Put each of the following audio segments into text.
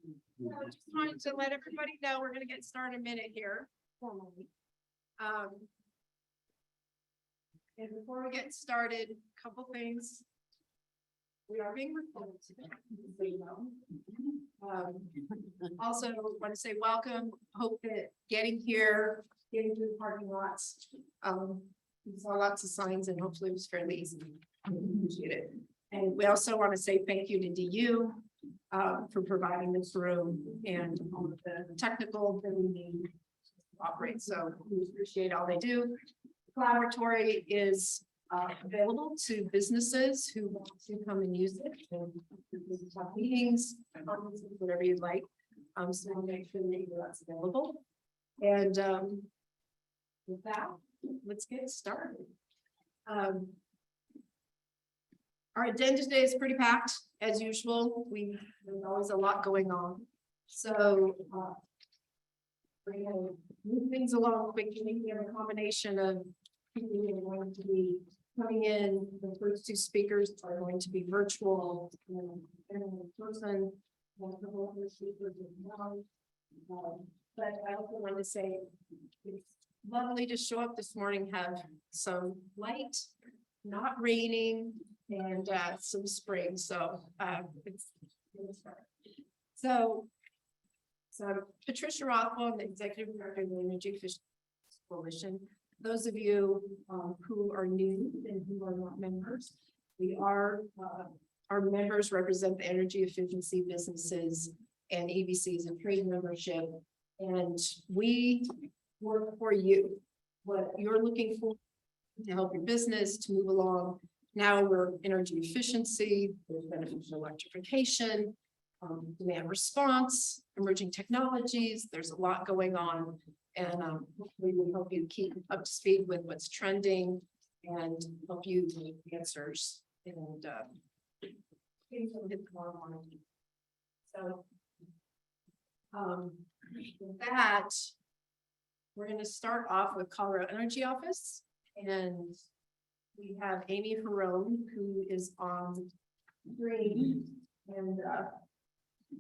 I just wanted to let everybody know we're going to get started in a minute here formally. And before we get started, a couple things. We are being recorded today, so you know. Also want to say welcome. Hope that getting here, getting through the parking lots, we saw lots of signs and hopefully it was fairly easy. I appreciate it. And we also want to say thank you to DU for providing this room and all of the technical that we need to operate. So we appreciate all they do. The laboratory is available to businesses who want to come and use it and have meetings, conferences, whatever you'd like. So we'll make sure that that's available. And with that, let's get started. Our agenda today is pretty packed as usual. There's always a lot going on. So we're going to move things along quickly. We have a combination of people who are going to be coming in. The first two speakers are going to be virtual and in person. But I also want to say it's lovely to show up this morning, have some light, not raining, and some spring. So it's so Patricia Rothwell, the Executive Director of the Energy Efficiency Coalition. Those of you who are new and who are not members, we are our members represent the energy efficiency businesses and EBCs and trade membership, and we work for you. What you're looking for to help your business to move along. Now we're energy efficiency, there's beneficial electrification, demand response, emerging technologies. There's a lot going on, and hopefully we help you keep up to speed with what's trending and help you with answers. And so with that, we're going to start off with Colorado Energy Office, and we have Amy Harone, who is on screen. And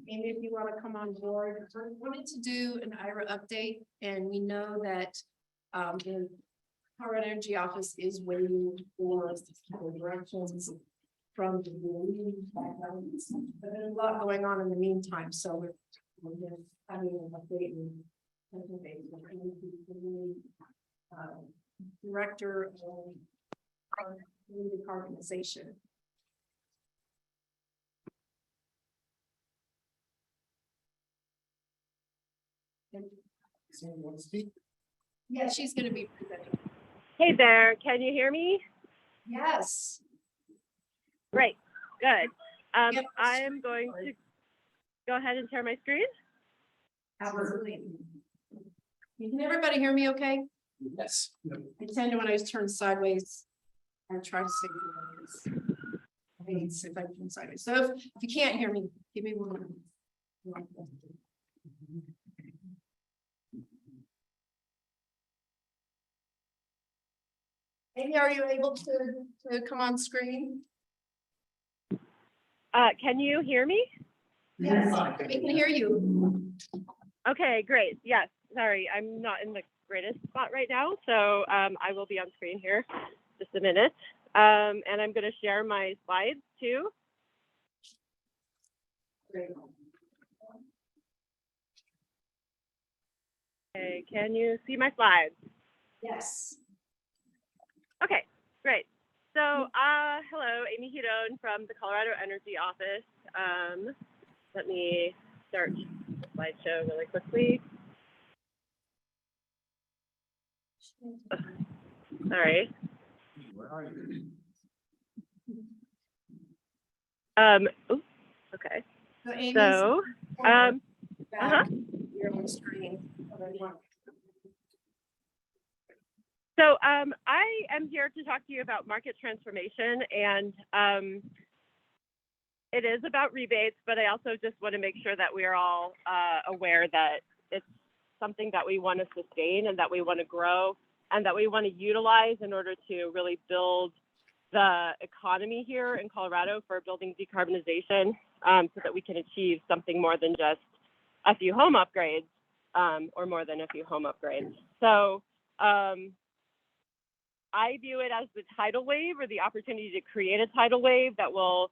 Amy, if you want to come on board, we wanted to do an IRA update, and we know that the Colorado Energy Office is waiting for directions from the but there's a lot going on in the meantime, so we're just having an update and Director of Decarbonization. Someone want to speak? Yeah, she's going to be presenting. Hey there, can you hear me? Yes. Great, good. Yep. I am going to go ahead and share my screen. Absolutely. Can everybody hear me okay? Yes. I tend to, when I turn sideways, I try to signal. If I turn sideways. So if you can't hear me, give me one minute. Amy, are you able to come on screen? Can you hear me? Yes, we can hear you. Okay, great. Yes, sorry, I'm not in the greatest spot right now, so I will be on screen here just a minute. And I'm going to share my slides too. Great. Okay, can you see my slides? Yes. Okay, great. So, hello, Amy Hidone from the Colorado Energy Office. Let me start the slideshow really quickly. Sorry. Where are you? Oops, okay. So, Amy's So, you're on screen. So I am here to talk to you about market transformation, and it is about rebates, but I also just want to make sure that we are all aware that it's something that we want to sustain and that we want to grow and that we want to utilize in order to really build the economy here in Colorado for building decarbonization so that we can achieve something more than just a few home upgrades, or more than a few home upgrades. So I view it as the tidal wave, or the opportunity to create a tidal wave that will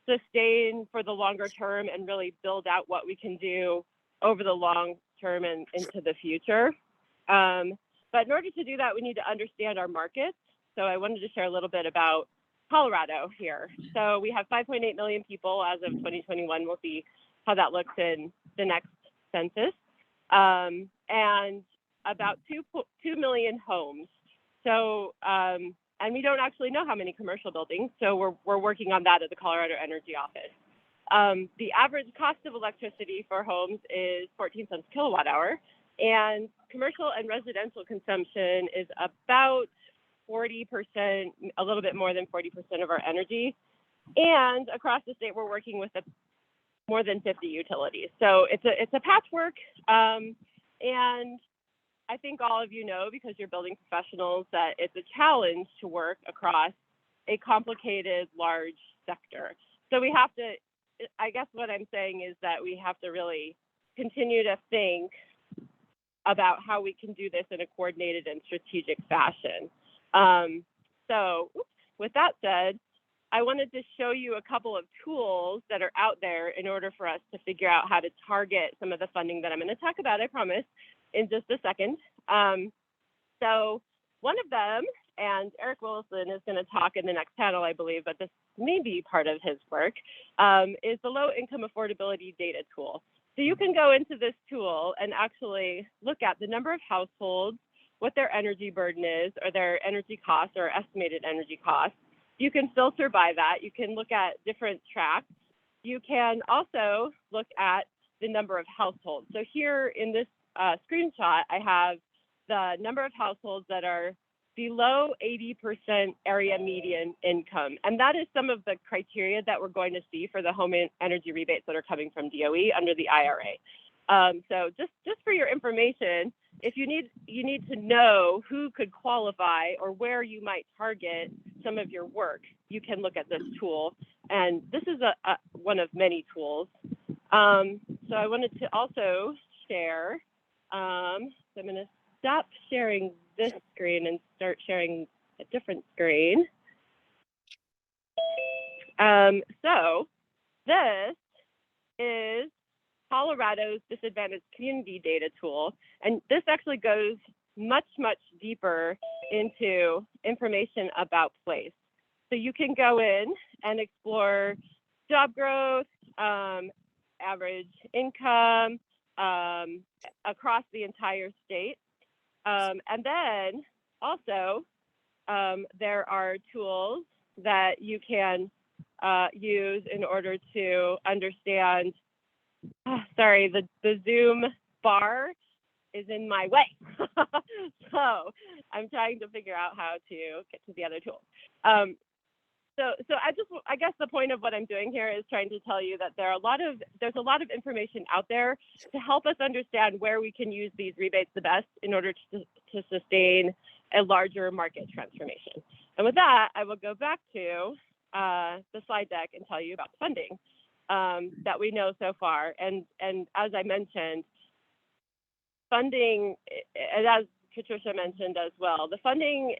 sustain for the longer term and really build out what we can do over the long term and into the future. But in order to do that, we need to understand our markets. So I wanted to share a little bit about Colorado here. So we have 5.8 million people as of 2021. We'll see how that looks in the next census. And about 2 million homes. So, and we don't actually know how many commercial buildings. So we're working on that at the Colorado Energy Office. The average cost of electricity for homes is 14 cents a kilowatt hour. And commercial and residential consumption is about 40%, a little bit more than 40% of our energy. And across the state, we're working with more than 50 utilities. So it's a patchwork. And I think all of you know, because you're building professionals, that it's a challenge to work across a complicated, large sector. So we have to, I guess what I'm saying is that we have to really continue to think about how we can do this in a coordinated and strategic fashion. So with that said, I wanted to show you a couple of tools that are out there in order for us to figure out how to target some of the funding that I'm going to talk about, I promise, in just a second. So one of them, and Eric Willison is going to talk in the next panel, I believe, but this may be part of his work, is the low income affordability data tool. So you can go into this tool and actually look at the number of households, what their energy burden is, or their energy costs, or estimated energy costs. You can filter by that. You can look at different tracks. You can also look at the number of households. So here in this screenshot, I have the number of households that are below 80% area median income. And that is some of the criteria that we're going to see for the home energy rebates that are coming from DOE under the IRA. So just for your information, if you need to know who could qualify or where you might target some of your work, you can look at this tool. And this is one of many tools. So I wanted to also share, so I'm going to stop sharing this screen and start sharing a different screen. So this is Colorado's Disadvantaged Community Data Tool. And this actually goes much, much deeper into information about place. So you can go in and explore job growth, average income across the entire state. And then also there are tools that you can use in order to understand. Sorry, the Zoom bar is in my way. So I'm trying to figure out how to get to the other tools. So I guess the point of what I'm doing here is trying to tell you that there's a lot of information out there to help us understand where we can use these rebates the best in order to sustain a larger market transformation. And with that, I will go back to the slide deck and tell you about funding that we know so far. And as I mentioned, funding, and as Patricia mentioned as well, the funding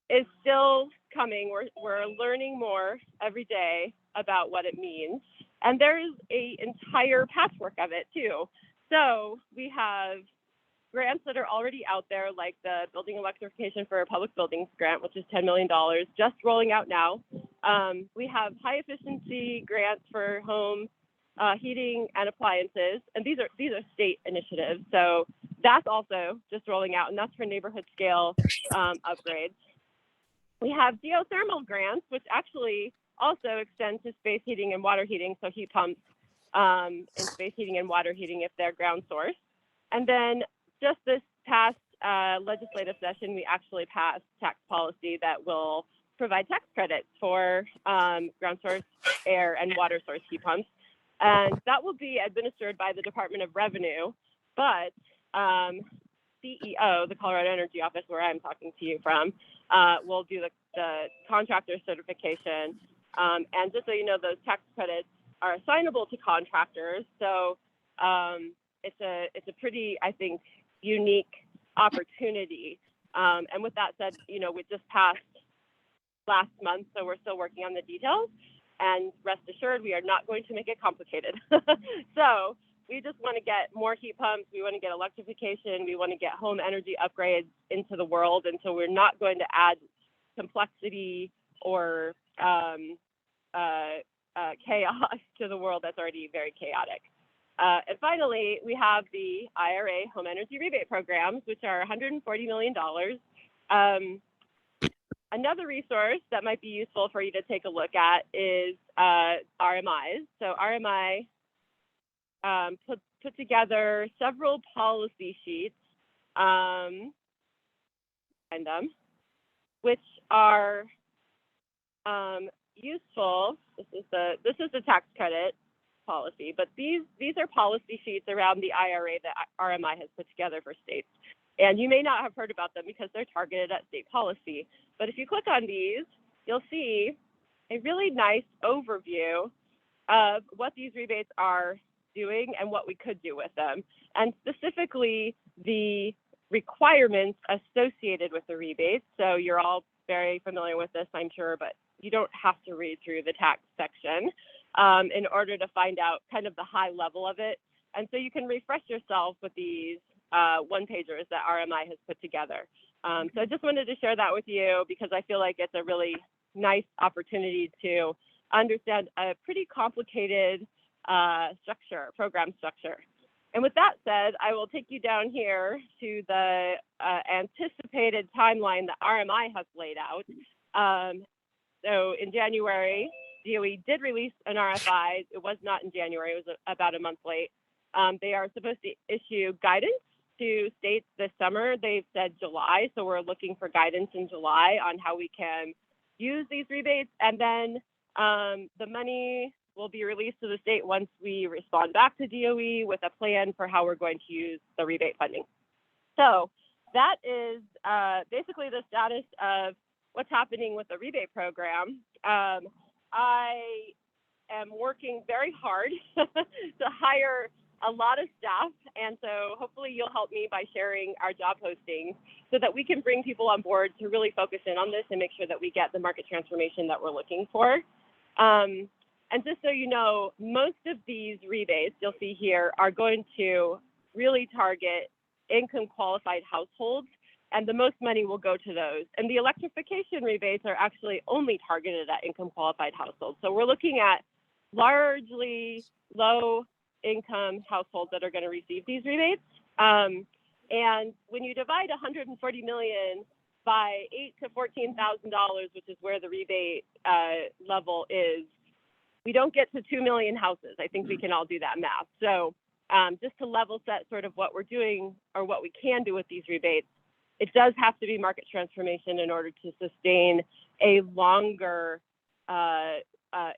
is still coming. We're learning more every day about what it means. And there's an entire patchwork of it too. So we have grants that are already out there, like the Building Electrification for Public Buildings grant, which is $10 million, just rolling out now. We have high efficiency grants for home heating and appliances, and these are state initiatives. So that's also just rolling out, and that's for neighborhood scale upgrades. We have geothermal grants, which actually also extend to space heating and water heating, so heat pumps in space heating and water heating if they're ground source. And then just this past legislative session, we actually passed tax policy that will provide tax credits for ground source air and water source heat pumps. And that will be administered by the Department of Revenue, but CEO, the Colorado Energy Office, where I'm talking to you from, will do the contractor certification. And just so you know, those tax credits are assignable to contractors. So it's a pretty, I think, unique opportunity. And with that said, you know, we just passed last month, so we're still working on the details. And rest assured, we are not going to make it complicated. So we just want to get more heat pumps. We want to get electrification. We want to get home energy upgrades into the world. And so we're not going to add complexity or chaos to the world that's already very chaotic. And finally, we have the IRA home energy rebate programs, which are $140 million. Another resource that might be useful for you to take a look at is RMIs. So RMI put together several policy sheets, which are useful. This is the tax credit policy, but these are policy sheets around the IRA that RMI has put together for states. And you may not have heard about them because they're targeted at state policy. But if you click on these, you'll see a really nice overview of what these rebates are doing and what we could do with them. And specifically, the requirements associated with the rebates. So you're all very familiar with this, I'm sure, but you don't have to read through the tax section in order to find out kind of the high level of it. And so you can refresh yourself with these one-pagers that RMI has put together. So I just wanted to share that with you because I feel like it's a really nice opportunity to understand a pretty complicated program structure. And with that said, I will take you down here to the anticipated timeline that RMI has laid out. So in January, DOE did release an RFI. It was not in January, it was about a month late. They are supposed to issue guidance to states this summer. They've said July, so we're looking for guidance in July on how we can use these rebates. And then the money will be released to the state once we respond back to DOE with a plan for how we're going to use the rebate funding. So that is basically the status of what's happening with the rebate program. I am working very hard to hire a lot of staff, and so hopefully you'll help me by sharing our job postings so that we can bring people on board to really focus in on this and make sure that we get the market transformation that we're looking for. And just so you know, most of these rebates you'll see here are going to really target income qualified households, and the most money will go to those. And the electrification rebates are actually only targeted at income qualified households. So we're looking at largely low income households that are going to receive these rebates. And when you divide 140 million by $8,000 to $14,000, which is where the rebate level is, we don't get to 2 million houses. I think we can all do that math. So just to level set sort of what we're doing or what we can do with these rebates, it does have to be market transformation in order to sustain a longer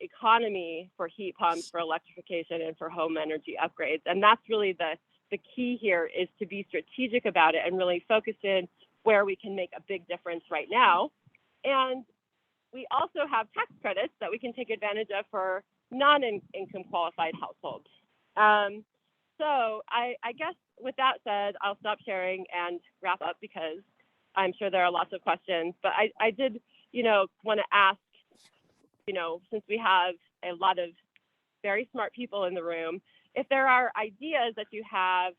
economy for heat pumps, for electrification, and for home energy upgrades. And that's really the key here, is to be strategic about it and really focus in where we can make a big difference right now. And we also have tax credits that we can take advantage of for non-income qualified households. So I guess with that said, I'll stop sharing and wrap up because I'm sure there are lots of questions. But I did, want to ask, since we have a lot of very smart people in the room, if there are ideas that you have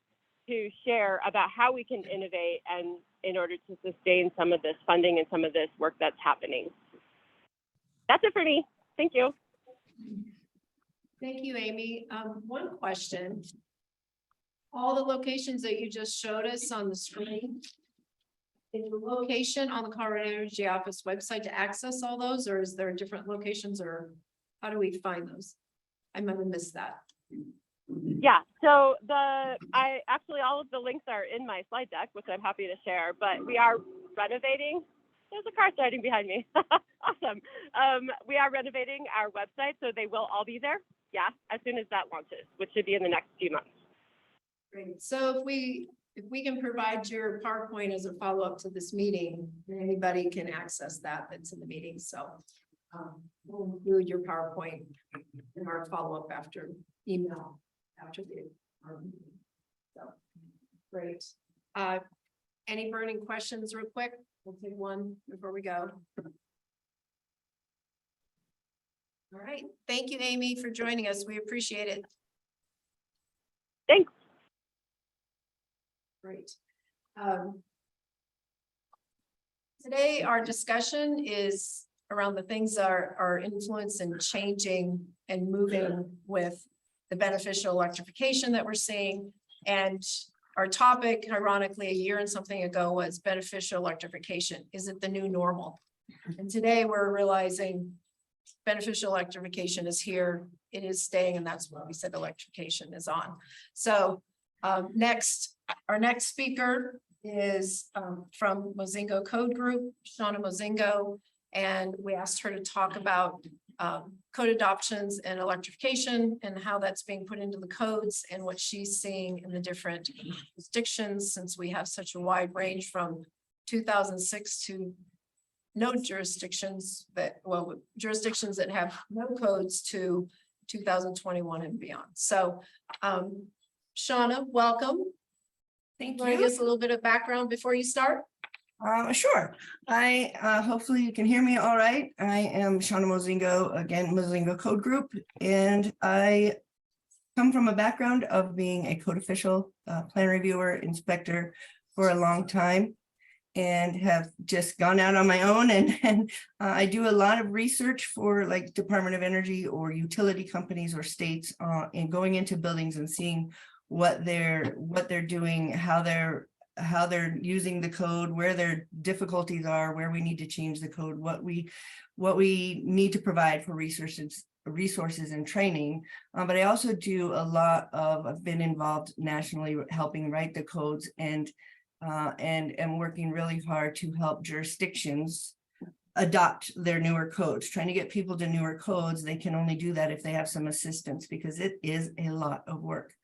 to share about how we can innovate and in order to sustain some of this funding and some of this work that's happening. That's it for me. Thank you. Thank you, Amy. One question. All the locations that you just showed us on the screen, is the location on the Colorado Energy Office website to access all those, or is there different locations, or how do we find those? I might have missed that. Yeah, so all of the links are in my slide deck, which I'm happy to share, but we are renovating. There's a car starting behind me. Awesome. We are renovating our website, so they will all be there. Yeah, as soon as that launches, which should be in the next few months. Great. So if we can provide your PowerPoint as a follow-up to this meeting, then anybody can access that's in the meeting. So we'll include your PowerPoint in our follow-up after email after the our meeting. So, great. Any burning questions real quick? We'll take one before we go. All right. Thank you, Amy, for joining us. We appreciate it. Thanks. Great. Today, our discussion is around the things that are influence and changing and moving with the beneficial electrification that we're seeing. And our topic, ironically, a year and something ago was beneficial electrification. Is it the new normal? And today we're realizing beneficial electrification is here. It is staying, and that's why we said electrification is on. So our next speaker is from Mozingo Code Group, Shauna Mozingo, and we asked her to talk about code adoptions and electrification and how that's being put into the codes and what she's seeing in the different jurisdictions, since we have such a wide range from 2006 to no jurisdictions that, well, jurisdictions that have no codes to 2021 and beyond. So Shauna, welcome. Thank Want to you. give us a little bit of background before you start? Sure. Hopefully you can hear me all right. I am Shauna Mozingo, again, Mozingo Code Group, and I come from a background of being a code official, plan reviewer, inspector for a long time, and have just gone out on my own. And I do a lot of research for like Department of Energy or utility companies or states, and going into buildings and seeing what they're doing, how they're using the code, where their difficulties are, where we need to change the code, what we need to provide for resources and training. But I also do a lot of, I've been involved nationally helping write the codes, and working really hard to help jurisdictions adopt their newer codes. Trying to get people to newer codes, they can only do that if they have some assistance, because it is a lot of work.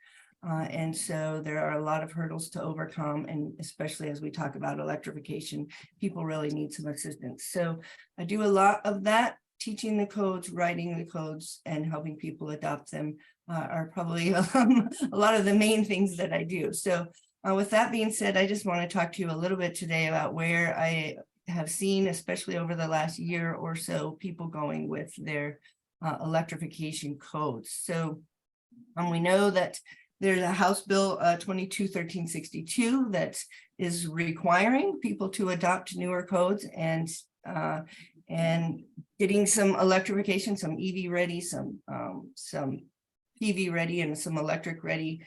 And so there are a lot of hurdles to overcome, and especially as we talk about electrification, people really need some assistance. So I do a lot of that, teaching the codes, writing the codes, and helping people adopt them are probably a lot of the main things that I do. So with that being said, I just want to talk to you a little bit today about where I have seen, especially over the last year or so, people going with their electrification codes. So we know that there's a House Bill 221362 that is requiring people to adopt newer codes and getting some electrification, some EV ready, some PV ready, and some electric ready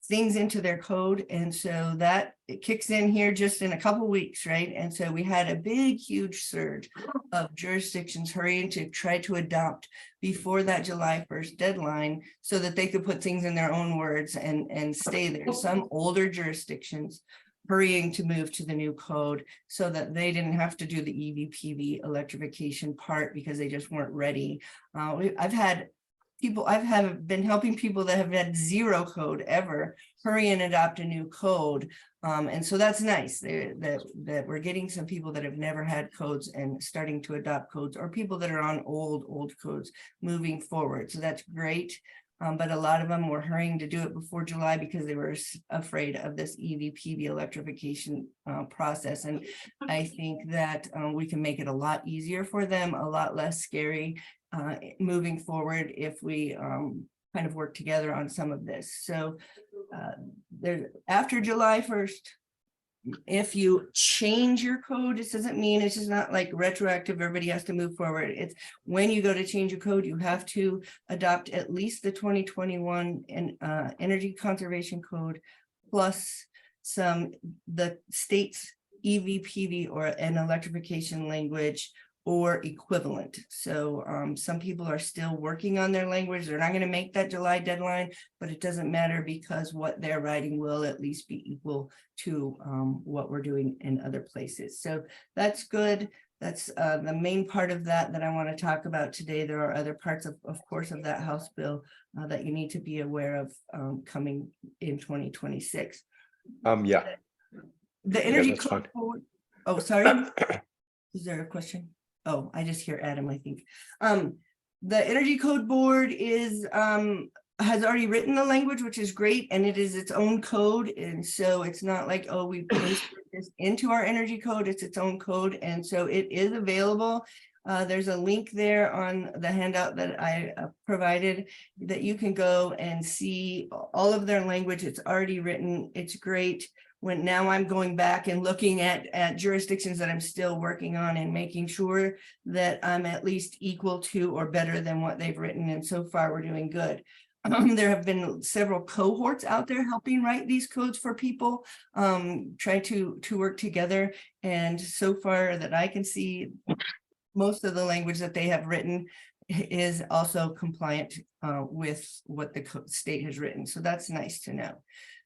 things into their code. And so that it kicks in here just in a couple weeks, right? And so we had a big, huge surge of jurisdictions hurrying to try to adopt before that July 1st deadline so that they could put things in their own words and stay there. Some older jurisdictions hurrying to move to the new code so that they didn't have to do the EV PV electrification part because they just weren't ready. I've been helping people that have had zero code ever hurry and adopt a new code. And so that's nice that we're getting some people that have never had codes and starting to adopt codes, or people that are on old codes moving forward. So that's great. But a lot of them were hurrying to do it before July because they were afraid of this EV PV electrification process. And I think that we can make it a lot easier for them, a lot less scary moving forward if we kind of work together on some of this. So after July 1st, if you change your code, this doesn't mean it's just not like retroactive, everybody has to move forward. It's when you go to change your code, you have to adopt at least the 2021 Energy Conservation Code plus the state's EV PV or an electrification language or equivalent. So some people are still working on their language. They're not going to make that July deadline, but it doesn't matter because what they're writing will at least be equal to what we're doing in other places. So that's good. That's the main part of that I want to talk about today. There are other parts of course, of that House bill that you need to be aware of coming in 2026. Yeah. The Energy that's fine. Code. Oh, sorry. Is there a question? Oh, I just hear Adam, I think. The Energy Code Board is has already written the language, which is great, and it is its own code. And so it's not like, oh, we insert this into our energy code, it's its own code. And so it is available. There's a link there on the handout that I provided that you can go and see all of their language. It's already written. It's great. When now I'm going back and looking at jurisdictions that I'm still working on and making sure that I'm at least equal to or better than what they've written. And so far we're doing good. There have been several cohorts out there helping write these codes for people, try to work together. And so far that I can see, most of the language that they have written is also compliant with what the state has written. So that's nice to know.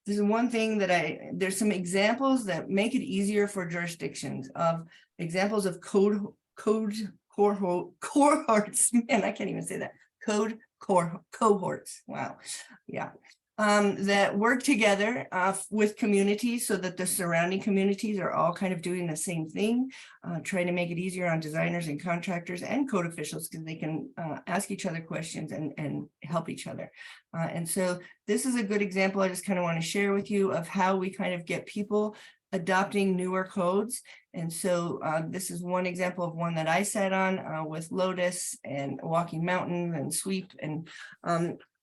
This is one thing that there's some examples that make it easier for jurisdictions of examples of cohorts. Man, I can't even say that. Cohorts. Wow. Yeah. That work together with communities so that the surrounding communities are all kind of doing the same thing, trying to make it easier on designers and contractors and code officials because they can ask each other questions and help each other. And so this is a good example I just kind of want to share with you of how we kind of get people adopting newer codes. And so this is one example of one that I sat on with Lotus and Walking Mountain and Sweep. And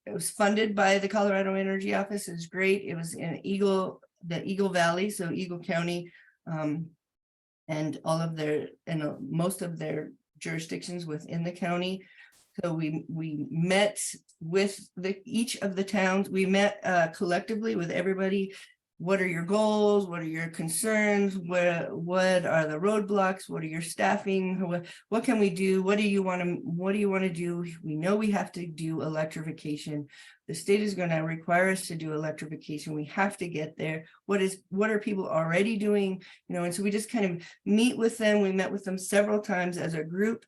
it was funded by the Colorado Energy Office. It was great. It was in the Eagle Valley, so Eagle County, and all of most of their jurisdictions within the county. So we met with each of the towns. We met collectively with everybody. What are your goals? What are your concerns? What are the roadblocks? What are your staffing? What can we do? What do you want to do? We know we have to do electrification. The state is going to require us to do electrification. We have to get there. What are people already doing? And so we just kind of meet with them. We met with them several times as a group.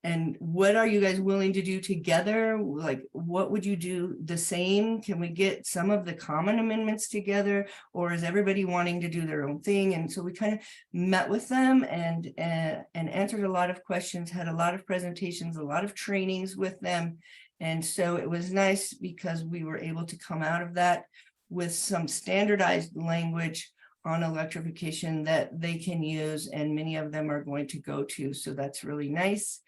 And what are you guys willing to do together? Like, what would you do the same? Can we get some of the common amendments together, or is everybody wanting to do their own thing? And so we kind of met with them and answered a lot of questions, had a lot of presentations, a lot of trainings with them. And so it was nice because we were able to come out of that with some standardized language on electrification that they can use, and many of them are going to go to. So that's really nice.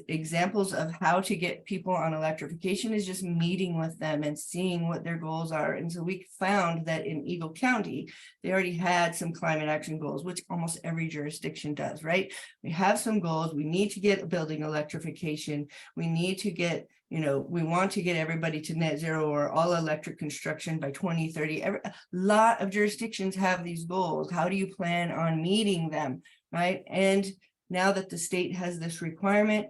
Examples of how to get people on electrification is just meeting with them and seeing what their goals are. And so we found that in Eagle County, they already had some climate action goals, which almost every jurisdiction does, right? We have some goals. We need to get building electrification. We need to get, we want to get everybody to net zero or all electric construction by 2030. A lot of jurisdictions have these goals. How do you plan on meeting them, right? And now that the state has this requirement,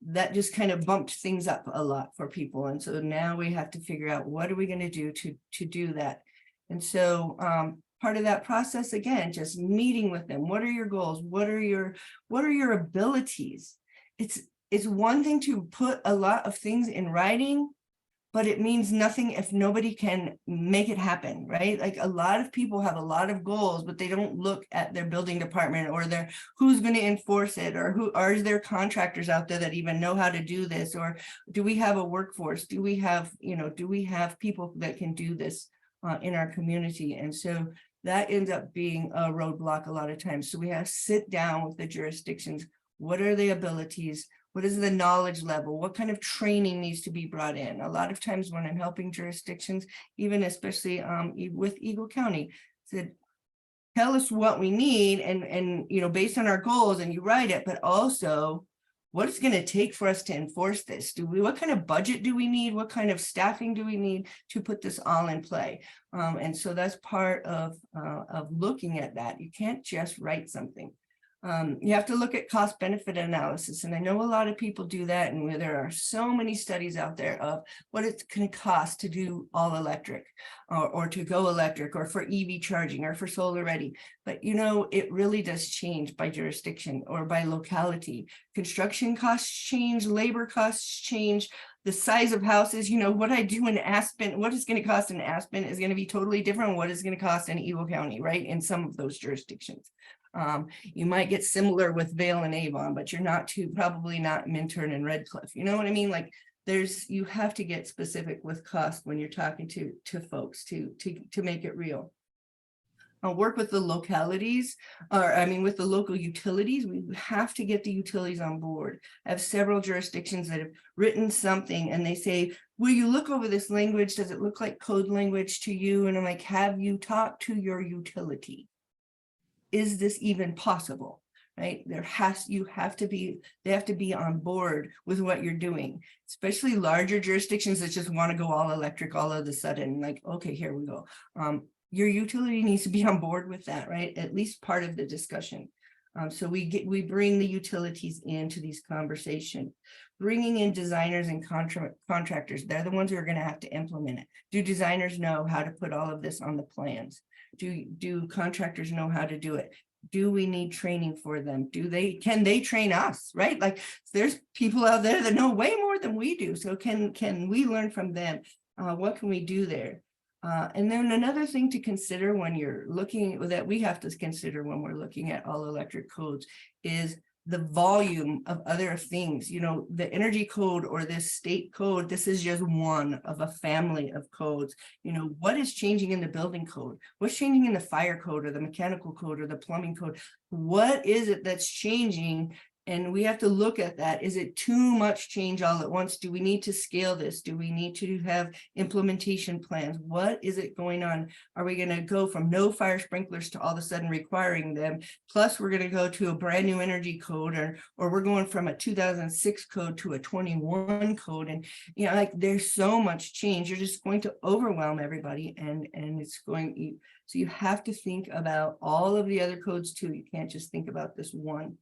that just kind of bumped things up a lot for people. And so now we have to figure out what are we going to do to do that. And so part of that process, again, just meeting with them. What are your goals? What are your abilities? It's one thing to put a lot of things in writing, but it means nothing if nobody can make it happen, right? Like a lot of people have a lot of goals, but they don't look at their building department or who's going to enforce it, or is there contractors out there that even know how to do this? Or do we have a workforce? Do we have people that can do this in our community? And so that ends up being a roadblock a lot of times. So we have to sit down with the jurisdictions. What are the abilities? What is the knowledge level? What kind of training needs to be brought in? A lot of times when I'm helping jurisdictions, even especially with Eagle County, said, tell us what we need and based on our goals, and you write it, but also what it's going to take for us to enforce this. What kind of budget do we need? What kind of staffing do we need to put this all in play? And so that's part of looking at that. You can't just write something. You have to look at cost benefit analysis. And I know a lot of people do that. And there are so many studies out there of what it's going to cost to do all electric or to go electric or for EV charging or for solar ready. But, it really does change by jurisdiction or by locality. Construction costs change, labor costs change. The size of houses, what I do in Aspen, what it's going to cost in Aspen is going to be totally different from what it's going to cost in Eagle County, right? In some of those jurisdictions. You might get similar with Vail and Avon, but you're probably not Minturn and Red Cliff. You know what I mean? Like you have to get specific with cost when you're talking to folks to make it real. I'll work with the localities, with the local utilities. We have to get the utilities on board. I have several jurisdictions that have written something and they say, will you look over this language? Does it look like code language to you? And I'm like, have you talked to your utility? Is this even possible? Right? They have to be on board with what you're doing, especially larger jurisdictions that just want to go all electric all of a sudden, like, okay, here we go. Your utility needs to be on board with that, right? At least part of the discussion. So we bring the utilities into these conversations, bringing in designers and contractors. They're the ones who are going to have to implement it. Do designers know how to put all of this on the plans? Do contractors know how to do it? Do we need training for them? Can they train us, right? Like there's people out there that know way more than we do. So can we learn from them? What can we do there? And then another thing to consider when you're looking that we have to consider when we're looking at all electric codes is the volume of other things. You know, the energy code or this state code, this is just one of a family of codes. You know, what is changing in the building code? What's changing in the fire code or the mechanical code or the plumbing code? What is it that's changing? And we have to look at that. Is it too much change all at once? Do we need to scale this? Do we need to have implementation plans? What is it going on? Are we going to go from no fire sprinklers to all of a sudden requiring them? Plus, we're going to go to a brand new energy code, or we're going from a 2006 code to a 21 code. And, you know, like there's so much change. You're just going to overwhelm everybody. And it's going, so you have to think about all of the other codes too. You can't just think about this one.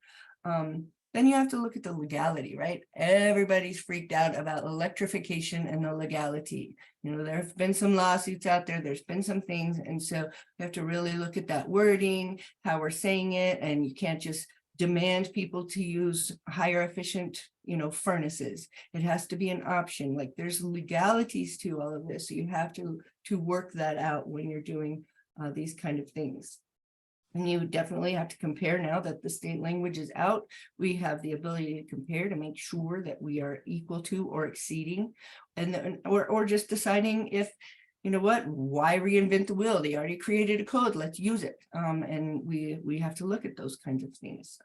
Then you have to look at the legality, right? Everybody's freaked out about electrification and the legality. You know, there have been some lawsuits out there, there's been some things. And so you have to really look at that wording, how we're saying it, and you can't just demand people to use higher efficient, you know, furnaces. It has to be an option. Like there's legalities to all of this. So you have to work that out when you're doing these kind of things. And you definitely have to compare now that the state language is out. We have the ability to compare to make sure that we are equal to or exceeding, and or just deciding if, you know what, why reinvent the wheel? They already created a code, let's use it. And we have to look at those kinds of things.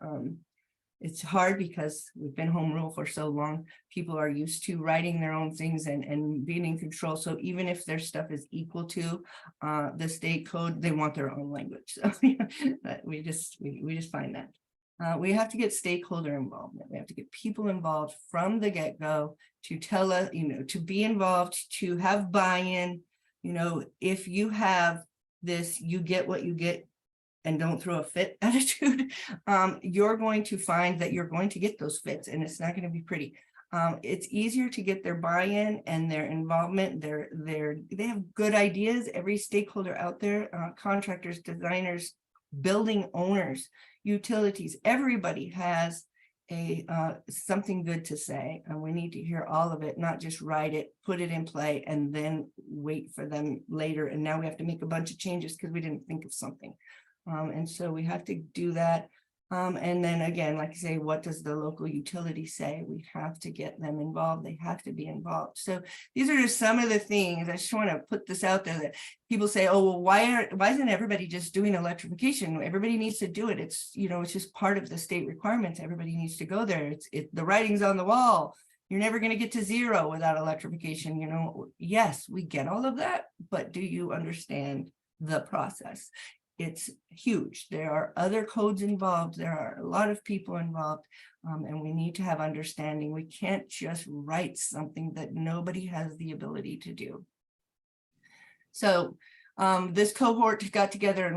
It's hard because we've been home rule for so long. People are used to writing their own things and being in control. So even if their stuff is equal to the state code, they want their own language. So we just find that. We have to get stakeholder involvement. We have to get people involved from the get-go to tell us, you know, to be involved, to have buy-in. You know, if you have this, you get what you get, and don't throw a fit attitude, you're going to find that you're going to get those fits and it's not going to be pretty. It's easier to get their buy-in and their involvement. They have good ideas. Every stakeholder out there, contractors, designers, building owners, utilities, everybody has something good to say, and we need to hear all of it, not just write it, put it in play, and then wait for them later. And now we have to make a bunch of changes because we didn't think of something. And so we have to do that. And then again, like I say, what does the local utility say? We have to get them involved. They have to be involved. So these are just some of the things. I just want to put this out there that people say, oh, well, why isn't everybody just doing electrification? Everybody needs to do it. It's, you know, it's just part of the state requirements. Everybody needs to go there. The writing's on the wall. You're never going to get to zero without electrification. You know, yes, we get all of that, but do you understand the process? It's huge. There are other codes involved. There are a lot of people involved, and we need to have understanding. We can't just write something that nobody has the ability to do. So this cohort got together and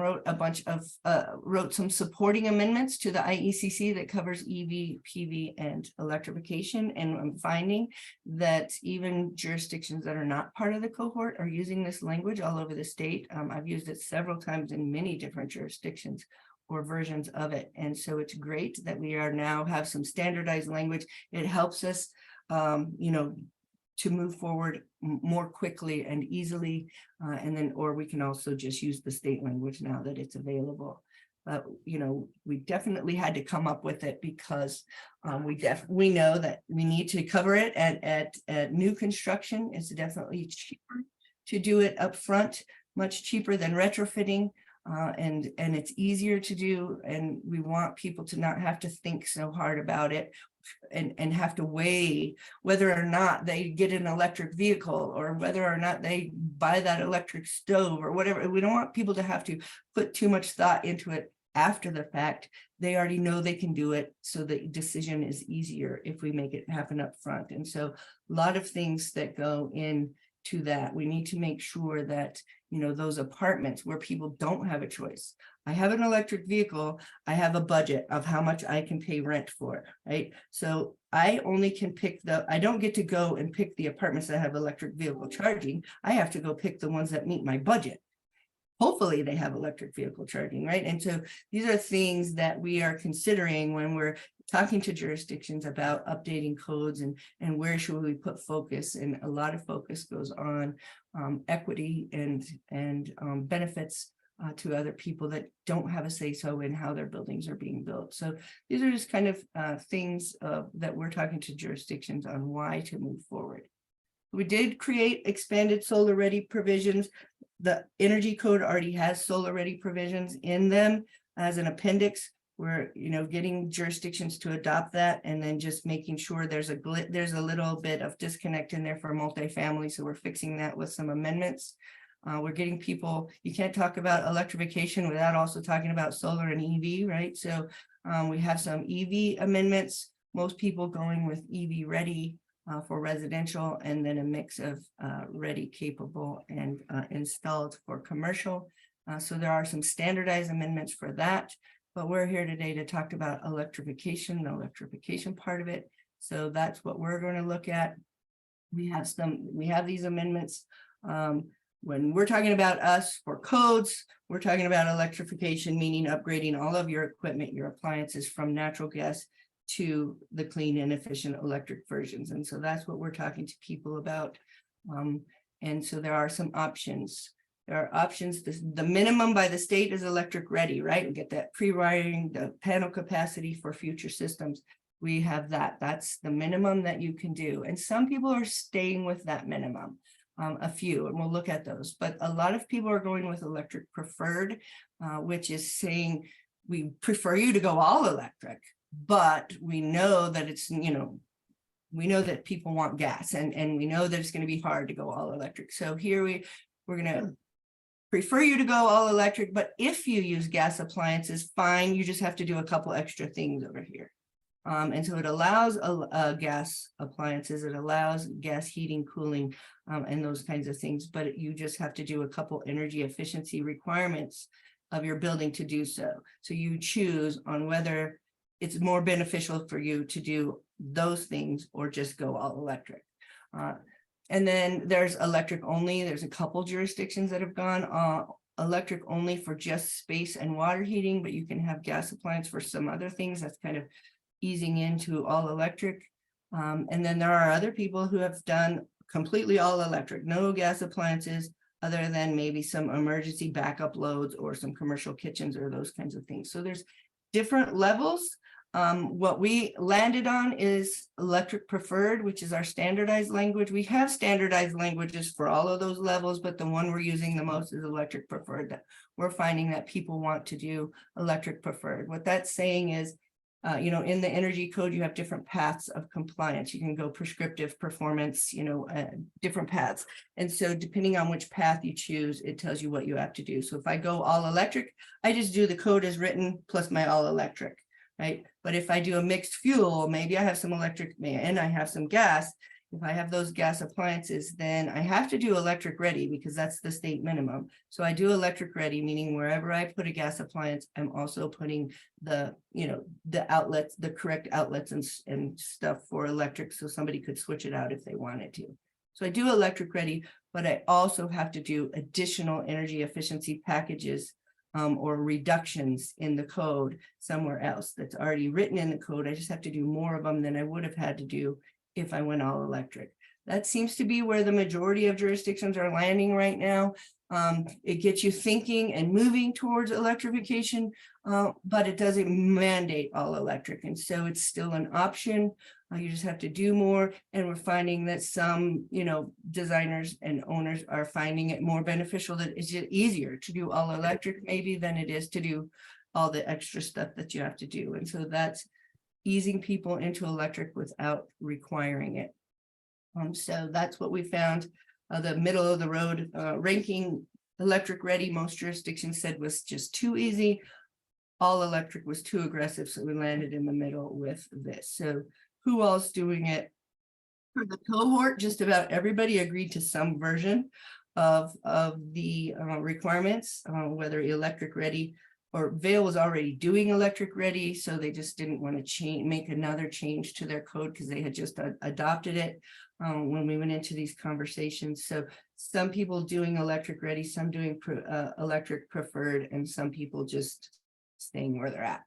wrote some supporting amendments to the IECC that covers EV, PV, and electrification. And I'm finding that even jurisdictions that are not part of the cohort are using this language all over the state. I've used it several times in many different jurisdictions or versions of it. And so it's great that we are now have some standardized language. It helps us, you know, to move forward more quickly and easily, and then, or we can also just use the state language now that it's available. You know, we definitely had to come up with it because we know that we need to cover it at new construction. It's definitely cheaper to do it up front, much cheaper than retrofitting. And it's easier to do, and we want people to not have to think so hard about it and have to weigh whether or not they get an electric vehicle or whether or not they buy that electric stove or whatever. We don't want people to have to put too much thought into it after the fact. They already know they can do it, so the decision is easier if we make it happen up front. And so a lot of things that go into that. We need to make sure that, you know, those apartments where people don't have a choice. I have an electric vehicle, I have a budget of how much I can pay rent for, right? So I only can pick I don't get to go and pick the apartments that have electric vehicle charging. I have to go pick the ones that meet my budget. Hopefully they have electric vehicle charging, right? And so these are things that we are considering when we're talking to jurisdictions about updating codes and where should we put focus. And a lot of focus goes on equity and benefits to other people that don't have a say-so in how their buildings are being built. So these are just kind of things that we're talking to jurisdictions on why to move forward. We did create expanded solar ready provisions. The energy code already has solar ready provisions in them as an appendix. We're, you know, getting jurisdictions to adopt that, and then just making sure there's a little bit of disconnect in there for multifamily. So we're fixing that with some amendments. We're getting people, you can't talk about electrification without also talking about solar and EV, right? So we have some EV amendments, most people going with EV ready for residential, and then a mix of ready, capable, and installed for commercial. So there are some standardized amendments for that, but we're here today to talk about electrification, the electrification part of it. So that's what we're going to look at. We have these amendments. When we're talking about us for codes, we're talking about electrification, meaning upgrading all of your equipment, your appliances from natural gas to the clean and efficient electric versions. And so that's what we're talking to people about. And so there are some options. There are options. The minimum by the state is electric ready, right? And get that pre-wiring, the panel capacity for future systems. We have that. That's the minimum that you can do. And some people are staying with that minimum. A few, and we'll look at those, but a lot of people are going with electric preferred, which is saying we prefer you to go all electric, but we know that it's, you know, we know that people want gas, and we know that it's going to be hard to go all electric. So here we're going to prefer you to go all electric, but if you use gas appliances, fine, you just have to do a couple extra things over here. And so it allows gas appliances, it allows gas heating, cooling, and those kinds of things, but you just have to do a couple energy efficiency requirements of your building to do so. So you choose on whether it's more beneficial for you to do those things or just go all electric. And then there's electric only. There's a couple jurisdictions that have gone electric only for just space and water heating, but you can have gas appliance for some other things. That's kind of easing into all electric. And then there are other people who have done completely all electric, no gas appliances, other than maybe some emergency backup loads or some commercial kitchens or those kinds of things. So there's different levels. What we landed on is electric preferred, which is our standardized language. We have standardized languages for all of those levels, but the one we're using the most is electric preferred. That we're finding that people want to do electric preferred. What that's saying is, you know, in the energy code, you have different paths of compliance. You can go prescriptive, performance, you know, different paths. And so depending on which path you choose, it tells you what you have to do. So if I go all electric, I just do the code as written plus my all electric, right? But if I do a mixed fuel, maybe I have some electric and I have some gas. If I have those gas appliances, then I have to do electric ready because that's the state minimum. So I do electric ready, meaning wherever I put a gas appliance, I'm also putting the, you know, the outlets, the correct outlets and stuff for electric. So somebody could switch it out if they wanted to. So I do electric ready, but I also have to do additional energy efficiency packages or reductions in the code somewhere else that's already written in the code. I just have to do more of them than I would have had to do if I went all electric. That seems to be where the majority of jurisdictions are landing right now. It gets you thinking and moving towards electrification, but it doesn't mandate all electric. And so it's still an option. You just have to do more. And we're finding that some, designers and owners are finding it more beneficial, that it's just easier to do all electric maybe than it is to do all the extra stuff that you have to do. And so that's easing people into electric without requiring it. So that's what we found. The middle of the road ranking electric ready, most jurisdictions said was just too easy. All electric was too aggressive. So we landed in the middle with this. So who else doing it? For the cohort, just about everybody agreed to some version of the requirements, whether electric ready or Vail was already doing electric ready. So they just didn't want to make another change to their code because they had just adopted it when we went into these conversations. So some people doing electric ready, some doing electric preferred, and some people just staying where they're at.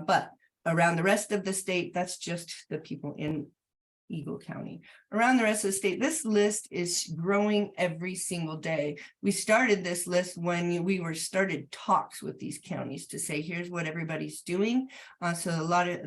But around the rest of the state, that's just the people in Eagle County. Around the rest of the state, this list is growing every single day. We started this list when we started talks with these counties to say, here's what everybody's doing. So a lot of,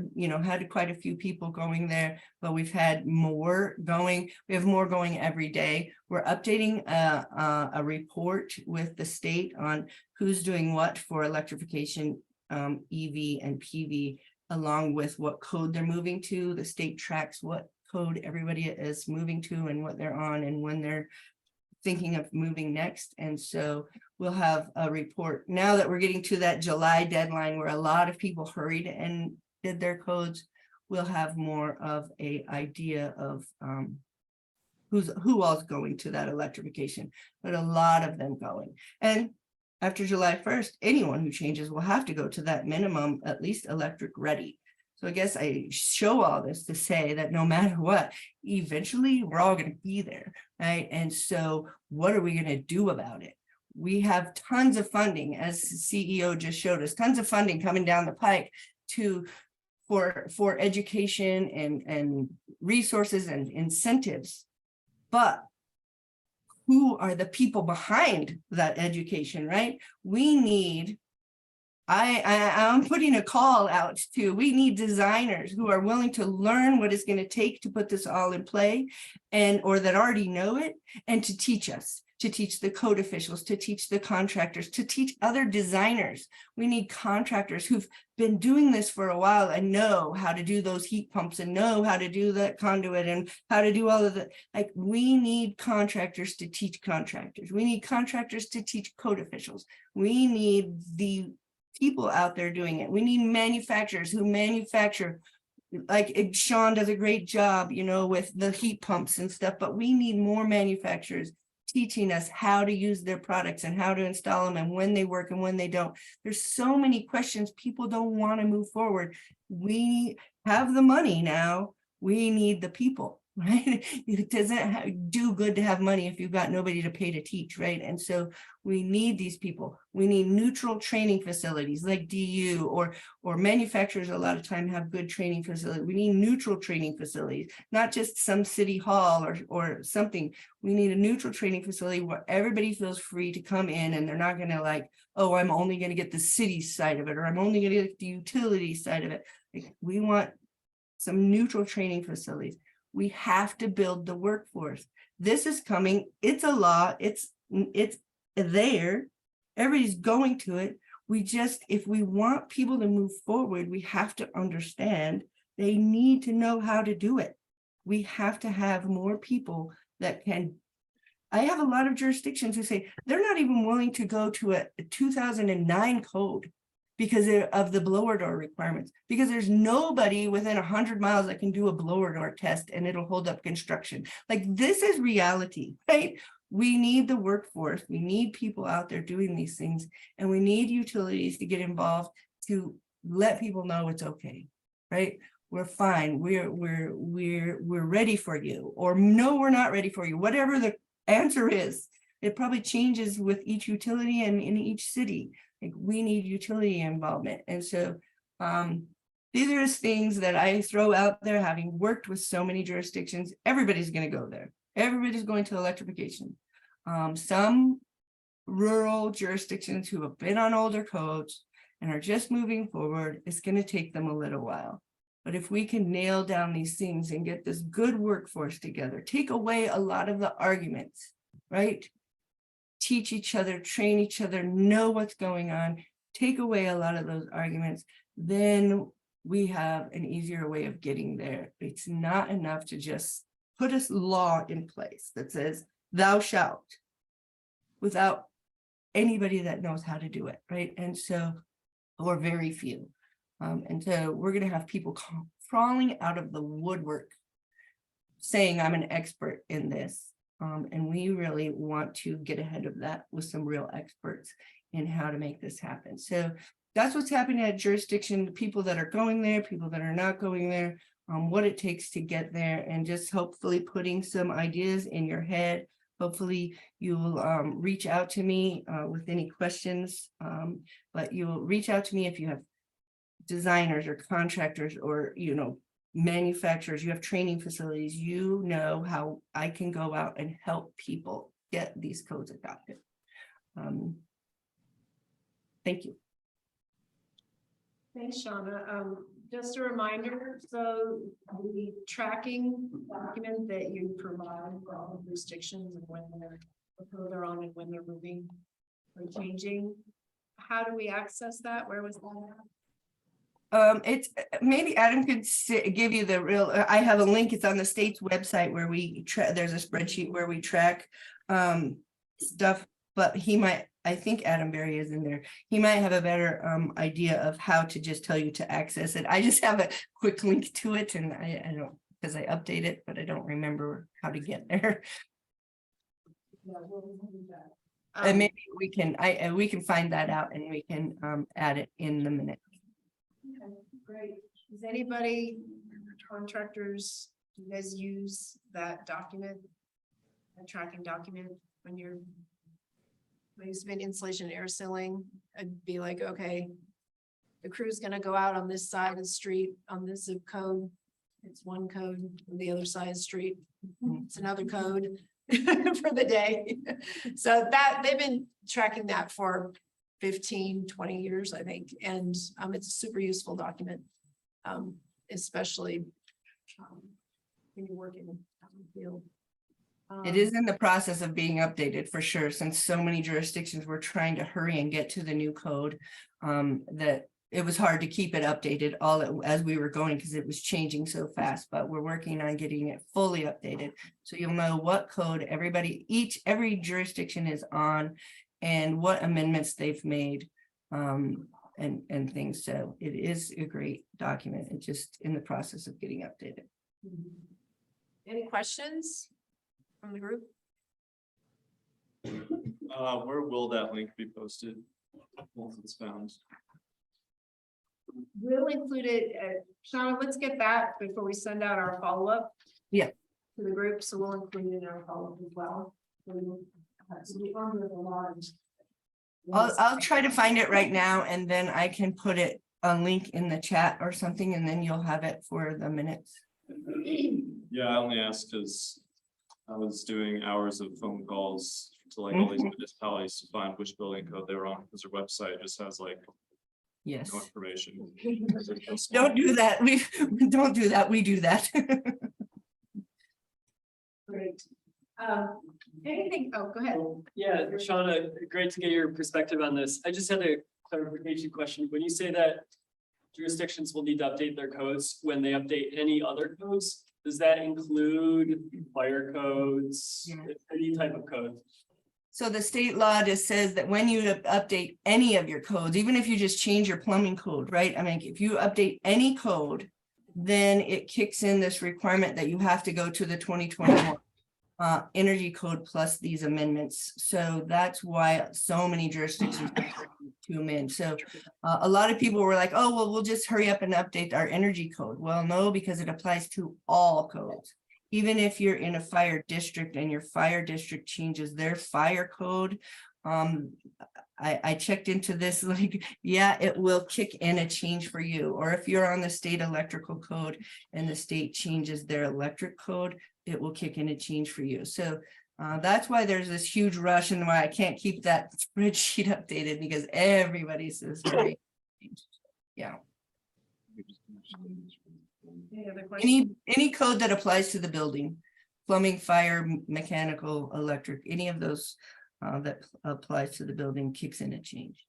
had quite a few people going there, but we've had more going. We have more going every day. We're updating a report with the state on who's doing what for electrification, EV and PV, along with what code they're moving to. The state tracks what code everybody is moving to and what they're on and when they're thinking of moving next. And so we'll have a report now that we're getting to that July deadline where a lot of people hurried and did their codes. We'll have more of a idea of who all's going to that electrification, but a lot of them going. And after July 1st, anyone who changes will have to go to that minimum, at least electric ready. So I guess I show all this to say that no matter what, eventually we're all going to be there, right? And so what are we going to do about it? We have tons of funding, as CEO just showed us, tons of funding coming down the pike for education and resources and incentives. But who are the people behind that education, right? We need, I'm putting a call out to, we need designers who are willing to learn what it's going to take to put this all in play, or that already know it, and to teach us, to teach the code officials, to teach the contractors, to teach other designers. We need contractors who've been doing this for a while and know how to do those heat pumps and know how to do that conduit and how to do all of the, we need contractors to teach contractors. We need contractors to teach code officials. We need the people out there doing it. We need manufacturers who manufacture, like Sean does a great job, with the heat pumps and stuff, but we need more manufacturers teaching us how to use their products and how to install them and when they work and when they don't. There's so many questions. People don't want to move forward. We have the money now. We need the people, right? It doesn't do good to have money if you've got nobody to pay to teach, right? And so we need these people. We need neutral training facilities like DU or manufacturers a lot of time have good training facilities. We need neutral training facilities, not just some city hall or something. We need a neutral training facility where everybody feels free to come in and they're not going to oh, I'm only going to get the city side of it, or I'm only going to get the utility side of it. We want some neutral training facilities. We have to build the workforce. This is coming. It's a law. It's there. Everybody's going to it. If we want people to move forward, we have to understand they need to know how to do it. We have to have more people that can. I have a lot of jurisdictions who say they're not even willing to go to a 2009 code because of the blower door requirements, because there's nobody within 100 miles that can do a blower door test and it'll hold up construction. This is reality, right? We need the workforce. We need people out there doing these things, and we need utilities to get involved to let people know it's okay, right? We're fine. We're ready for you, or no, we're not ready for you. Whatever the answer is, it probably changes with each utility and in each city. We need utility involvement. And so these are just things that I throw out there, having worked with so many jurisdictions. Everybody's going to go there. Everybody's going to electrification. Some rural jurisdictions who have been on older codes and are just moving forward, it's going to take them a little while. But if we can nail down these things and get this good workforce together, take away a lot of the arguments, right? Teach each other, train each other, know what's going on, take away a lot of those arguments, then we have an easier way of getting there. It's not enough to just put a law in place that says thou shalt without anybody that knows how to do it, right? And so, or very few. And so we're going to have people crawling out of the woodwork saying I'm an expert in this. And we really want to get ahead of that with some real experts in how to make this happen. So that's what's happening at jurisdiction, people that are going there, people that are not going there, what it takes to get there, and just hopefully putting some ideas in your head. Hopefully you'll reach out to me with any questions, but you'll reach out to me if you have designers or contractors or, you know, manufacturers, you have training facilities, you know how I can go out and help people get these codes adopted. Thank you. Thanks, Shauna. Just a reminder, so the tracking document that you provide for all the restrictions and when they're on and when they're moving or changing, how do we access that? Where was that? It's maybe Adam could give you the real, I have a link, it's on the state's website where we there's a spreadsheet where we track stuff, but he might, I think Adam Berry is in there. He might have a better idea of how to just tell you to access it. I just have a quick link to it and I don't, because I update it, but I don't remember how to get there. Yeah, we'll do that. And maybe we can, we can find that out and we can add it in the minute. Okay, great. Does anybody, contractors, do you guys use that document? A tracking document when you're been insulation, air sealing, I'd be like, okay, the crew's gonna go out on this side of the street on this zip code. It's one code, on the other side of the street, it's another code for the day. So that they've been tracking that for 15, 20 years, I think. And it's a super useful document, especially when you're working out in the field. It is in the process of being updated for sure, since so many jurisdictions were trying to hurry and get to the new code, that it was hard to keep it updated as we were going because it was changing so fast, but we're working on getting it fully updated. So you'll know what code every jurisdiction is on and what amendments they've made and things. So it is a great document. It's just in the process of getting updated. Any questions from the group? Where will that link be posted once it's found? We'll include it, Shauna, let's get that before we send out our follow-up. Yeah. To the group, so we'll include it in our follow-up as well. So we are with a large. I'll try to find it right now and then I can put it a link in the chat or something and then you'll have it for the minutes. Yeah, I only asked because I was doing hours of phone calls to like all these municipalities to find which building code they were on because their website just has like Yes. no information. Don't do that. We don't do that. We do that. Great. Anything, oh, go ahead. Yeah, Shauna, great to get your perspective on this. I just had a clarification question. When you say that jurisdictions will need to update their codes when they update any other codes, does that include fire codes, any type of code? So the state law just says that when you update any of your codes, even if you just change your plumbing code, right? I mean, if you update any code, then it kicks in this requirement that you have to go to the 2021 energy code plus these amendments. So that's why so many jurisdictions come in. So a lot of people were like, oh, well, we'll just hurry up and update our energy code. Well, no, because it applies to all codes. Even if you're in a fire district and your fire district changes their fire code, I checked into this, like, yeah, it will kick in a change for you. Or if you're on the state electrical code and the state changes their electric code, it will kick in a change for you. So That's why there's this huge rush and why I can't keep that spreadsheet updated because everybody says, "Great." Yeah, Any other questions? any code that applies to the building, plumbing, fire, mechanical, electric, any of those that applies to the building kicks in a change.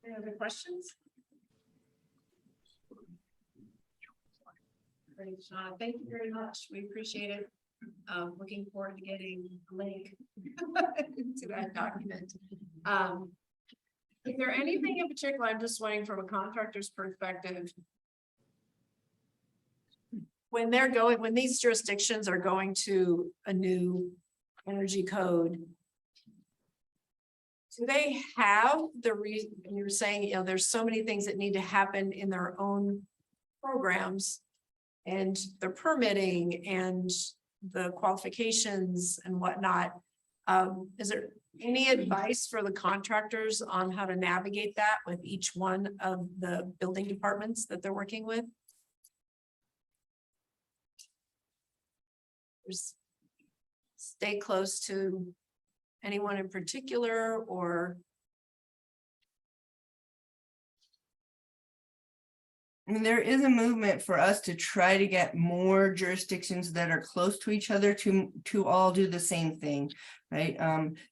Any other questions? Great, Sean. Thank you very much. We appreciate it. Looking forward to getting a link to that document. Is there anything in particular, I'm just wondering from a contractor's perspective, when these jurisdictions are going to a new energy code, do they have the reason, you're saying, there's so many things that need to happen in their own programs and the permitting and the qualifications and whatnot. Is there any advice for the contractors on how to navigate that with each one of the building departments that they're working with? Just stay close to anyone in particular, or I mean, there is a movement for us to try to get more jurisdictions that are close to each other to all do the same thing, right?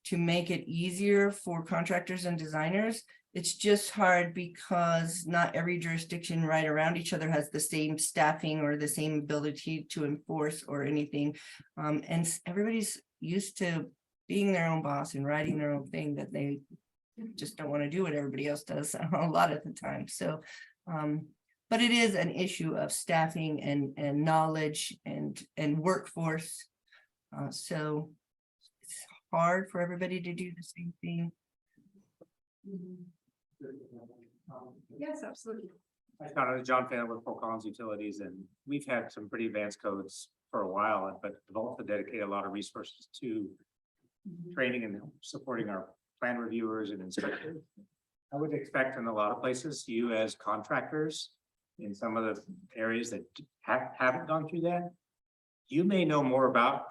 To make it easier for contractors and designers. It's just hard because not every jurisdiction right around each other has the same staffing or the same ability to enforce or anything. And everybody's used to being their own boss and writing their own thing that they just don't want to do what everybody else does a lot of the time. So, but it is an issue of staffing and knowledge and workforce. So it's hard for everybody to do the same thing. yes, absolutely. I'm John Fannin with Fort Collins Utilities, and we've had some pretty advanced codes for a while, but have also dedicated a lot of resources to training and supporting our plan reviewers and inspectors. I would expect in a lot of places, you as contractors in some of the areas that haven't gone through that, you may know more about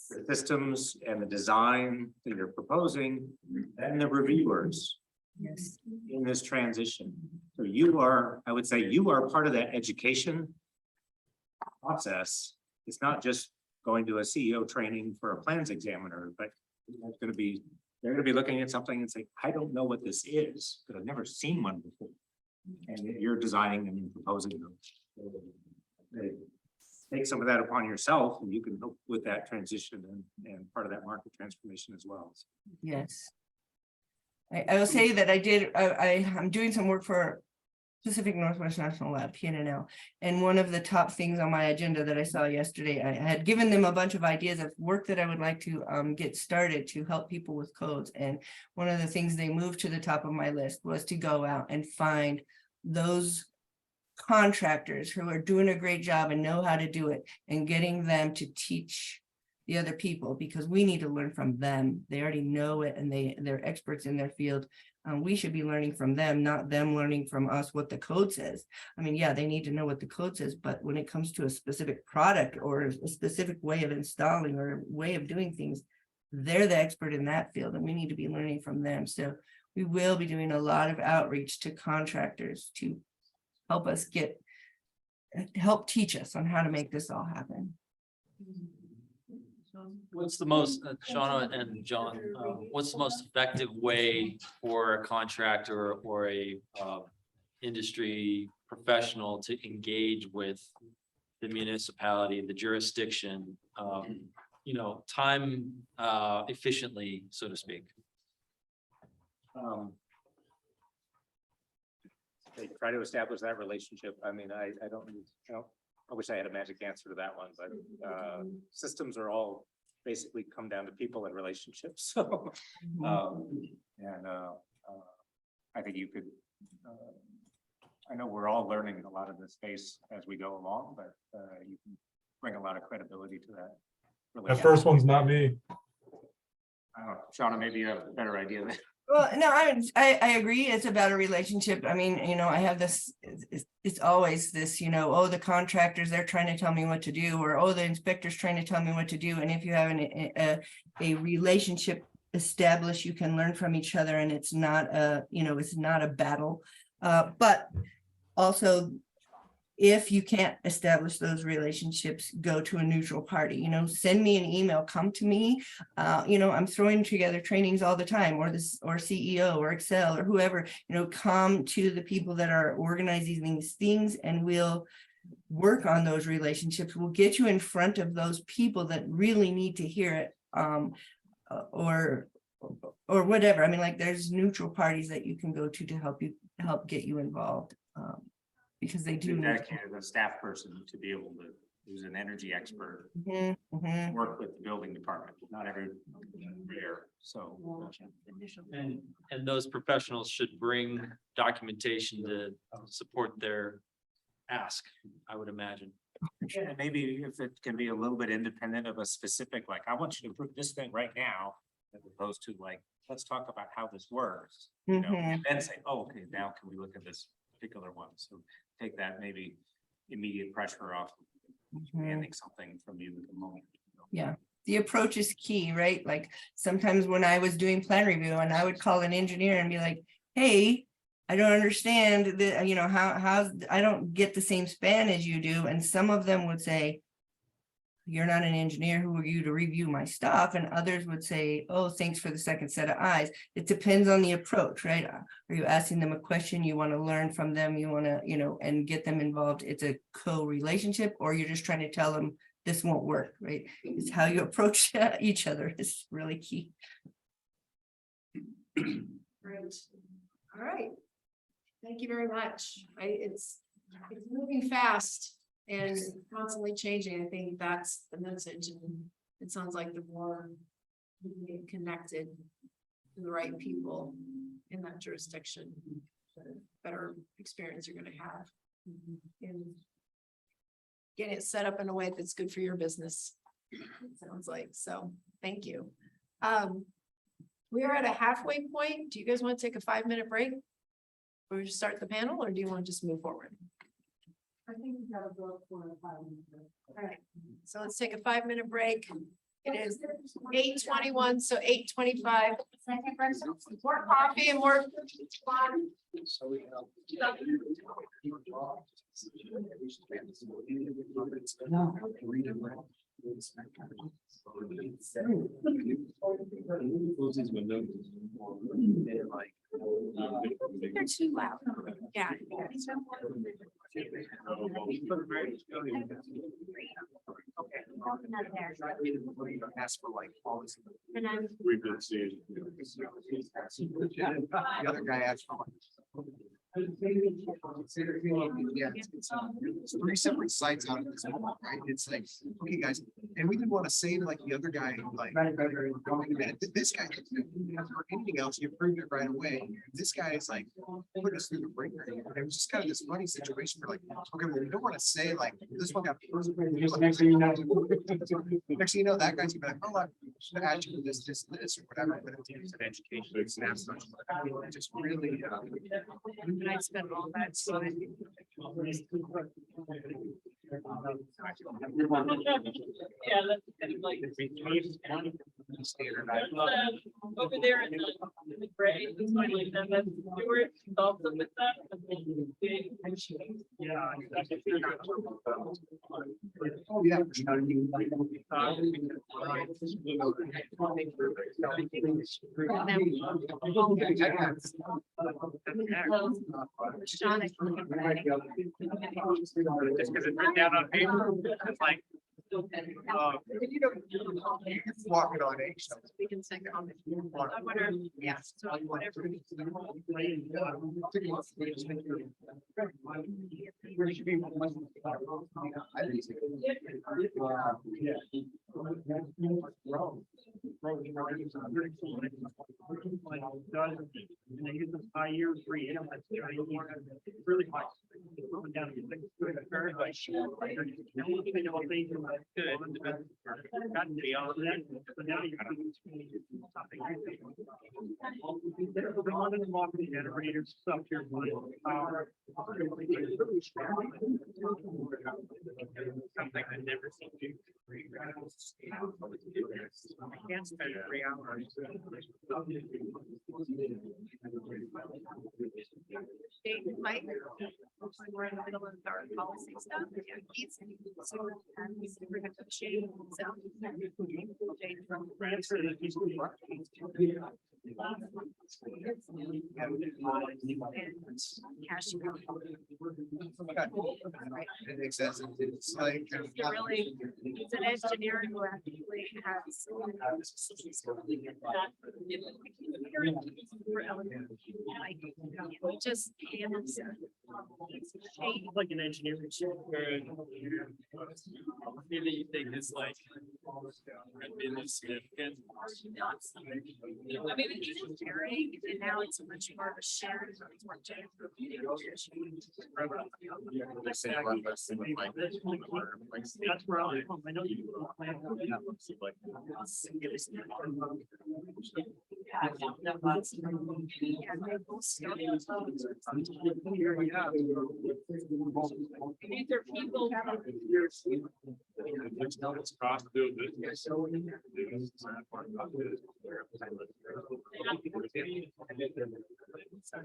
the systems and the design that you're proposing than the reviewers. Yes. In this transition. So you are, I would say you are part of that education process. It's not just going to a CEO training for a plans examiner, but it's going to be, they're going to be looking at something and say, I don't know what this is, because I've never seen one before. And you're designing them and proposing them. So take some of that upon yourself, and you can help with that transition and part of that market transformation as well. Yes. I will say that I'm doing some work for Pacific Northwest National Lab, PNNL. And one of the top things on my agenda that I saw yesterday, I had given them a bunch of ideas of work that I would like to get started to help people with codes. And one of the things they moved to the top of my list was to go out and find those contractors who are doing a great job and know how to do it and getting them to teach the other people, because we need to learn from them. They already know it and they're experts in their field. We should be learning from them, not them learning from us what the code says. I mean, yeah, they need to know what the code says, but when it comes to a specific product or a specific way of installing or a way of doing things, they're the expert in that field and we need to be learning from them. So we will be doing a lot of outreach to contractors to help teach us on how to make this all happen. What's the most, Shauna and John, what's the most effective way for a contractor or a industry professional to engage with the municipality, the jurisdiction, time efficiently, so to speak? They try to establish that relationship. I mean, I wish I had a magic answer to that one, but systems are all basically come down to people and relationships. So, I think you could, I know we're all learning a lot of this space as we go along, but you can bring a lot of credibility to that. That first one's not me. I don't know, Shauna, maybe you have a better idea than Well, no, I agree. It's about a relationship. I mean, I have this, it's always this, oh, the contractors, they're trying to tell me what to do, or, oh, the inspector's trying to tell me what to do. And if you have a relationship established, you can learn from each other, and it's not it's not a battle. But also, if you can't establish those relationships, go to a neutral party, send me an email, come to me. I'm throwing together trainings all the time, or CEO or Excel or whoever, come to the people that are organizing these things, and we'll work on those relationships. We'll get you in front of those people that really need to hear it, or whatever. I mean, like, there's neutral parties that you can go to help get you involved. Because they do. Dedicated a staff person to be able to, who's an energy expert, work with the building department, not every there, so. And those professionals should bring documentation to support their ask, I would imagine. Yeah, maybe if it can be a little bit independent of a specific, like, I want you to improve this thing right now, as opposed to like, let's talk about how this works, and then say, oh, okay, now can we look at this particular one? So take that maybe immediate pressure off demanding something from you at the moment. Yeah, the approach is key, right? Like, sometimes when I was doing plan review, and I would call an engineer and be like, hey, I don't understand the, how I don't get the same span as you do. And some of them would say, you're not an engineer, who are you to review my stuff? And others would say, oh, thanks for the second set of eyes. It depends on the approach, right? Are you asking them a question? You want to learn from them, you want to, and get them involved. It's a co-relationship, or you're just trying to tell them this won't work, right? It's how you approach each other is really key. Great. All right. Thank you very much. It's moving fast and constantly changing. I think that's the message. And it sounds like the more we get connected to the right people in that jurisdiction, the better experience you're going to have. And getting it set up in a way that's good for your business. It sounds like. So thank you. We are at a halfway point. Do you guys want to take a 5-minute break? Or just start the panel, or do you want to just move forward? I think we gotta go for a 5-minute break. All right, so let's take a 5-minute break. It is 8:21, so 8:25. More coffee and more. So we They're too loud. Yeah. Ask for like policy. And I'm. We've been seeing. The other guy asked for. Yeah, it's 3 separate sites out of this one, right? It's like, okay, guys, and we didn't want to say like the other guy, like, wait a minute, this guy, for anything else, you approved it right away. This guy is like, put us through the breaker. And it was just kind of this funny situation where like, okay, well, we don't want to say like, this one got. Next thing you know, that guy's gonna be like, oh, I should add you to this, or whatever, but it's an education. It's just really. I spent all that time. Yeah, that's kind of like over there in the gray, it's like that. We were involved with that. Yeah. Oh, yeah. Sean, I can look at that. just because it's written down on paper, it's like, Walking on eggshells. We can send comments. I wonder, yeah, so whatever. Really Something I've never seen. I can't spend 3 hours. Mike, we're in the middle of our policy stuff. Yeah, he's super, he's super good at shade, so. Jade from France. Cash. It makes sense. It's like. Really, he's an engineer who actually has. Like, just hands. Like an engineer. Maybe you think it's like. Really significant. I mean, it's engineering, and now it's much more of a shared. It's more general. That's where I know you. These are people.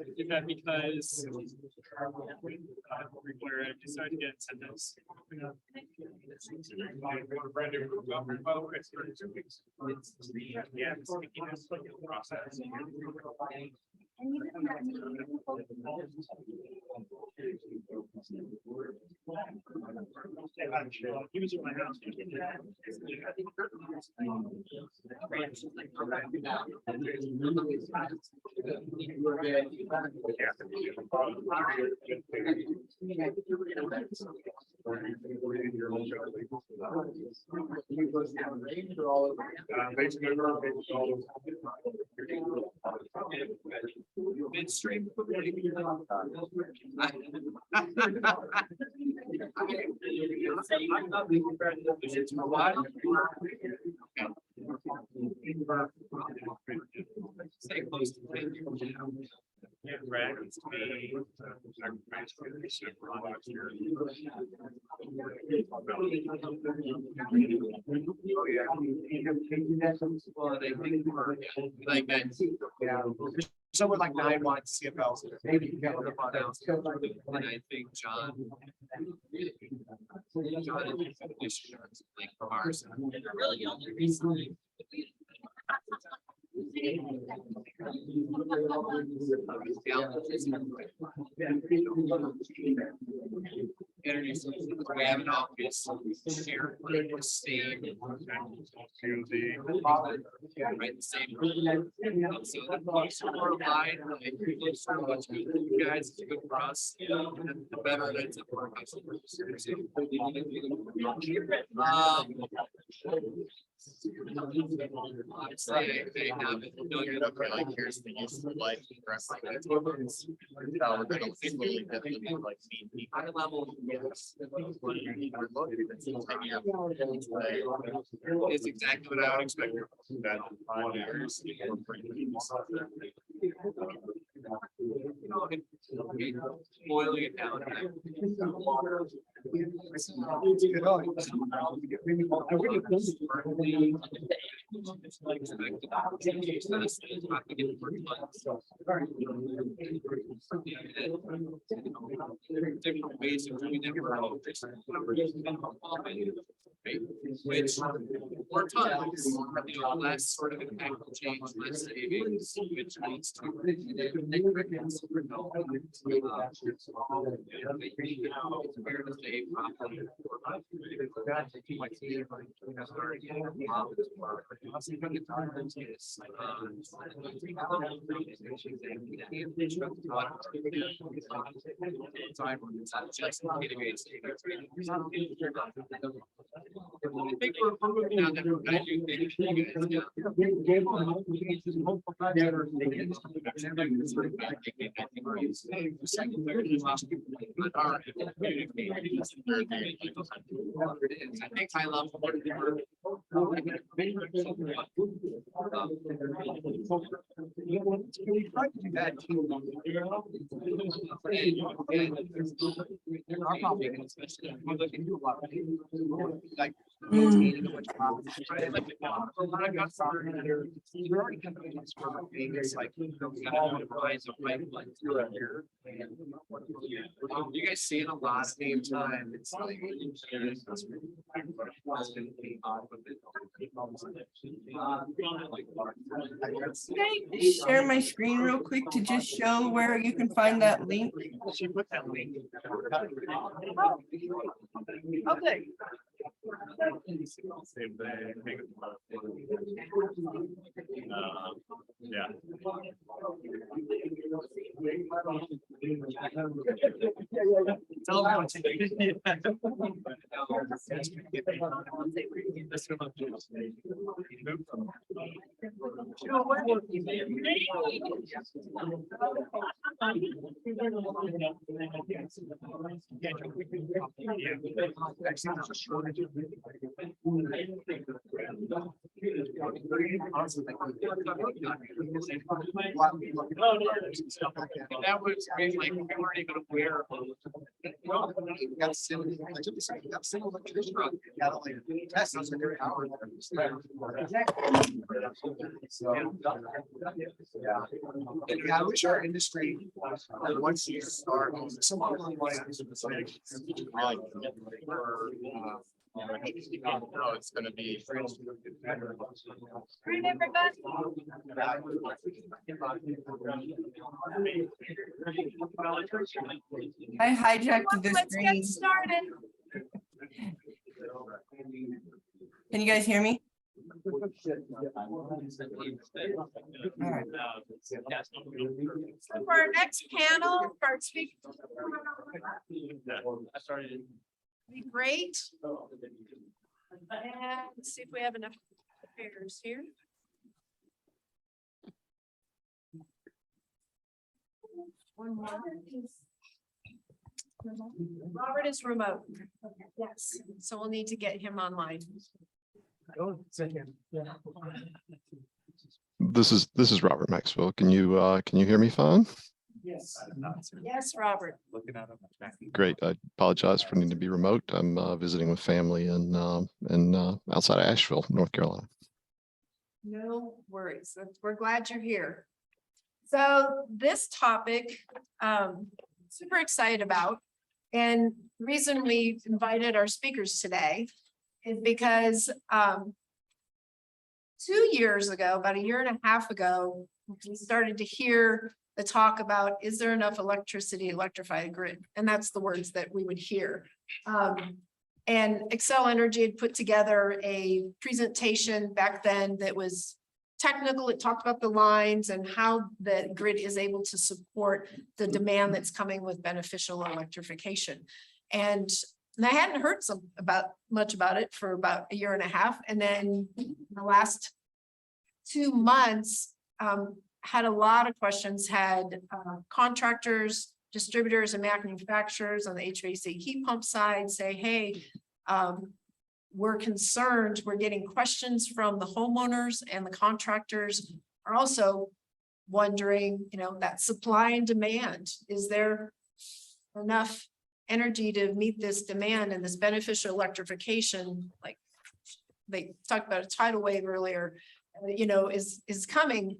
Is that because where I decided to get incentives? Yeah, it's making us like a process. He was in my house. Midstream. Stay close to the. Yeah, Brad needs to be. Oh, yeah. Well, they think we're like that. Someone like 9 months CFLs. Maybe you got the fun out. And I think John. John is like from ours. Really only recently. Energy solutions, we have an office here, like the same. Right, the same. So the closer we're aligned, like, the closer what's good for you guys, it's good for us, the better it ends up for our customers. Honestly, they haven't, okay, like, here's the use of life wrestling. That's what it's. We're gonna slowly get them to like meet people. High level, yes. It's exactly what I would expect. That 5 years. Boiling it down. Different ways of doing it. Which more times, less sort of impactful change, less savings, which leads to. I think we're moving down that road. I do think you guys, I think I love. Like. maintaining a bunch of properties. You're already kind of in this sort of thing, it's like, you guys see it a lot, same time, it's like. Can I share my screen real quick to just show where you can find that link? She put that link. Okay. Same thing. Yeah. Tell them what's that was like, we weren't even aware of. Got civil, I took this, got civil electrician, got like tests on their power. Yeah, I wish our industry, once you start, someone really wants to. No, it's gonna be. I hijacked this Let's screen. get started. Can you guys hear me? All right. So for our next panel, for our speaker. Be great. And let's see if we have enough pairs here. One more. Robert is remote. Yes, so we'll need to get him online. This is Robert Maxwell. Can you hear me fine? Yes. Yes, Robert. Looking at them. Great. I apologize for needing to be remote. I'm visiting with family in outside of Asheville, North Carolina. No worries. We're glad you're here. So this topic, super excited about, and the reason we invited our speakers today is because 2 years ago, about a year and a half ago, we started to hear the talk about, is there enough electricity to electrify the grid? And that's the words that we would hear. And Excel Energy had put together a presentation back then that was technical. It talked about the lines and how the grid is able to support the demand that's coming with beneficial electrification. And I hadn't heard much about it for about a year and a half. And then in the last 2 months, had a lot of questions, had contractors, distributors and manufacturers on the HVAC heat pump side say, hey, we're concerned, we're getting questions from the homeowners, and the contractors are also wondering, that supply and demand, is there enough energy to meet this demand and this beneficial electrification? Like they talked about a tidal wave earlier, is coming.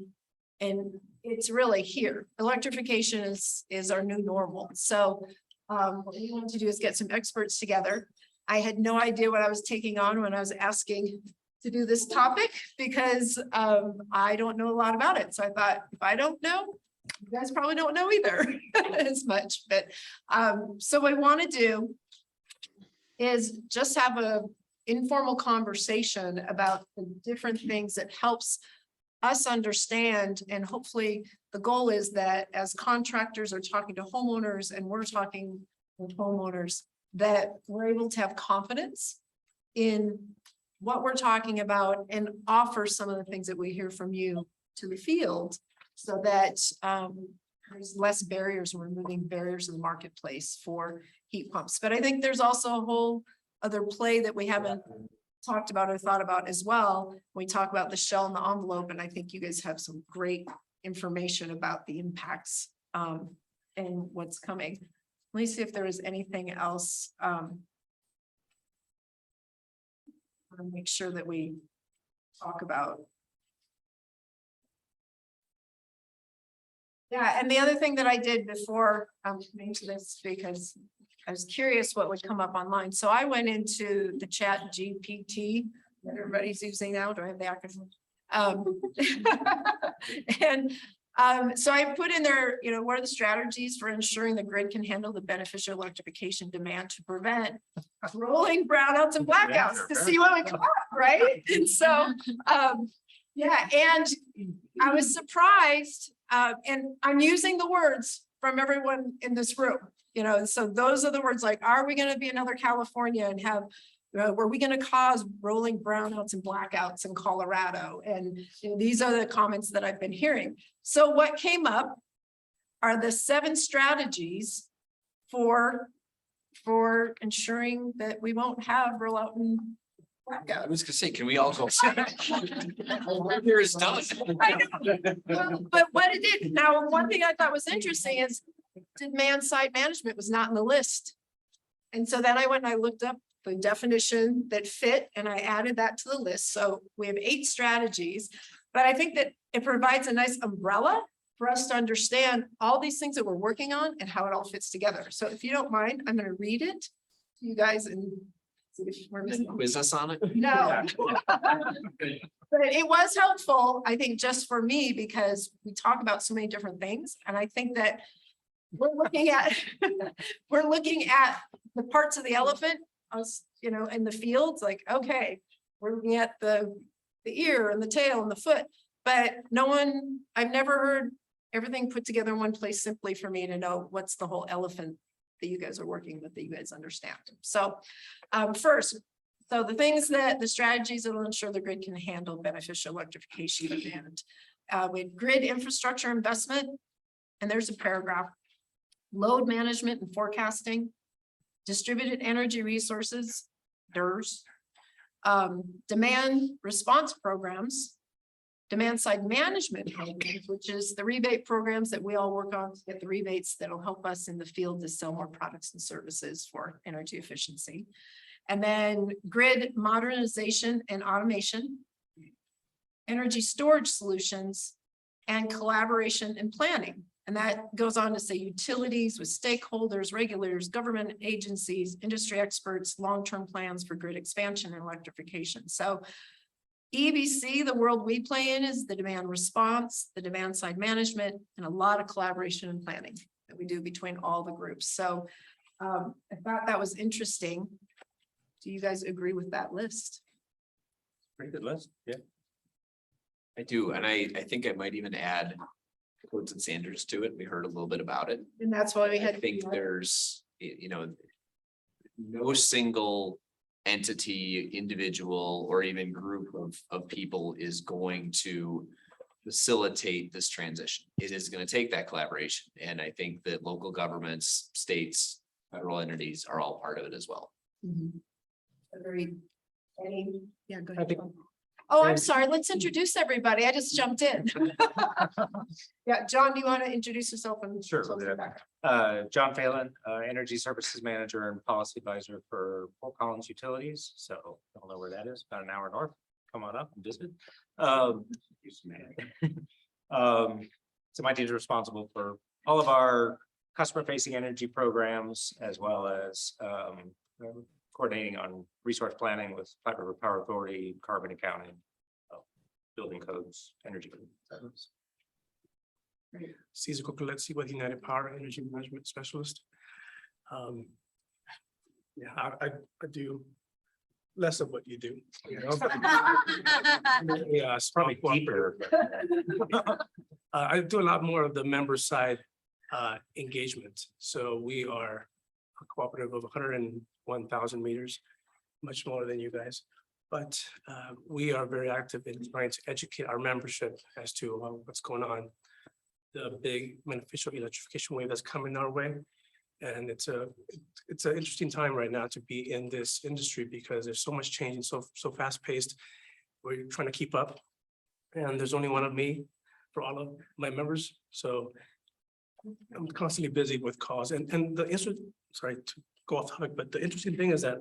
And it's really here. Electrification is our new normal. So what we want to do is get some experts together. I had no idea what I was taking on when I was asking to do this topic because I don't know a lot about it. So I thought, if I don't know, you guys probably don't know either as much. But so what I want to do is just have a informal conversation about the different things that helps us understand, and hopefully the goal is that as contractors are talking to homeowners and we're talking with homeowners, that we're able to have confidence in what we're talking about and offer some of the things that we hear from you to the field so that there's less barriers, we're removing barriers in the marketplace for heat pumps. But I think there's also a whole other play that we haven't talked about or thought about as well. We talk about the shell and the envelope, and I think you guys have some great information about the impacts and what's coming. Let me see if there is anything else. I want to make sure that we talk about. Yeah, and the other thing that I did before coming to this, because I was curious what would come up online. So I went into the chat GPT that everybody's using now. Do I have the acronym? So I put in there, you know, what are the strategies for ensuring the grid can handle the beneficial electrification demand to prevent rolling brownouts and blackouts to see what we come up, right? And so, yeah, and I was surprised, and I'm using the words from everyone in this room, you know, so those are the words like, are we going to be another California and have, were we going to cause rolling brownouts and blackouts in Colorado? And you know, these are the comments that I've been hearing. So what came up are the 7 strategies for ensuring that we won't have rollout and blackout. I was gonna say, can we all go? Here is done. But what it did, now, one thing I thought was interesting is demand side management was not in the list. And so then I went and I looked up the definition that fit and I added that to the list. So we have 8 strategies, but I think that it provides a nice umbrella for us to understand all these things that we're working on and how it all fits together. So if you don't mind, I'm going to read it to you guys and see if we're missing. Quiz us on it? No. But it was helpful, I think, just for me, because we talk about so many different things. And I think that we're looking at, we're looking at the parts of the elephant, us, you know, in the fields, like, okay, we're looking at the ear and the tail and the foot, but no one, I've never heard everything put together in one place simply for me to know what's the whole elephant that you guys are working with, that you guys understand. So first, so the things that the strategies that will ensure the grid can handle beneficial electrification demand. With grid infrastructure investment, and there's a paragraph, load management and forecasting, distributed energy resources, DERS, demand response programs, demand side management programs, which is the rebate programs that we all work on to get the rebates that'll help us in the field to sell more products and services for energy efficiency. And then grid modernization and automation, energy storage solutions, and collaboration and planning. And that goes on to say utilities with stakeholders, regulators, government agencies, industry experts, long-term plans for grid expansion and electrification. So EBC, the world we play in, is the demand response, the demand side management, and a lot of collaboration and planning that we do between all the groups. So I thought that was interesting. Do you guys agree with that list? Pretty good list, yeah. I do, and I think I might even add codes and standards to it. We heard a little bit about it. And that's why we I had. think there's, you know, no single entity, individual, or even group of people is going to facilitate this transition. It is going to take that collaboration. And I think that local governments, states, federal entities are all part of it as well. Agreed. Yeah, go I ahead. think- Oh, I'm sorry. Let's introduce everybody. I just jumped in. Yeah, John, do you want to introduce yourself? And Sure, tell us we'll do your that. background? John Phelan, Energy Services Manager and Policy Advisor for Fort Collins Utilities. So I don't know where that is, about an hour north. Come on up and visit. So my team is responsible for all of our customer facing energy programs, as well as coordinating on resource planning with Platte River Power Authority, carbon accounting, building codes, energy codes. Cesar Cocoletsi with United Power Energy Management Specialist. Yeah, I do less of what you do. You know, but- Yeah, it's Probably deeper. I do a lot more of the member side engagement. So we are a cooperative of 101,000 meters. much more than you guys. But we are very active in trying to educate our membership as to what's going on. The big beneficial electrification wave that's coming our way. And it's an interesting time right now to be in this industry because there's so much change and so fast paced. We're trying to keep up. And there's only one of me for all of my members. So I'm constantly busy with calls and the answer, sorry to go off topic, but the interesting thing is that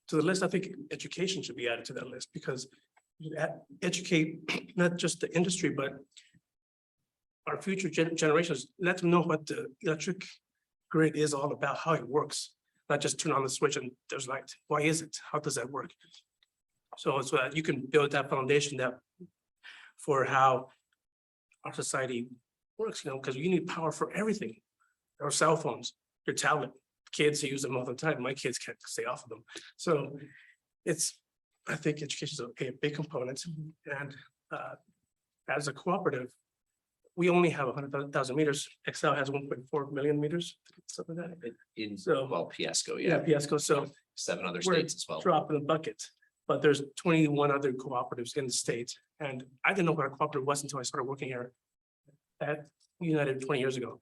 to the list, I think education should be added to that list because you educate not just the industry, but our future generations, let them know what the electric grid is all about, how it works, not just turn on the switch and there's light. Why is it? How does that work? So that you can build that foundation that for how our society works, because you need power for everything. Our cell phones, your tablet, kids use them all the time. My kids can't stay off of them. So I think education is a big component. And as a cooperative, we only have 100,000 meters. Excel has 1.4 million meters, something like that. Piesco, Yeah, Piesco. So 7 other we're states as well. drop in the bucket, but there's 21 other cooperatives in the state. And I didn't know what a cooperative was until I started working here at United 20 years ago.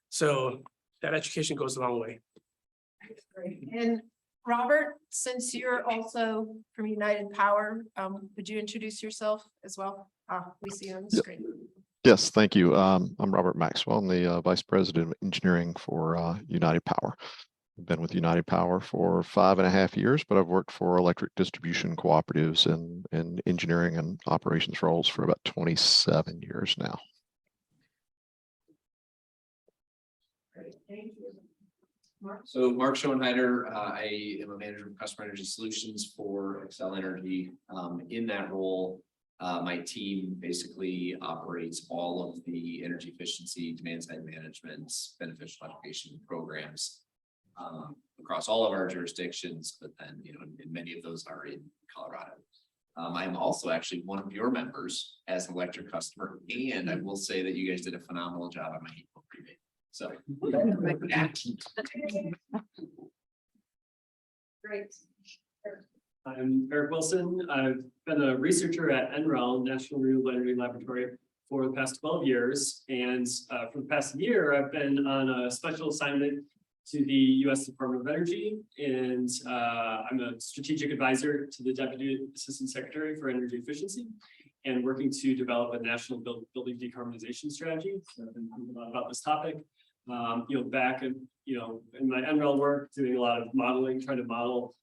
So that education goes a long way. Great. And Robert, since you're also from United Power, would you introduce yourself as well? We see you on the screen. Yes, thank you. I'm Robert Maxwell. I'm the Vice President of Engineering for United Power. I've been with United Power for 5.5 years, but I've worked for electric distribution cooperatives and engineering and operations roles for about 27 years now. Great, thank you. Mark? So Mark Schoenheider, I am a manager of customer energy solutions for Excel Energy. In that role, my team basically operates all of the energy efficiency, demand side management, beneficial electrification programs across all of our jurisdictions, but then, and many of those are in Colorado. I'm also actually one of your members as an electric customer, and I will say that you guys did a phenomenal job on my heat pump rebate. So. Great. I'm Eric Wilson. I've been a researcher at NREL, National Renewable Energy Laboratory, for the past 12 years. And for the past year, I've been on a special assignment to the U.S. Department of Energy. And I'm a strategic advisor to the Deputy Assistant Secretary for Energy Efficiency and working to develop a national building decarbonization strategy. So I've been thinking a lot about this topic. Back in my NREL work, doing a lot of modeling, trying to model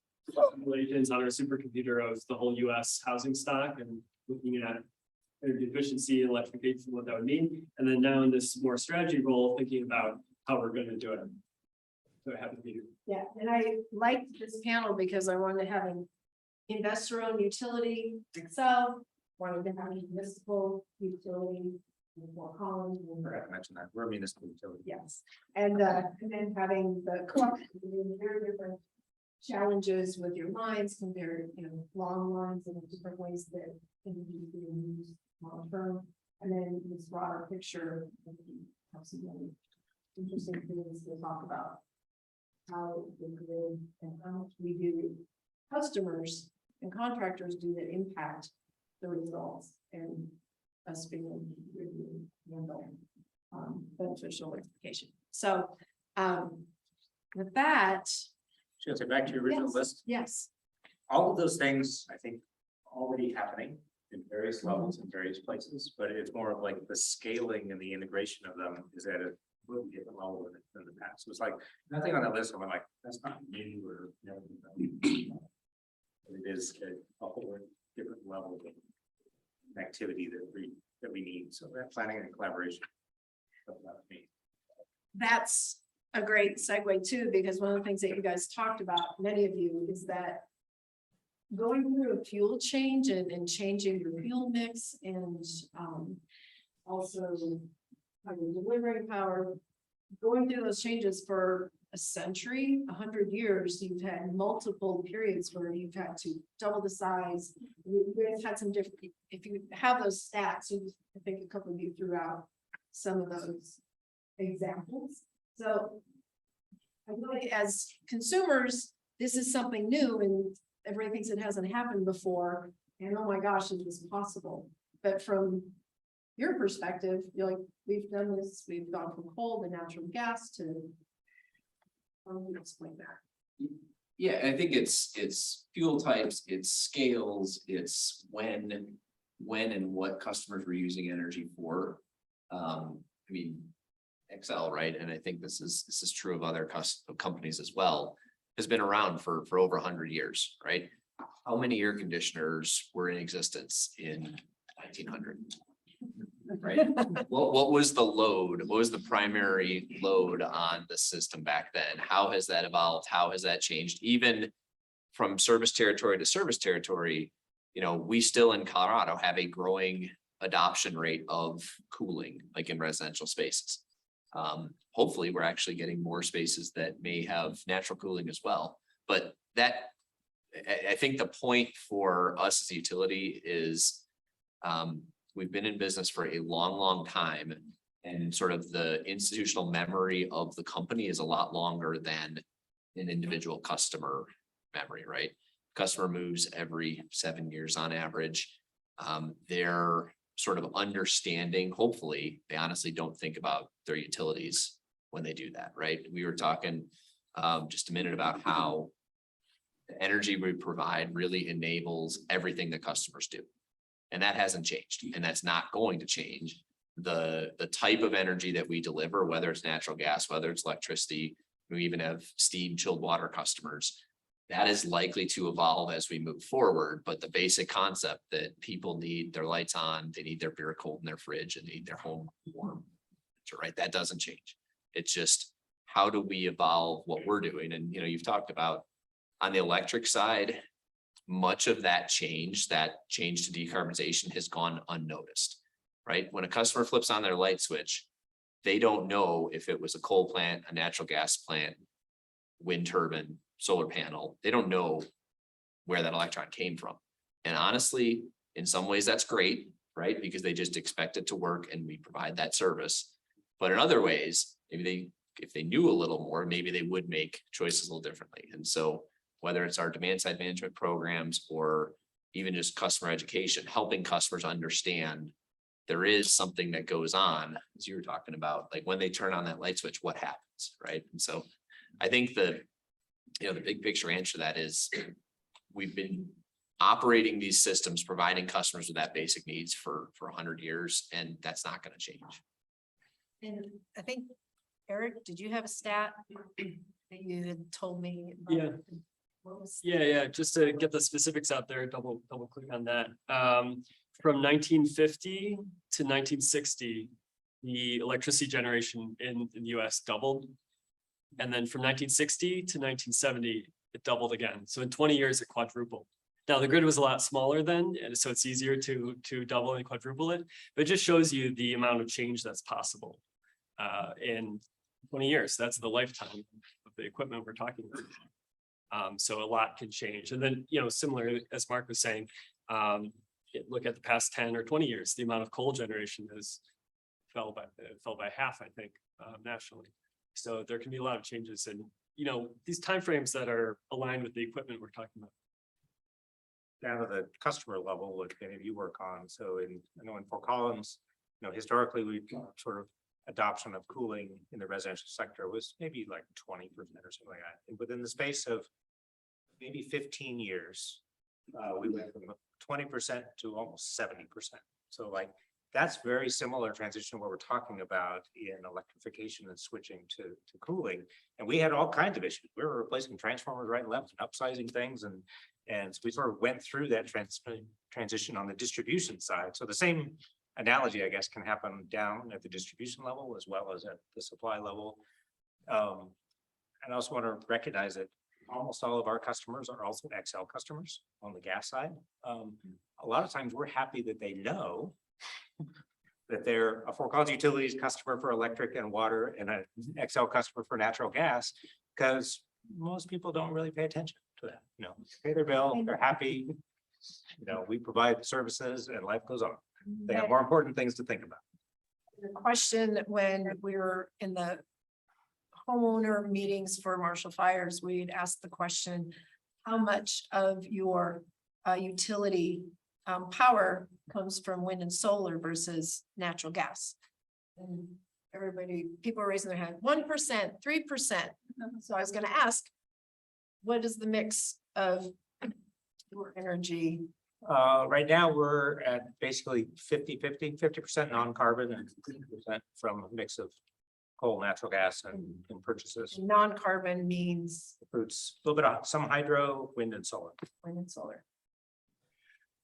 simulations on our supercomputer of the whole US housing stock and looking at energy efficiency and electrification, what that would mean. And then now in this more strategy role, thinking about how we're going to do it. So I happen to be here. Yeah, and I liked this panel because I wanted to have an investor-owned utility, Excel, wanted to have a municipal utility in Fort Collins. I forgot to mention that we're a municipal utility. Yes, and then having the cooperative, very different challenges with your lines compared, long lines and different ways that energy is being used long term. And then this broader picture of some really interesting things to talk about. How the grid and how much we do, customers and contractors do that impact the results and us being able to really handle beneficial electrification. So with that. Should I say back to your original list? Yes. All of those things, I think, already happening in various levels in various places, but it's more of like the scaling and the integration of them is at a really different level than the past. So it's like nothing on that list. I'm like, that's not new or never been done. But it is a whole different level of activity that we need. So that planning and collaboration. That's a great segue too, because one of the things that you guys talked about, many of you, is that going through a fuel change and changing your fuel mix and also how you're delivering power, going through those changes for a century, 100 years, you've had multiple periods where you've had to double the size. You guys had some different, if you have those stats, I think a couple of you threw out some of those examples. So I feel like as consumers, this is something new and everybody thinks it hasn't happened before. And oh my gosh, it is possible. But from your perspective, you're like, we've done this, we've gone from coal to natural gas to. Explain that. Yeah, I think it's fuel types, it's scales, it's when and what customers were using energy for. I mean, Excel, right? And I think this is true of other companies as well, has been around for over 100 years, right? How many air conditioners were in existence in 1900? Right? What was the load? What was the primary load on the system back then? How has that evolved? How has that changed? Even from service territory to service territory, you know, we still in Colorado have a growing adoption rate of cooling, like in residential spaces. Hopefully, we're actually getting more spaces that may have natural cooling as well. But that, I think the point for us as a utility is, we've been in business for a long time, and sort of the institutional memory of the company is a lot longer than an individual customer memory, right? Customer moves every 7 years on average. They're sort of understanding, hopefully, they honestly don't think about their utilities when they do that, right? We were talking just a minute about how the energy we provide really enables everything that customers do. And that hasn't changed, and that's not going to change. The type of energy that we deliver, whether it's natural gas, whether it's electricity, we even have steam chilled water customers. That is likely to evolve as we move forward, but the basic concept that people need their lights on, they need their beer cold in their fridge, and they need their home warm, right? That doesn't change. It's just, how do we evolve what we're doing? And, you know, you've talked about on the electric side, much of that change to decarbonization has gone unnoticed, right? When a customer flips on their light switch, they don't know if it was a coal plant, a natural gas plant, wind turbine, solar panel. They don't know where that electron came from. And honestly, in some ways that's great, right? Because they just expect it to work and we provide that service. But in other ways, maybe if they knew a little more, maybe they would make choices a little differently. And so whether it's our demand side management programs or even just customer education, helping customers understand there is something that goes on, as you were talking about, like when they turn on that light switch, what happens, right? And so I think the big picture answer to that is we've been operating these systems, providing customers with that basic needs for 100 years, and that's not going to change. And I think, Eric, did you have a stat that you had told me? Yeah. What was? Yeah, just to get the specifics out there, double click on that. From 1950 to 1960, the electricity generation in the US doubled. And then from 1960 to 1970, it doubled again. So in 20 years, it quadrupled. Now the grid was a lot smaller then, and so it's easier to double and quadruple it, but it just shows you the amount of change that's possible in 20 years. That's the lifetime of the equipment we're talking about. So a lot can change. And then, similar as Mark was saying, look at the past 10 or 20 years, the amount of coal generation has fell by half, I think, nationally. So there can be a lot of changes, and these timeframes that are aligned with the equipment we're talking about. Down to the customer level, which many of you work on. So I know in Fort Collins, historically we've sort of adoption of cooling in the residential sector was maybe like 20% or something like that. And within the space of maybe 15 years, we went from 20% to almost 70%. So like that's very similar transition to what we're talking about in electrification and switching to cooling. And we had all kinds of issues. We were replacing transformers right and left and upsizing things. And so we sort of went through that transition on the distribution side. So the same analogy, I guess, can happen down at the distribution level as well as at the supply level. And I also want to recognize that almost all of our customers are also XL customers on the gas side. A lot of times we're happy that they know that they're a Fort Collins Utilities customer for electric and water and an XL customer for natural gas, because most people don't really pay attention to that. Pay their bill, they're happy. We provide services and life goes on. They have more important things to think about. The question when we were in the homeowner meetings for Marshall Fires, we'd ask the question, how much of your utility power comes from wind and solar versus natural gas? And people are raising their hand, 1%, 3%. So I was gonna ask, what is the mix of your energy? Right now, we're at basically 50% non-carbon and 50% from a mix of coal, natural gas and purchases. Non-carbon means Fruits, a little bit of some hydro, wind and solar. wind and solar.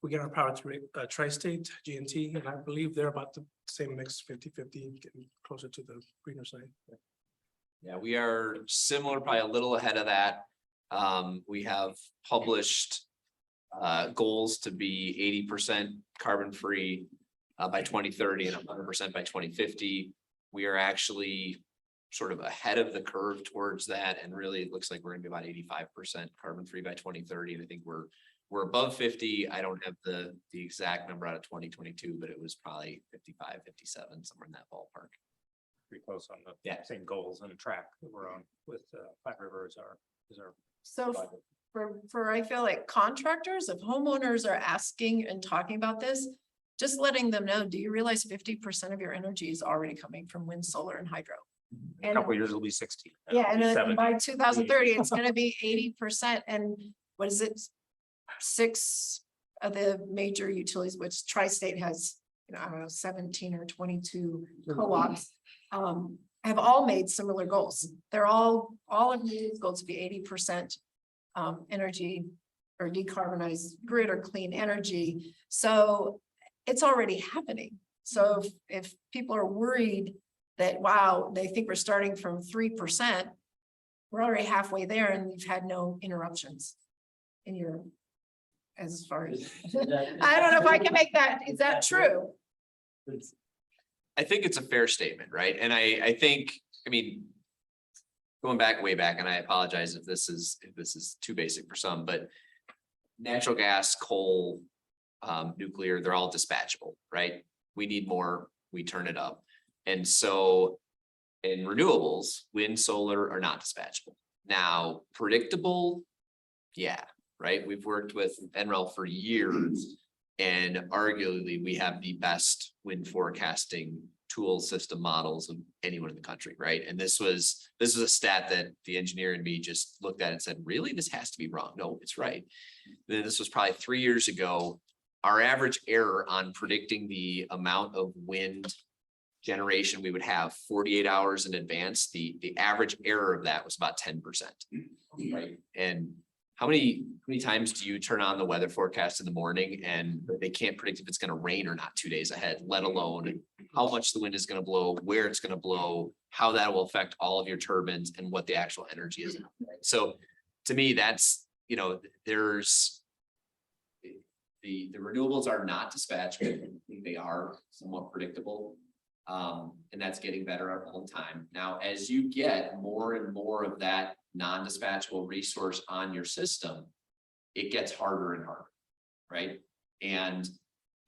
We get our power through Tri-State, GNT, and I believe they're about the same mix, 50-50, getting closer to the greener side. Yeah, we are similar, probably a little ahead of that. We have published goals to be 80% carbon free by 2030 and 100% by 2050. We are actually sort of ahead of the curve towards that, and really it looks like we're gonna be about 85% carbon free by 2030. And I think we're above 50. I don't have the exact number out of 2022, but it was probably 55, 57, somewhere in that ballpark. Pretty close on the same goals and track that we're on with Flat River is our So for I feel like contractors, if homeowners are asking and talking about this, just letting them know, do you realize 50% of your energy is already coming from wind, solar and hydro? a And couple of years, it'll be 60. yeah, and then 70. by 2030, it's gonna be 80%. And what is it? 6 of the major utilities, which Tri-State has, I don't know, 17 or 22 co-ops, have all made similar goals. They're all of these goals to be 80% energy or decarbonized grid or clean energy. So it's already happening. So if people are worried that, wow, they think we're starting from 3%, we're already halfway there and we've had no interruptions in your, as far as, I don't know if I can make that, is that true? I think it's a fair statement, right? And I think, I mean, going back way back, and I apologize if this is too basic for some, but natural gas, coal, nuclear, they're all dispatchable, right? We need more, we turn it up. And so in renewables, wind, solar are not dispatchable. Now, predictable, yeah, right? We've worked with NREL for years, and arguably we have the best wind forecasting tool system models of anyone in the country, right? And this was a stat that the engineer and me just looked at and said, really, this has to be wrong. No, it's right. Then this was probably 3 years ago. Our average error on predicting the amount of wind generation we would have 48 hours in advance, the average error of that was about 10%, right? And how many times do you turn on the weather forecast in the morning and they can't predict if it's going to rain or not 2 days ahead, let alone how much the wind is going to blow, where it's going to blow, how that will affect all of your turbines and what the actual energy is. So to me, that's, there's the renewables are not dispatchable. I think they are somewhat predictable. And that's getting better all the time. Now, as you get more and more of that non-dispatchable resource on your system, it gets harder and harder, right? And,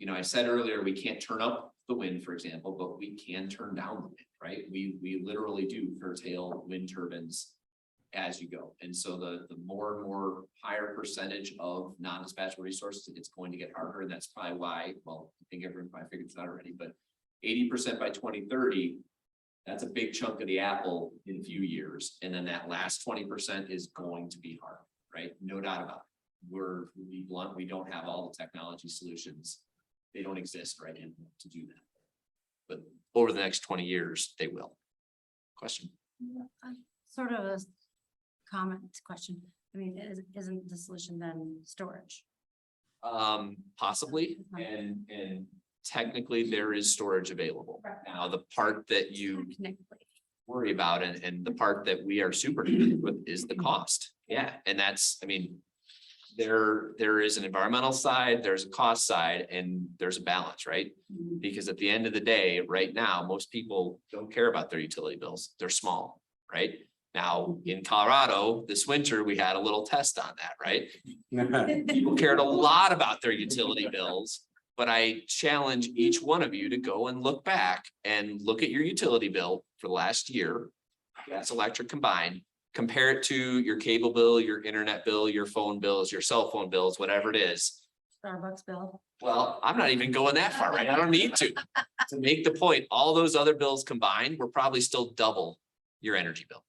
I said earlier, we can't turn up the wind, for example, but we can turn down the wind, right? We literally do curtail wind turbines as you go. And so the more and more higher percentage of non-dispatchable resources, it's going to get harder. And that's probably why, well, I think everyone probably figured this out already, but 80% by 2030, that's a big chunk of the apple in a few years. And then that last 20% is going to be hard, right? No doubt about it. We'll be blunt, we don't have all the technology solutions. They don't exist right now to do that. But over the next 20 years, they will. Question? Sort of a comment question. I mean, isn't the solution then storage? Possibly, and technically there is storage available. Now, the part that you worry about and the part that we are super concerned with is the cost. Yeah, and that's, I mean, there is an environmental side, there's a cost side, and there's a balance, right? Because at the end of the day, right now, most people don't care about their utility bills. They're small, right? Now, in Colorado, this winter, we had a little test on that, right? People cared a lot about their utility bills, but I challenge each one of you to go and look back and look at your utility bill for the last year gas, electric combined, compare it to your cable bill, your internet bill, your phone bills, your cell phone bills, whatever it is. Starbucks bill. Well, I'm not even going that far, right? I don't need to. To make the point, all those other bills combined, we're probably still double your energy bill.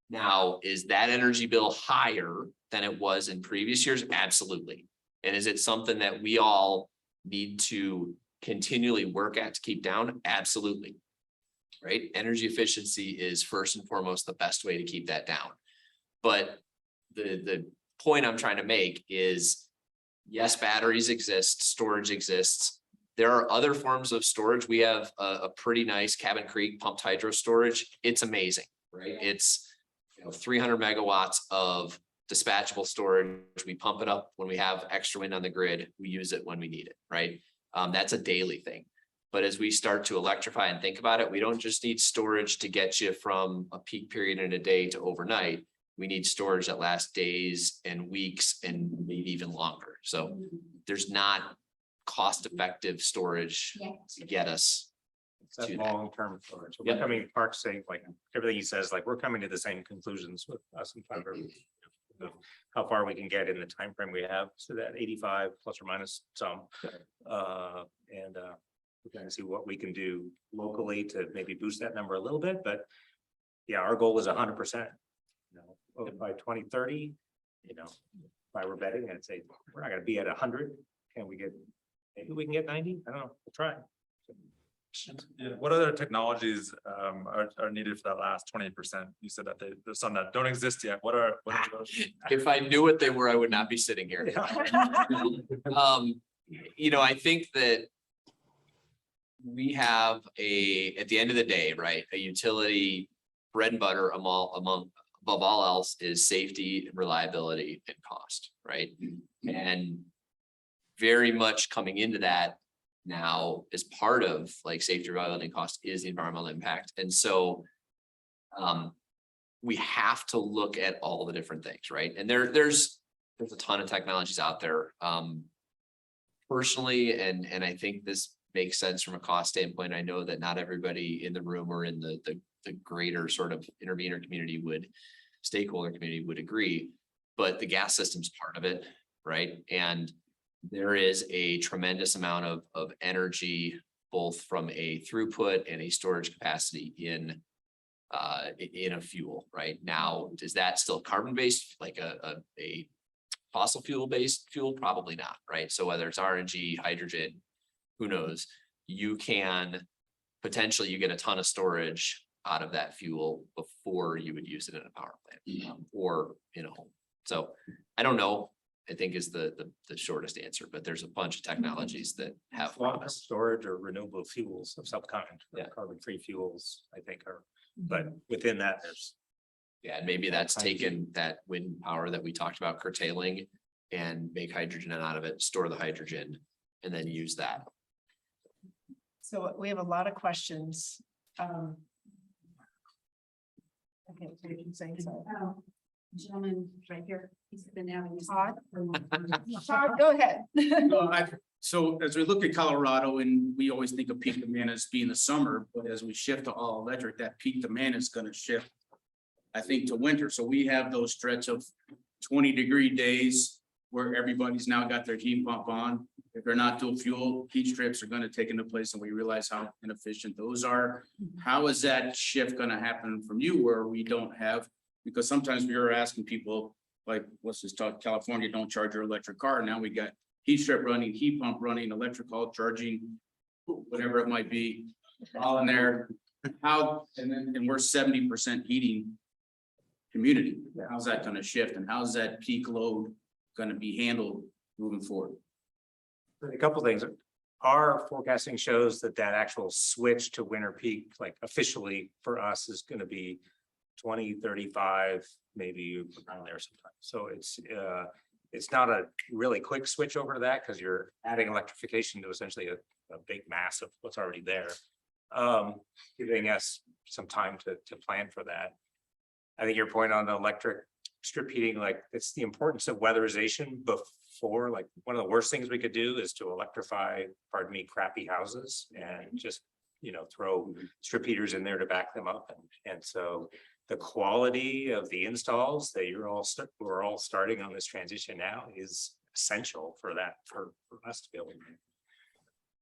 Now, is that energy bill higher than it was in previous years? Absolutely. And is it something that we all need to continually work at to keep down? Absolutely. Right? Energy efficiency is first and foremost the best way to keep that down. But the point I'm trying to make is, yes, batteries exist, storage exists. There are other forms of storage. We have a pretty nice Cabin Creek pumped hydro storage. It's amazing, right? It's 300 megawatts of dispatchable storage. We pump it up when we have extra wind on the grid. We use it when we need it, right? That's a daily thing. But as we start to electrify and think about it, we don't just need storage to get you from a peak period in a day to overnight. We need storage that lasts days and weeks and maybe even longer. So there's not cost-effective storage to get us It's that to that. long-term storage. So Yep. we're coming, Park's saying, like, everything he says, like, we're coming to the same conclusions with us and fiber. Of how far we can get in the time frame we have, so that 85 plus or minus some. We're going to see what we can do locally to maybe boost that number a little bit, but yeah, our goal is 100%. By 2030, if I were betting, I'd say we're not going to be at 100. Can we get? Maybe we can get 90. I don't know. We'll try. Yeah, what other technologies are needed for that last 20%? You said that there's some that don't exist yet. What are those? If I knew what they were, I would not be sitting here. I think that we have at the end of the day, right, a utility bread and butter above all else is safety, reliability, and cost, right? And very much coming into that now as part of like safety, reliability, and cost is the environmental impact. And so we have to look at all the different things, right? And there's a ton of technologies out there. Personally, and I think this makes sense from a cost standpoint. I know that not everybody in the room or in the greater sort of intervener community stakeholder community would agree, but the gas system's part of it, right? And there is a tremendous amount of energy, both from a throughput and a storage capacity in a fuel, right? Now, is that still carbon-based, like a fossil fuel-based fuel? Probably not, right? So whether it's RNG, hydrogen, who knows? You can potentially get a ton of storage out of that fuel before you would use it in a power plant or in a home. So I don't know. I think is the shortest answer, but there's a bunch of technologies that have promise. Storage or renewable fuels of some kind. Yeah. Carbon-free fuels, I think, but within that, there's. Yeah, and maybe that's taken that wind power that we talked about curtailing and make hydrogen out of it, store the hydrogen, and then use that. So we have a lot of questions. Okay, so you can say so. Gentleman right here, he's been having his. Todd, go ahead. So as we look at Colorado, and we always think of peak demand as being the summer, but as we shift to all electric, that peak demand is gonna shift, I think, to winter. So we have those stretch of 20-degree days where everybody's now got their heat pump on. If they're not dual fuel, heat strips are gonna take into place, and we realize how inefficient those are. How is that shift gonna happen from you where we don't have, because sometimes we are asking people, like, let's just talk California, don't charge your electric car. Now we got heat strip running, heat pump running, electrical charging, whatever it might be, all in there. How, and we're 70% heating community. How's that gonna shift, and how's that peak load gonna be handled moving forward? A couple things. Our forecasting shows that actual switch to winter peak, like officially for us, is going to be 2035, maybe around there sometime. So it's not a really quick switch over to that because you're adding electrification to essentially a big mass of what's already there, giving us some time to plan for that. I think your point on the electric strip heating, like it's the importance of weatherization before, like one of the worst things we could do is to electrify, pardon me, crappy houses and just, throw strip heaters in there to back them up. And so the quality of the installs that we're all starting on this transition now is essential for that, for us to be able to.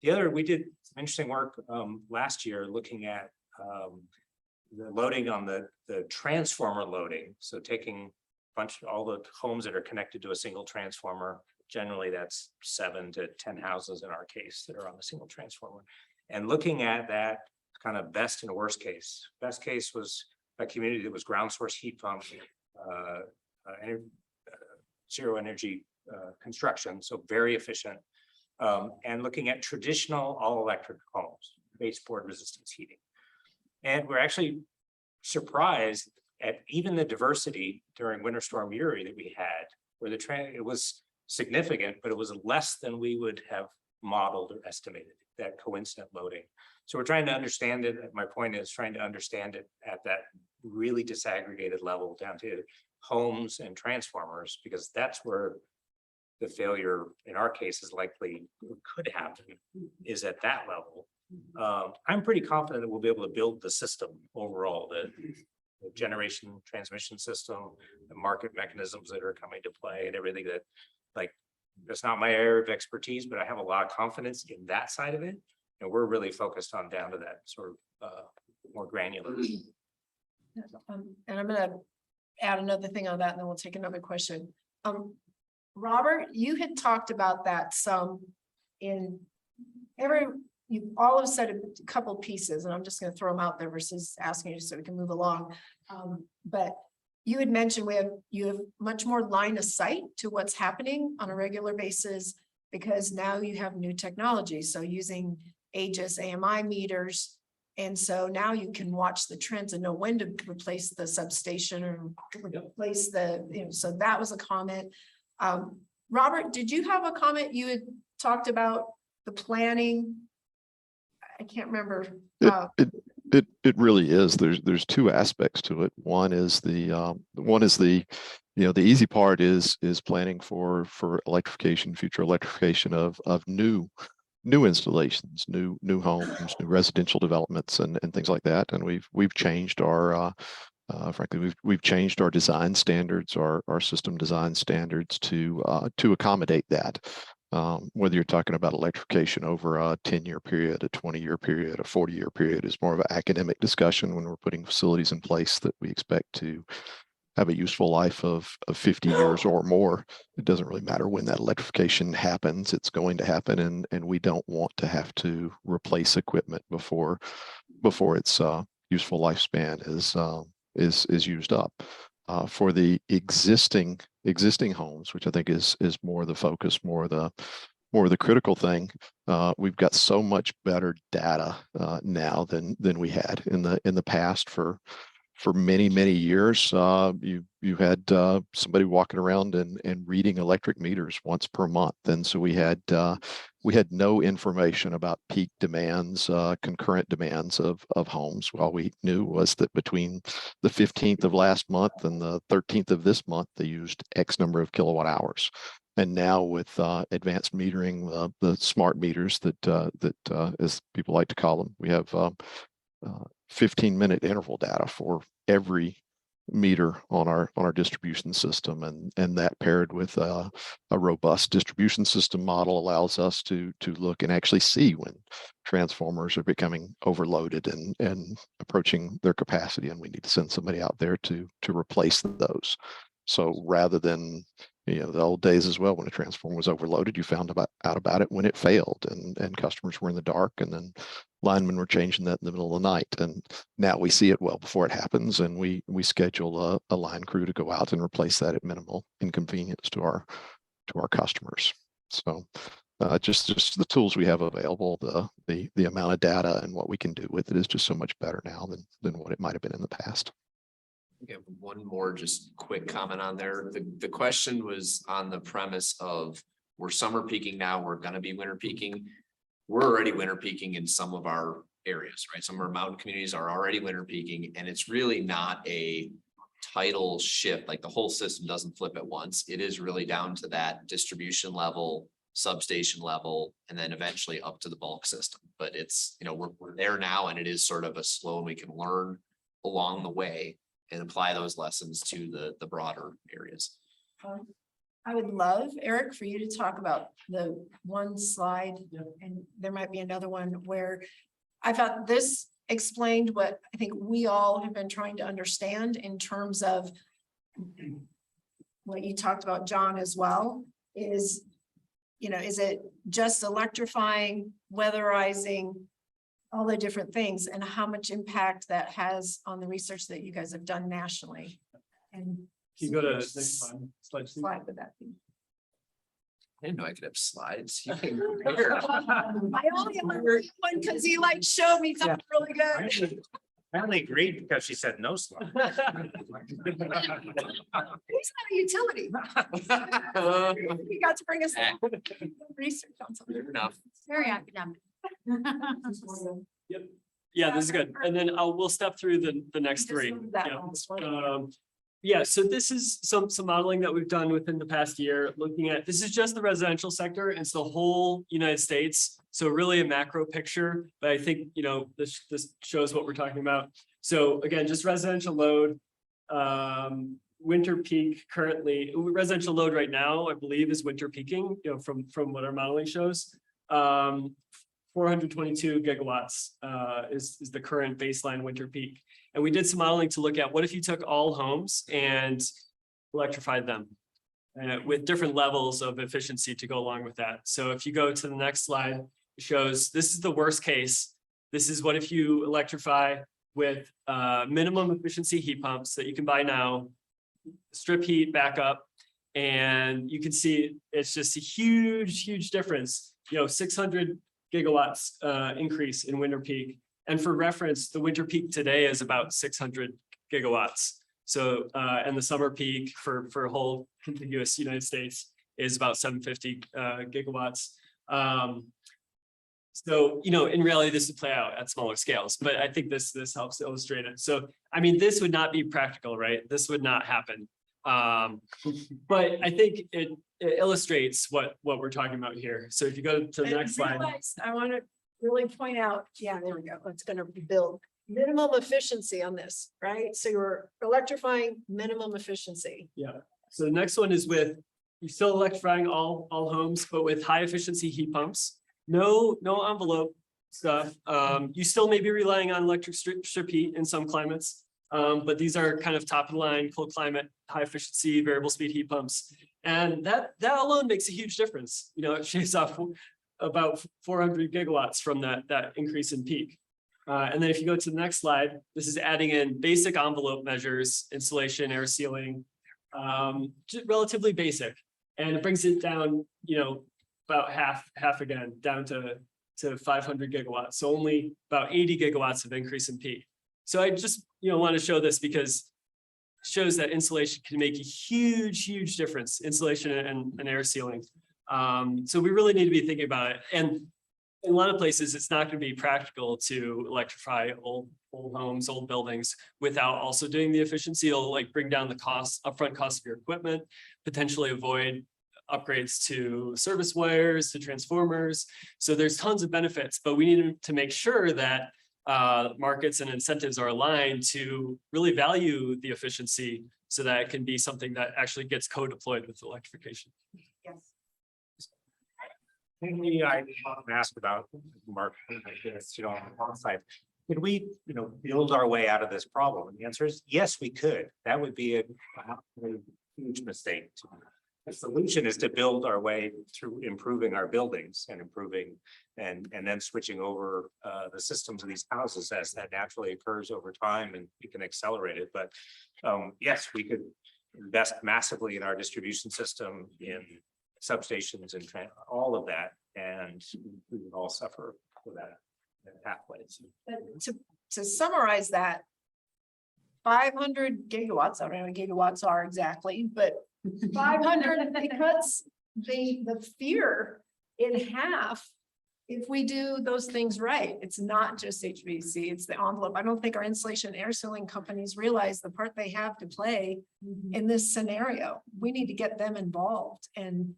The other, we did some interesting work last year looking at the loading on the transformer loading. So taking all the homes that are connected to a single transformer, generally that's 7 to 10 houses in our case that are on a single transformer. And looking at that kind of best and worst case. Best case was a community that was ground source heat pump, zero energy construction, so very efficient. And looking at traditional all electric homes, baseboard resistance heating. And we're actually surprised at even the diversity during Winter Storm Uri that we had, where it was significant, but it was less than we would have modeled or estimated, that coincident loading. So we're trying to understand it. My point is trying to understand it at that really disaggregated level down to homes and transformers, because that's where the failure in our case is likely could happen, is at that level. I'm pretty confident that we'll be able to build the system overall, the generation transmission system, the market mechanisms that are coming to play and everything that, like, that's not my area of expertise, but I have a lot of confidence in that side of it. And we're really focused on down to that sort of more granular. And I'm gonna add another thing on that, and then we'll take another question. Robert, you had talked about that some in you all have said a couple pieces, and I'm just gonna throw them out there versus asking you so we can move along. But you had mentioned you have much more line of sight to what's happening on a regular basis because now you have new technology. So using Aegis AMI meters. And so now you can watch the trends and know when to replace the substation or replace so that was a comment. Robert, did you have a comment? You had talked about the planning. I can't remember. It really is. There's two aspects to it. One is the easy part is planning for electrification, future electrification of new installations, new homes, new residential developments, and things like that. And we've changed our frankly, we've changed our design standards, our system design standards to accommodate that. Whether you're talking about electrification over a 10-year period, a 20-year period, a 40-year period is more of an academic discussion when we're putting facilities in place that we expect to have a useful life of 50 years or more. It doesn't really matter when that electrification happens. It's going to happen, and we don't want to have to replace equipment before its useful lifespan is used up. For the existing homes, which I think is more the focus, more the critical thing, we've got so much better data now than we had in the past. For many years, you had somebody walking around and reading electric meters once per month, and so we had no information about peak demands, concurrent demands of homes. All we knew was that between the 15th of last month and the 13th of this month, they used X number of kilowatt hours. And now with advanced metering, the smart meters that as people like to call them, we have 15-minute interval data for every meter on our distribution system, and that paired with a robust distribution system model allows us to look and actually see when transformers are becoming overloaded and approaching their capacity, and we need to send somebody out there to replace those. So rather than the old days as well, when a transformer was overloaded, you found out about it when it failed, and customers were in the dark, and then linemen were changing that in the middle of the night. And now we see it well before it happens, and we schedule a line crew to go out and replace that at minimal inconvenience to our customers. So just the tools we have available, the amount of data and what we can do with it is just so much better now than what it might have been in the past. Okay, one more just quick comment on there. The question was on the premise of we're summer peaking now, we're going to be winter peaking. We're already winter peaking in some of our areas, right? Some of our mountain communities are already winter peaking, and it's really not a tidal shift. Like the whole system doesn't flip at once. It is really down to that distribution level, substation level, and then eventually up to the bulk system. But it's, we're there now, and it is sort of a slow, and we can learn along the way. and apply those lessons to the broader areas. I would love, Eric, for you to talk about the one slide, and there might be another one where I thought this explained what I think we all have been trying to understand in terms of what you talked about, John, as well, is, is it just electrifying, weatherizing, all the different things, and how much impact that has on the research that you guys have done nationally? And Can you go to next slide? slide with that. I didn't know I could have slides. You can I only have one because he showed me something really good. I only agreed because she said no slide. He's not a utility. He got to bring us research on something. Fair enough. Very academic. Yep. Yeah, this is good. And then we'll step through the next three. That Yeah. last one. Yeah, so this is some modeling that we've done within the past year, looking at, this is just the residential sector, and it's the whole United States. So really a macro picture, but I think, this shows what we're talking about. So again, just residential load, winter peak currently, residential load right now, I believe is winter peaking, from what our modeling shows. 422 gigawatts is the current baseline winter peak. And we did some modeling to look at what if you took all homes and electrified them with different levels of efficiency to go along with that. So if you go to the next slide, it shows this is the worst case. This is what if you electrify with minimum efficiency heat pumps that you can buy now, strip heat backup, and you can see it's just a huge difference. 600 gigawatts increase in winter peak. And for reference, the winter peak today is about 600 gigawatts. So, and the summer peak for whole contiguous United States is about 750 gigawatts. So, in reality, this would play out at smaller scales, but I think this helps illustrate it. So, I mean, this would not be practical, right? This would not happen. But I think it illustrates what we're talking about here. So if you go to the next slide. I want to really point out, yeah, there we go. It's going to build minimum efficiency on this, right? So you're electrifying minimum efficiency. Yeah. So the next one is with, you're still electrifying all homes, but with high efficiency heat pumps. No envelope stuff. You still may be relying on electric strip heat in some climates. But these are kind of top of the line, cold climate, high efficiency, variable speed heat pumps. And that alone makes a huge difference. It shaves off about 400 gigawatts from that increase in peak. And then if you go to the next slide, this is adding in basic envelope measures, insulation, air sealing, relatively basic. And it brings it down, about half again, down to 500 gigawatts. So only about 80 gigawatts of increase in peak. So I just, want to show this because it shows that insulation can make a huge difference, insulation and air sealing. So we really need to be thinking about it. And in a lot of places, it's not going to be practical to electrify old homes, old buildings without also doing the efficiency. It'll bring down the upfront cost of your equipment, potentially avoid upgrades to service wires, to transformers. So there's tons of benefits, but we need to make sure that markets and incentives are aligned to really value the efficiency so that it can be something that actually gets co-deployed with electrification. Yes. I asked about Mark, on the one side. Could we, build our way out of this problem? And the answer is yes, we could. That would be a huge mistake. The solution is to build our way through improving our buildings and and then switching over the systems of these houses as that naturally occurs over time, and we can accelerate it. But yes, we could invest massively in our distribution system, in substations and all of that, and we would all suffer for that pathway. But to summarize that, 500 gigawatts, I don't know how many gigawatts are exactly, but 500 cuts the fear in half if we do those things right. It's not just HVAC, it's the envelope. I don't think our insulation and air sealing companies realize the part they have to play in this scenario. We need to get them involved and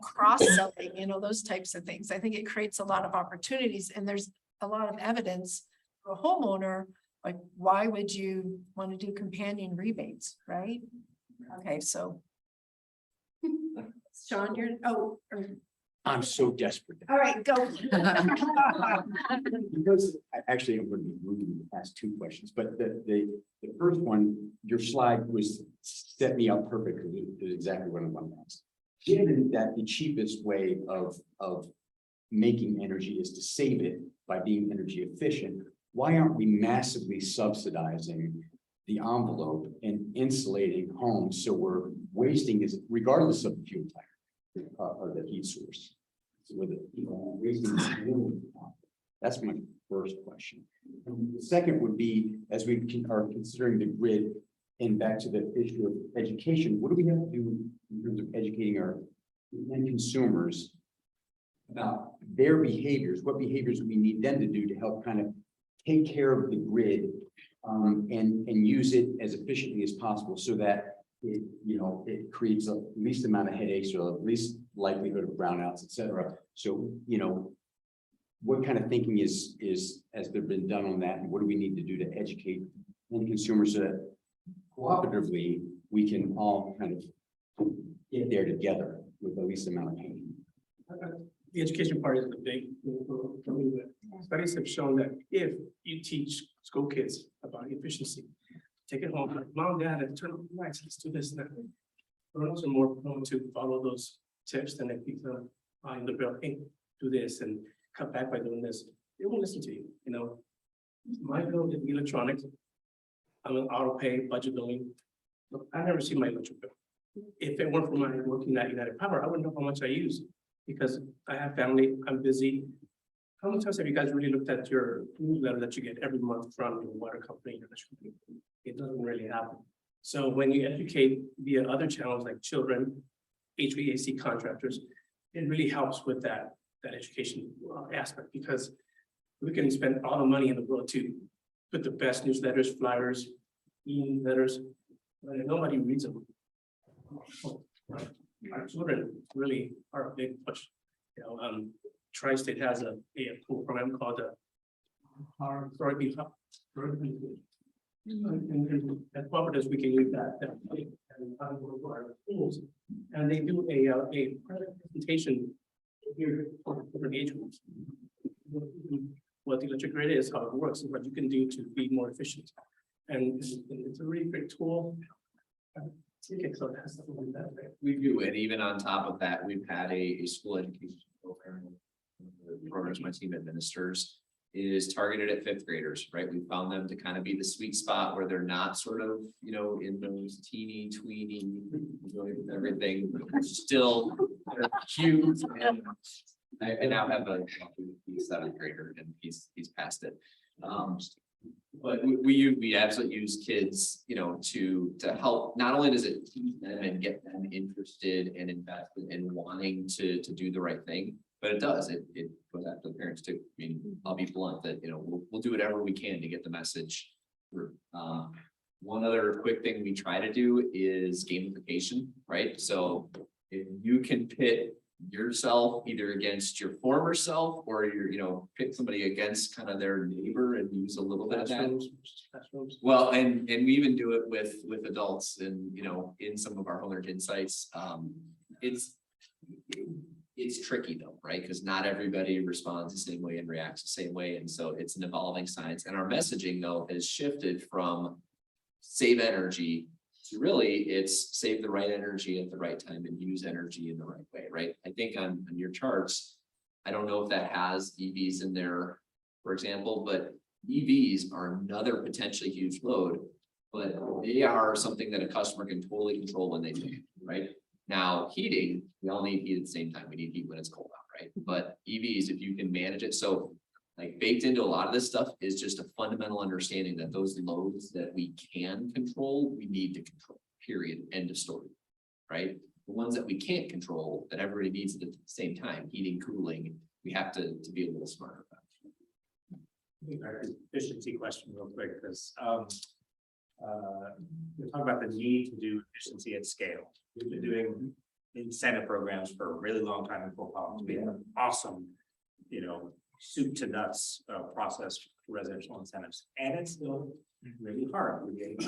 cross-selling, those types of things. I think it creates a lot of opportunities, and there's a lot of evidence for a homeowner like, why would you want to do companion rebates, right? Okay, so. Sean, you're, I'm so desperate. all right, go. Because actually, I'm going to be moving to ask two questions, but the first one, your slide was set me up perfectly. It is exactly what I want to ask. Given that the cheapest way of making energy is to save it by being energy efficient, why aren't we massively subsidizing the envelope and insulating homes so we're wasting is regardless of the fuel type or the heat source? So with it, wasting. That's my first question. And the second would be, as we are considering the grid and back to the issue of education, what do we have to do in terms of educating our end consumers about their behaviors? What behaviors do we need them to do to help kind of take care of the grid and use it as efficiently as possible so that it, it creates the least amount of headaches or the least likelihood of brownouts, et cetera. So, what kind of thinking has there been done on that? And what do we need to do to educate end consumers so that cooperatively we can all kind of get there together with the least amount of pain? The education part is the big, for me, but studies have shown that if you teach school kids about efficiency, take it home, like, mom, dad, turn on the lights, let's do this, and that. Girls are more prone to follow those tips than if you in the bill, hey, do this and cut back by doing this. They won't listen to you, My bill is electronic. I'm an auto pay, budget billing. Look, I never see my electric bill. If it weren't for my working at United Power, I wouldn't know how much I use because I have family, I'm busy. How many times have you guys really looked at your newsletter that you get every month from your water company, your electric company? It doesn't really happen. So when you educate via other channels like children, HVAC contractors, it really helps with that education aspect because we can spend all the money in the world to put the best newsletters, flyers, e-newsletters, but nobody reads them. Our children really are a big push. Tri-State has a cool program called the Authority Hub. And at cooperatives, we can use that and our schools. And they do a presentation here for different age groups. What the electric grid is, how it works, and what you can do to be more efficient. And it's a really great tool. We do, and even on top of that, we've had a school education program. The programs my team administers is targeted at fifth graders, right? We found them to kind of be the sweet spot where they're not sort of, in those teeny tweeny, everything, still cute. And I now have a seventh grader and he's passed it. But we absolutely use kids, to help. Not only does it teach them and get them interested and invested in wanting to do the right thing, but it does. It goes after the parents too. I mean, I'll be blunt that we'll do whatever we can to get the message through. One other quick thing we try to do is gamification, right? So if you can pit yourself either against your former self or pick somebody against kind of their neighbor and use a little bit of that. Well, and we even do it with adults and in some of our Homework Insights. It's tricky though, right? Because not everybody responds the same way and reacts the same way. And so it's an evolving science. And our messaging though has shifted from save energy to really it's save the right energy at the right time and use energy in the right way, right? I think on your charts, I don't know if that has EVs in there, for example, but EVs are another potentially huge load, but they are something that a customer can totally control when they do, right? Now, heating, we all need heat at the same time. We need heat when it's cold out, right? But EVs, if you can manage it, so like baked into a lot of this stuff is just a fundamental understanding that those loads that we can control, we need to control, period, end of story, right? The ones that we can't control, that everybody needs at the same time, heating, cooling, we have to be a little smarter about it. Efficiency question real quick, because we're talking about the need to do efficiency at scale. We've been doing incentive programs for a really long time in Fort Collins. We have an awesome, soup to nuts process residential incentives, and it's still really hard. We're getting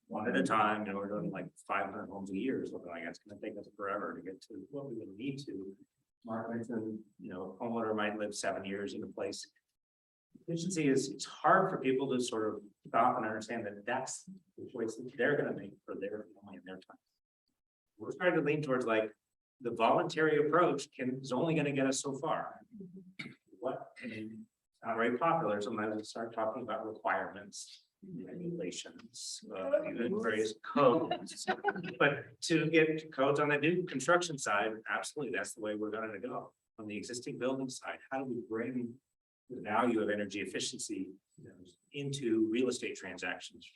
one at a time, and we're doing like 500 homes a year, so like it's gonna take us forever to get to what we would need to. Mark mentioned, you know, a homeowner might live 7 years in a place. Efficiency is, it's hard for people to sort of stop and understand that that's the choice that they're gonna make for their family and their time. We're trying to lean towards like, the voluntary approach is only gonna get us so far. What, I mean, it's not very popular, sometimes we start talking about requirements, regulations, even various codes. But to get codes on the new construction side, absolutely, that's the way we're gonna go. On the existing building side, how do we bring the value of energy efficiency, you know, into real estate transactions?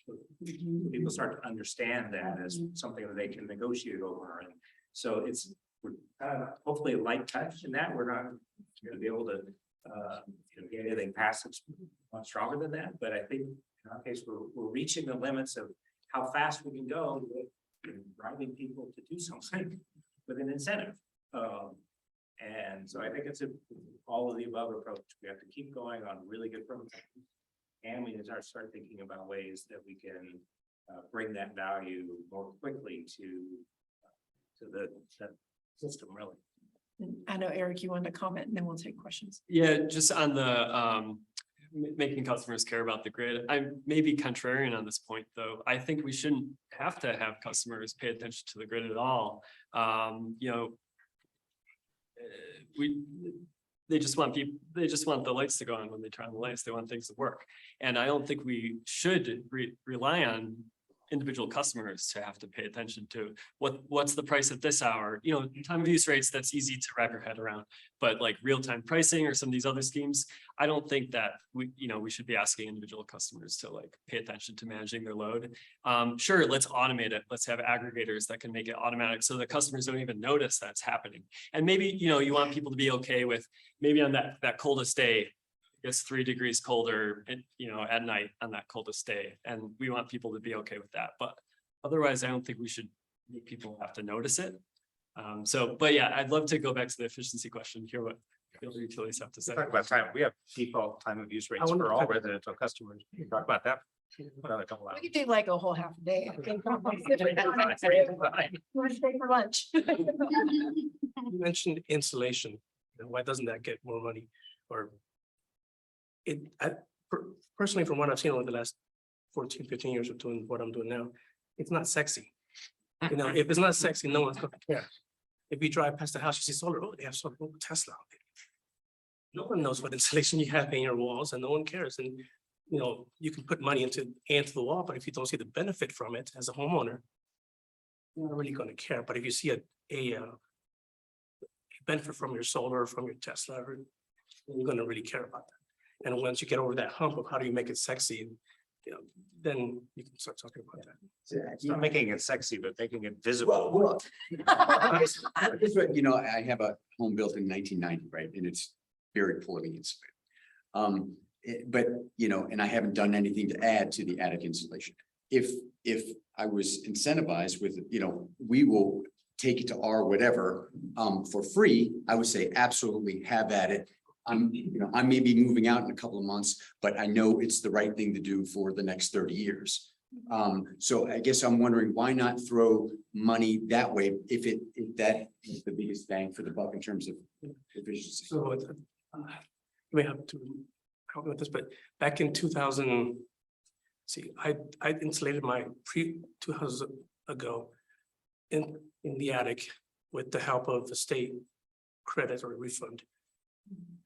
People start to understand that as something that they can negotiate over. And so we're hopefully a light touch in that. We're not going to be able to get anything past it's much stronger than that. But I think in our case, we're reaching the limits of how fast we can go with driving people to do something with an incentive. And so I think it's all of the above approach. We have to keep going on really good programs. And we need to start thinking about ways that we can bring that value more quickly to the system, really. I know, Eric, you wanted to comment and then we'll take questions. Yeah, just on the making customers care about the grid. I may be contrarian on this point, though. I think we shouldn't have to have customers pay attention to the grid at all. You know, they just want the lights to go on when they turn on the lights. They want things to work. And I don't think we should rely on individual customers to have to pay attention to what's the price at this hour. You know, time of use rates, that's easy to wrap your head around, but like real-time pricing or some of these other schemes, I don't think that we should be asking individual customers to like pay attention to managing their load. Sure, let's automate it. Let's have aggregators that can make it automatic so that customers don't even notice that's happening. And maybe, you know, you want people to be okay with maybe on that coldest day, it's 3 degrees colder, and you know, at night on that coldest day, and we want people to be okay with that. But otherwise, I don't think we should make people have to notice it. But yeah, I'd love to go back to the efficiency question, hear what the other utilities have to say. Talk about time. We have default time of use rates for all residential customers. We can talk about that. Another couple hours. We could do like a whole half a day. I think. You want to stay for lunch? You mentioned insulation, and why doesn't that get more money? Or personally, from what I've seen over the last 14, 15 years of doing what I'm doing now, it's not sexy. You know, if it's not sexy, no one's gonna care. If you drive past the house, you see solar, oh, they have solar, oh, Tesla. No one knows what insulation you have in your walls, and no one cares. And you know, you can put money into the wall, but if you don't see the benefit from it as a homeowner, you're not really gonna care. But if you see a benefit from your solar, from your Tesla, you're gonna really care about that. And once you get over that hump of how do you make it sexy, you know, then you can start talking about that. It's not making it sexy, but making it visible. Well, you know, I have a home built in 1990, right? And it's very poorly insulated. But, you know, and I haven't done anything to add to the attic insulation. If I was incentivized with, you know, we will take it to our whatever for free, I would say absolutely have at it. I may be moving out in a couple of months, but I know it's the right thing to do for the next 30 years. So I guess I'm wondering why not throw money that way if that is the biggest bang for the buck in terms of efficiency. So you may have to help me with this, but back in 2000, I insulated my 2 houses ago in the attic with the help of the state credit or refund.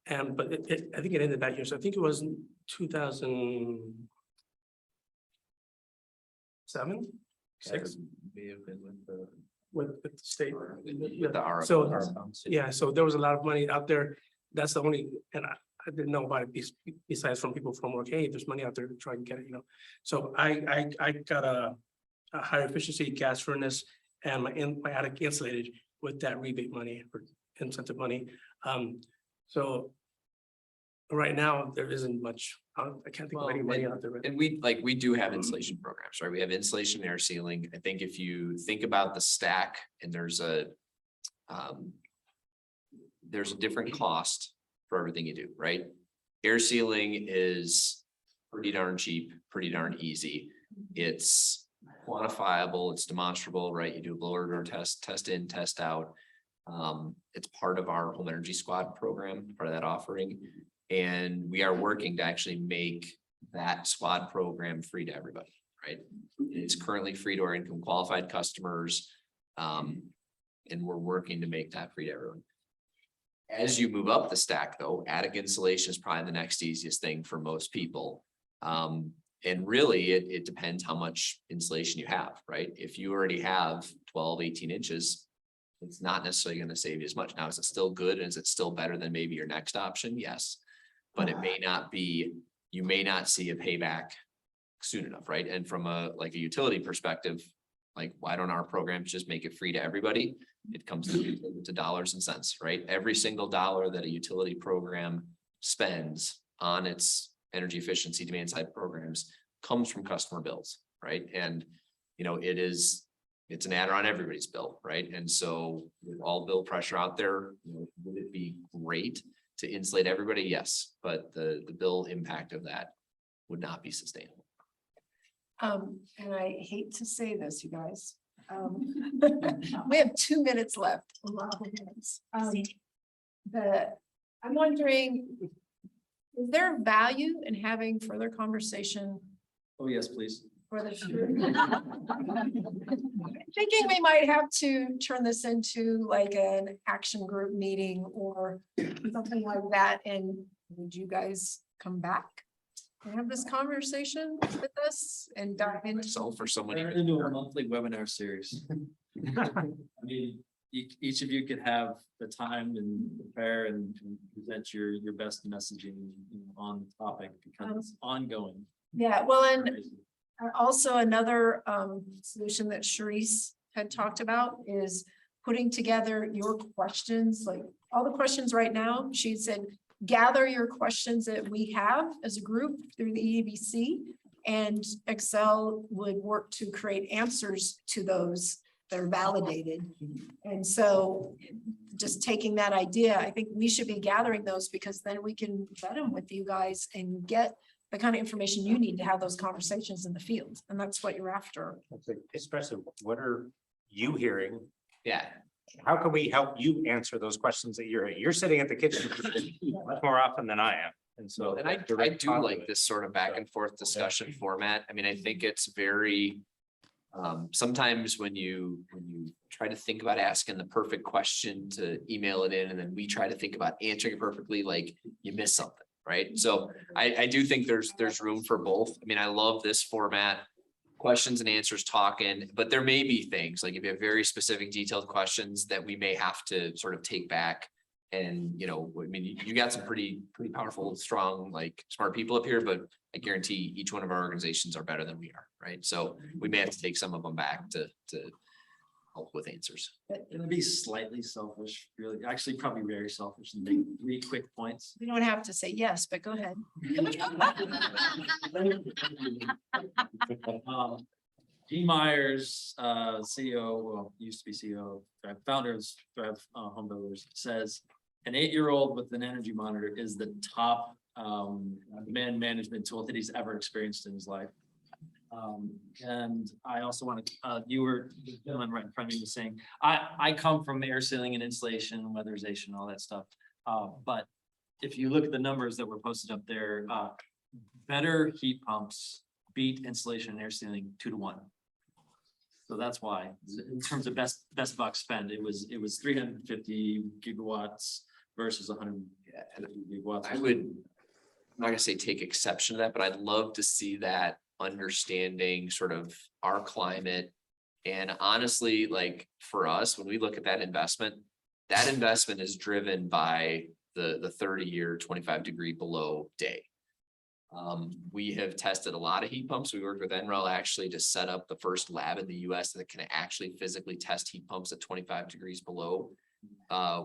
But I think it ended that year. So I think it was 2007, 6. With the state. With the RO. So yeah, so there was a lot of money out there. That's the only, and I didn't know about it besides from people from work. Hey, there's money out there to try and get it, you know. So I got a higher efficiency gas furnace and my attic insulated with that rebate money or incentive money. So right now there isn't much. I can't think of any money out there. Right? And we do have insulation programs, right? We have insulation, air sealing. I think if you think about the stack and there's a different cost for everything you do, right? Air sealing is pretty darn cheap, pretty darn easy. It's quantifiable, it's demonstrable, right? You do a blower door test, test in, test out. It's part of our home energy squad program, part of that offering. And we are working to actually make that squad program free to everybody, right? It's currently free to our income qualified customers. And we're working to make that free to everyone. As you move up the stack though, attic insulation is probably the next easiest thing for most people. And really it depends how much insulation you have, right? If you already have 12, 18 inches, it's not necessarily going to save you as much. Now, is it still good? And is it still better than maybe your next option? Yes. But it may not be, you may not see a payback soon enough, right? And from a utility perspective, like why don't our programs just make it free to everybody? It comes to dollars and cents, right? Every single dollar that a utility program spends on its energy efficiency demand side programs comes from customer bills, right? And it's an adder on everybody's bill, right? And so with all bill pressure out there, would it be great to insulate everybody? Yes, but the bill impact of that would not be sustainable. And I hate to say this, you guys. We have 2 minutes left. A lot of minutes. I'm wondering, is there value in having further conversation Oh, yes, please. for the future? Thinking we might have to turn this into like an action group meeting or something like that. And would you guys come back and have this conversation with us and dive into? So for someone. Turn it into a monthly webinar series. I mean, each of you could have the time and prepare and present your best messaging on the topic because it's ongoing. Yeah, well, and also another solution that Sharice had talked about is putting together your questions, like all the questions right now. She said, gather your questions that we have as a group through the EABC, and Excel would work to create answers to those that are validated. And so just taking that idea, I think we should be gathering those because then we can vet them with you guys and get the kind of information you need to have those conversations in the field. And that's what you're after. Especially, what are you hearing? Yeah. How can we help you answer those questions that you're sitting at the kitchen much more often than I am? And so, And I do like this sort of back and forth discussion format. I mean, I think it's very, sometimes when you try to think about asking the perfect question to email it in, and then we try to think about answering it perfectly, like you miss something, right? So I do think there's room for both. I mean, I love this format, questions and answers talking, but there may be things like if you have very specific detailed questions that we may have to sort of take back. And, I mean, you got some pretty powerful, strong, like smart people up here, but I guarantee each one of our organizations are better than we are, right? So we may have to take some of them back to help with answers. It'll be slightly selfish, really, actually probably very selfish and make 3 quick points. We don't have to say yes, but go ahead. Gene Myers, CEO, well, used to be CEO, founder of Thrive Home Builders, says an 8-year-old with an energy monitor is the top demand management tool that he's ever experienced in his life. And I also want to, you were, the gentleman right in front of me was saying, I come from air sealing and insulation, weatherization, all that stuff. But if you look at the numbers that were posted up there, better heat pumps beat insulation and air sealing 2 to 1. So that's why, in terms of best buck spend, it was 350 gigawatts versus 100 gigawatts. I'm not gonna say take exception to that, but I'd love to see that understanding sort of our climate. And honestly, like for us, when we look at that investment is driven by the 30-year 25-degree below day. We have tested a lot of heat pumps. We worked with NREL actually to set up the first lab in the US that can actually physically test heat pumps at 25 degrees below.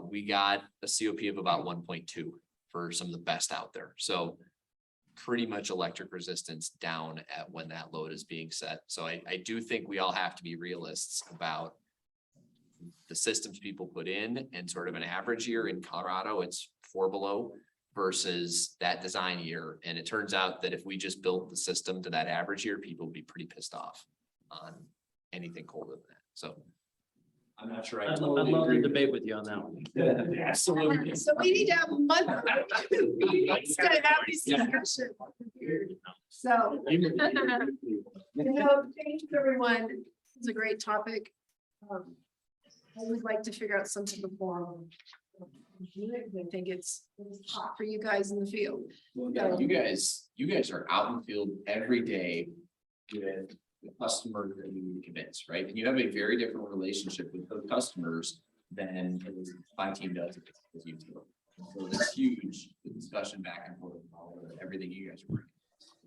We got a COP of about 1.2 for some of the best out there. So pretty much electric resistance down at when that load is being set. So I do think we all have to be realists about the systems people put in, and sort of an average year in Colorado, it's 4 below. versus that design year. And it turns out that if we just built the system to that average year, people would be pretty pissed off on anything colder than that. So I'm not sure. I'd love to debate with you on that one. Absolutely. So we need to have a month. It's gonna have this discussion. So. Thank you, everyone. It's a great topic. I would like to figure out something before. I think it's hot for you guys in the field. Well, yeah, you guys are out in the field every day with the customers that you need to convince, right? And you have a very different relationship with those customers than my team does with you two. So it's huge, the discussion back and forth, everything you guys are bringing.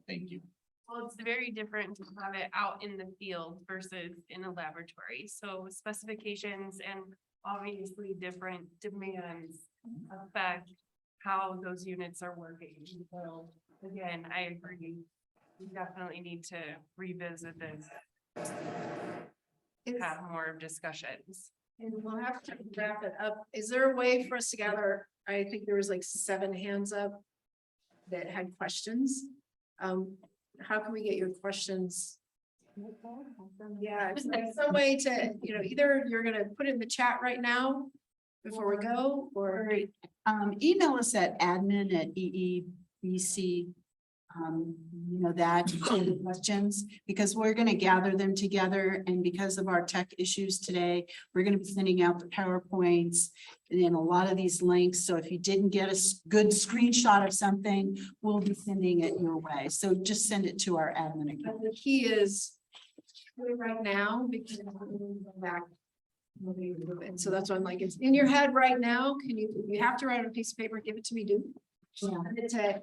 Thank you. Well, it's very different to have it out in the field versus in a laboratory. So specifications and obviously different demands affect how those units are working. So again, I agree. We definitely need to revisit this. Have more discussions. And we'll have to wrap it up. Is there a way for us to gather? I think there was like 7 hands up that had questions. How can we get your questions? Yeah, it's like some way to, either you're gonna put it in the chat right now before we go, or. Email us at admin@EEBC. That questions, because we're going to gather them together, and because of our tech issues today, we're going to be sending out the PowerPoints and then a lot of these links. So if you didn't get a good screenshot of something, we'll be sending it your way. So just send it to our admin account. The key is right now, because I'm gonna go back. And so that's why I'm like, it's in your head right now. You have to write on a piece of paper, give it to me, send it to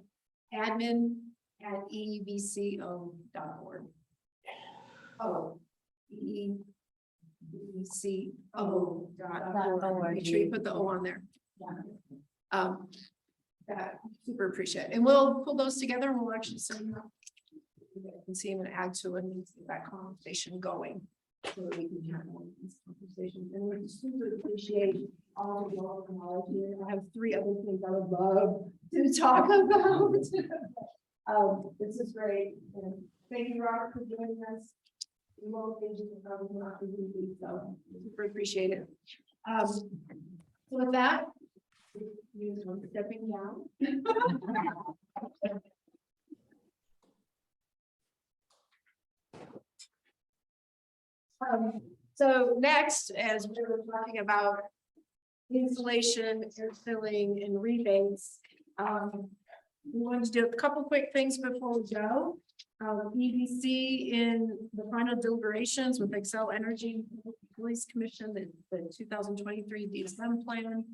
admin@eebco.org. Oh, eebco.org. Make sure you put the O on there. That super appreciate it. And we'll pull those together and we'll actually send them out. And see them and add to it and get that conversation going. So that we can have more of these conversations. And we super appreciate all the knowledge here. I have 3 other things I would love to talk about. This is great. And thank you, Robert, for joining us. We won't change it, so super appreciate it. So with that, you're stepping down. So next, as we were talking about insulation, air filling, and rebates, we wanted to do a couple quick things before we go. EBC in the final deliberations with Excel Energy Police Commission, the 2023 DSM plan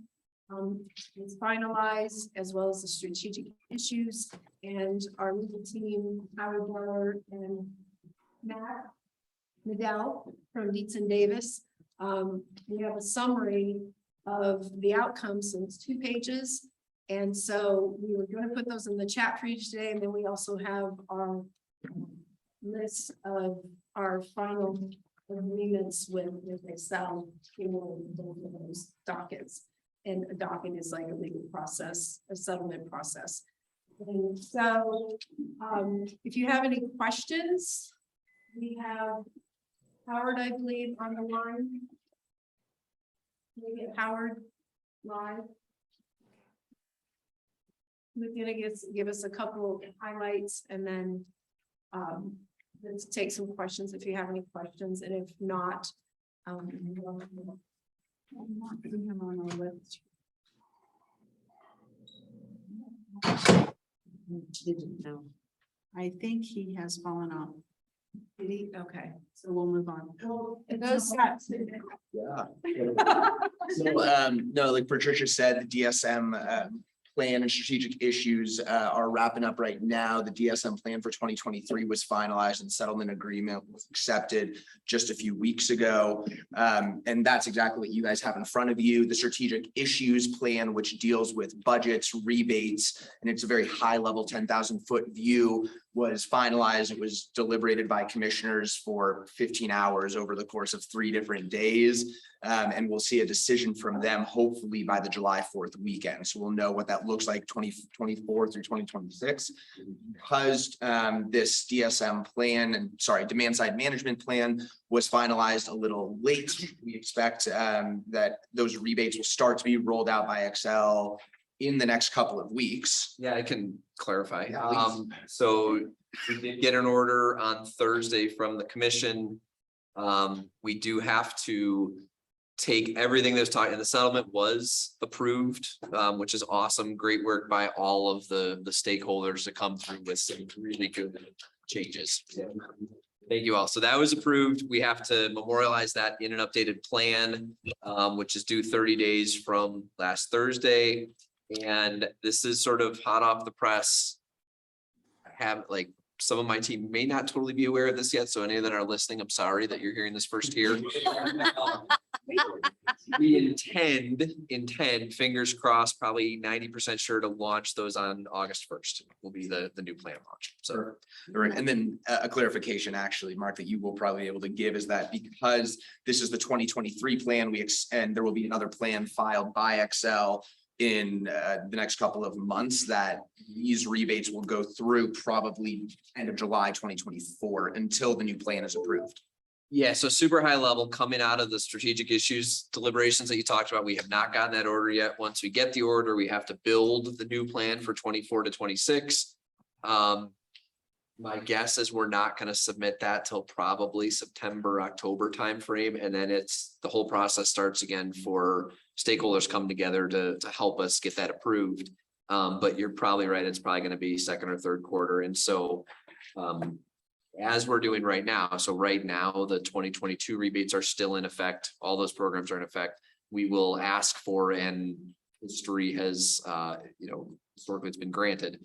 is finalized, as well as the strategic issues, and our legal team, Howard Barr and Matt Nadell from Dietz and Davis. We have a summary of the outcomes, so it's 2 pages. And so we were going to put those in the chat for you today. And then we also have our list of our final agreements with Excel in those dockets. And a docket is like a legal process, a settlement process. And so if you have any questions, we have Howard, I believe, on the line. Can we get Howard live? We're gonna give us a couple highlights, and then let's take some questions if you have any questions, and if not, him on our list. No, I think he has fallen off. Okay, so we'll move on. Well, it does. Yeah. So, no, like Patricia said, the DSM plan and strategic issues are wrapping up right now. The DSM plan for 2023 was finalized and settlement agreement was accepted just a few weeks ago. And that's exactly what you guys have in front of you. The strategic issues plan, which deals with budgets, rebates, and it's a very high level 10,000 foot view, was finalized. It was deliberated by commissioners for 15 hours over the course of 3 different days. And we'll see a decision from them hopefully by the July 4th weekend. So we'll know what that looks like 2024 through 2026. Because this DSM plan and demand side management plan was finalized a little late. We expect that those rebates will start to be rolled out by Excel in the next couple of weeks. Yeah, I can clarify. Yeah, please. So we did get an order on Thursday from the commission. We do have to take everything that's taught, and the settlement was approved, which is awesome. Great work by all of the stakeholders to come through with some really good changes. Thank you all. So that was approved. We have to memorialize that in an updated plan, which is due 30 days from last Thursday. And this is sort of hot off the press. I have like some of my team may not totally be aware of this yet. So any that are listening, I'm sorry that you're hearing this first here. We intend, fingers crossed, probably 90% sure to launch those on August 1st will be the new plan launch. So, And then a clarification, actually, Mark, that you will probably be able to give is that because this is the 2023 plan, and there will be another plan filed by Excel in the next couple of months, that these rebates will go through probably end of July 2024 until the new plan is approved. yeah, so super high level coming out of the strategic issues deliberations that you talked about. We have not gotten that order yet. Once we get the order, we have to build the new plan for 24 to 26. My guess is we're not going to submit that till probably September, October timeframe. And then the whole process starts again for stakeholders come together to help us get that approved. But you're probably right. It's probably going to be second or third quarter. And so as we're doing right now, so right now, the 2022 rebates are still in effect. All those programs are in effect. We will ask for, and history has, historically it's been granted,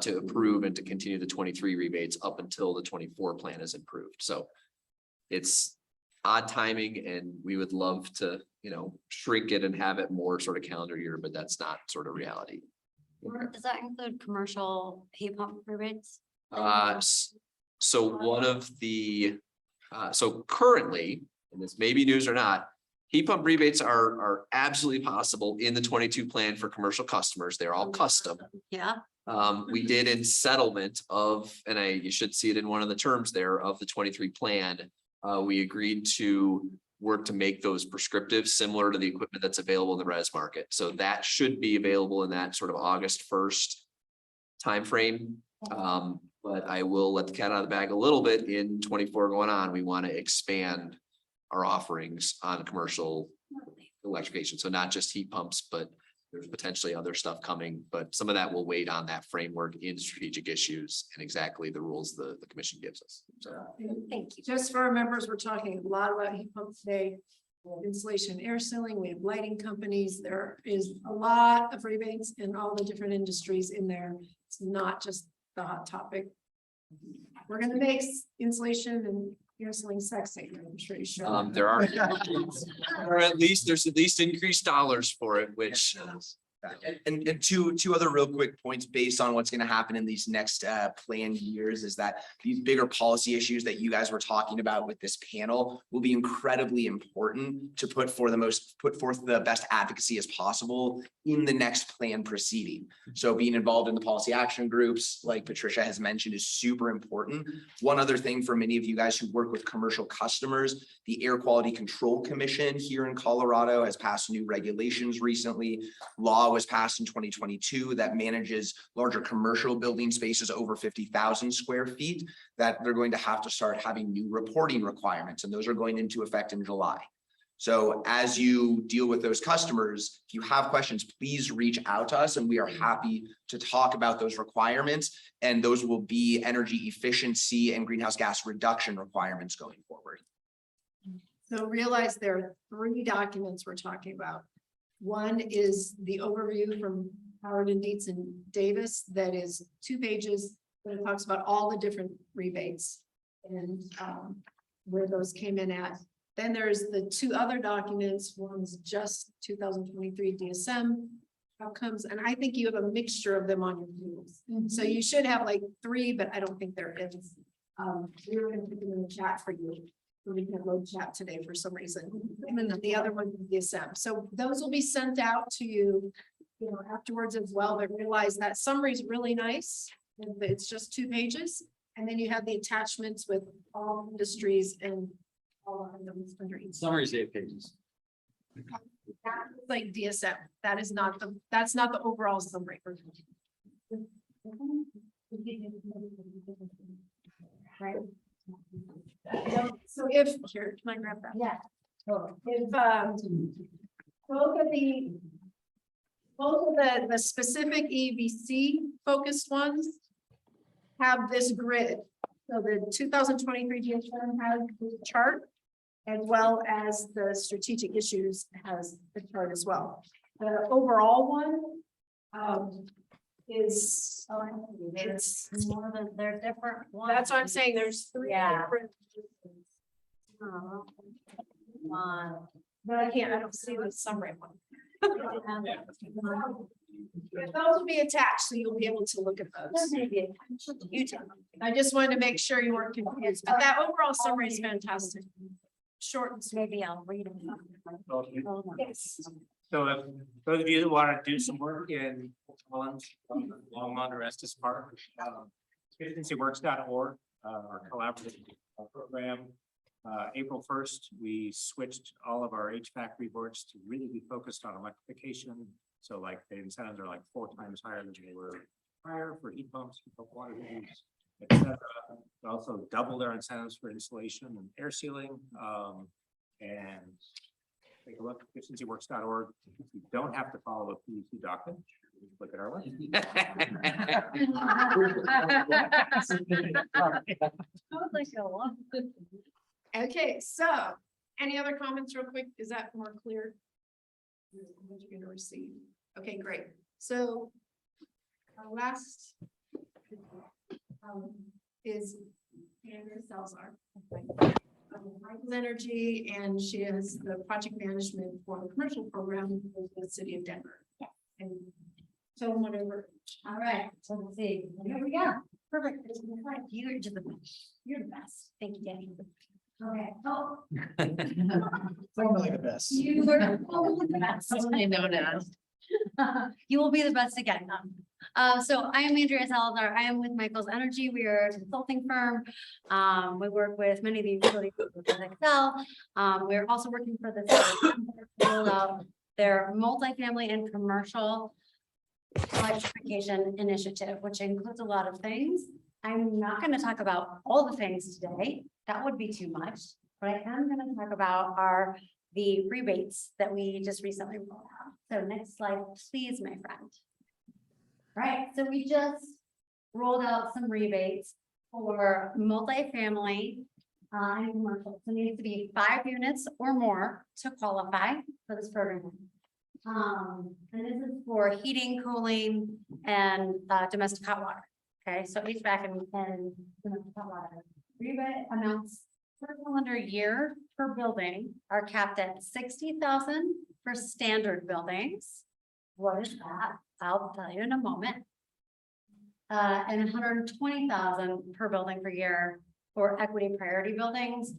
to approve and to continue the 23 rebates up until the 24 plan is approved. So it's odd timing, and we would love to, shrink it and have it more sort of calendar year, but that's not sort of reality. Does that include commercial heat pump rebates? So one of the, so currently, and this may be news or not, heat pump rebates are absolutely possible in the 22 plan for commercial customers. They're all custom. Yeah. We did in settlement of, and you should see it in one of the terms there of the 23 plan. We agreed to work to make those prescriptive, similar to the equipment that's available in the res market. So that should be available in that sort of August 1st timeframe. But I will let the cat out of the bag a little bit in 24 going on. We want to expand our offerings on commercial electrification. So not just heat pumps, but there's potentially other stuff coming, but some of that will wait on that framework in strategic issues and exactly the rules the commission gives us. So thank you. Just for our members, we're talking a lot about heat pumps today. Insulation, air sealing, we have lighting companies. There is a lot of rebates in all the different industries in there. It's not just the hot topic. We're going to make insulation and air sealing sexy. I'm sure you should. There are, or there's at least increased dollars for it, which. And two other real quick points based on what's going to happen in these next planned years is that these bigger policy issues that you guys were talking about with this panel will be incredibly important to put forth the best advocacy as possible in the next plan proceeding. So being involved in the policy action groups, like Patricia has mentioned, is super important. One other thing for many of you guys who work with commercial customers, the Air Quality Control Commission here in Colorado has passed new regulations recently. Law was passed in 2022 that manages larger commercial building spaces over 50,000 square feet, that they're going to have to start having new reporting requirements, and those are going into effect in July. So as you deal with those customers, if you have questions, please reach out to us, and we are happy to talk about those requirements. And those will be energy efficiency and greenhouse gas reduction requirements going forward. So realize there are 3 documents we're talking about. One is the overview from Howard and Dietz and Davis that is 2 pages, but it talks about all the different rebates and where those came in at. Then there's the 2 other documents. One's just 2023 DSM outcomes, and I think you have a mixture of them on your views. So you should have like 3, but I don't think there is. We're gonna put them in the chat for you. We can load chat today for some reason, and then the other one is DSM. So those will be sent out to you, afterwards as well. But realize that summary is really nice. It's just 2 pages, and then you have the attachments with all industries and all of them under each. Summary is 8 pages. That's like DSM. That's not the overall summary. Right. So if here, can I grab that? Yeah. If both of the specific EVC focused ones have this grid. So the 2023 DSM has this chart, as well as the strategic issues has the chart as well. The overall one is it's More than, they're different ones. that's what I'm saying. There's 3 Yeah. different. But I don't see the summary one. Those will be attached, so you'll be able to look at those. I just wanted to make sure you weren't confused, but that overall summary is fantastic. Short and sweet. Maybe I'll read them. Yes. So if those of you that want to do some work in Collins, Longmont or Estes Park, efficiencyworks.org, our collaborative program. April 1st, we switched all of our HVAC reports to really be focused on electrification. So like the incentives are like 4 times higher than they were prior for heat pumps, heat pump water heaters, etc. We also doubled our incentives for insulation and air sealing. And take a look at efficiencyworks.org. You don't have to follow the PUC document. Just look at our link. Okay, so any other comments real quick? Is that more clear? What you're gonna receive. Okay, great. So our last is Andrea Salzar. Michael's Energy, and she is the project management for the commercial program for the city of Denver. And so whatever. All right, so let's see. Here we go. Perfect. You're the best. Thank you, Danny. Okay. Oh. Formally the best. You were probably the best. I know now. You will be the best again. So I am Andrea Salazar. I am with Michael's Energy. We are a consulting firm. We work with many of the utilities with Excel. We're also working for the build out their multifamily and commercial electrification initiative, which includes a lot of things. I'm not going to talk about all the things today. That would be too much, but I am going to talk about the rebates that we just recently rolled out. So next slide, please, my friend. All right, so we just rolled out some rebates for multifamily and commercial. So it needs to be 5 units or more to qualify for this program. And this is for heating, cooling, and domestic hot water. Okay, so HVAC and domestic hot water. Rebate amounts per calendar year per building are capped at 60,000 for standard buildings. What is that? I'll tell you in a moment. And 120,000 per building per year for equity priority buildings.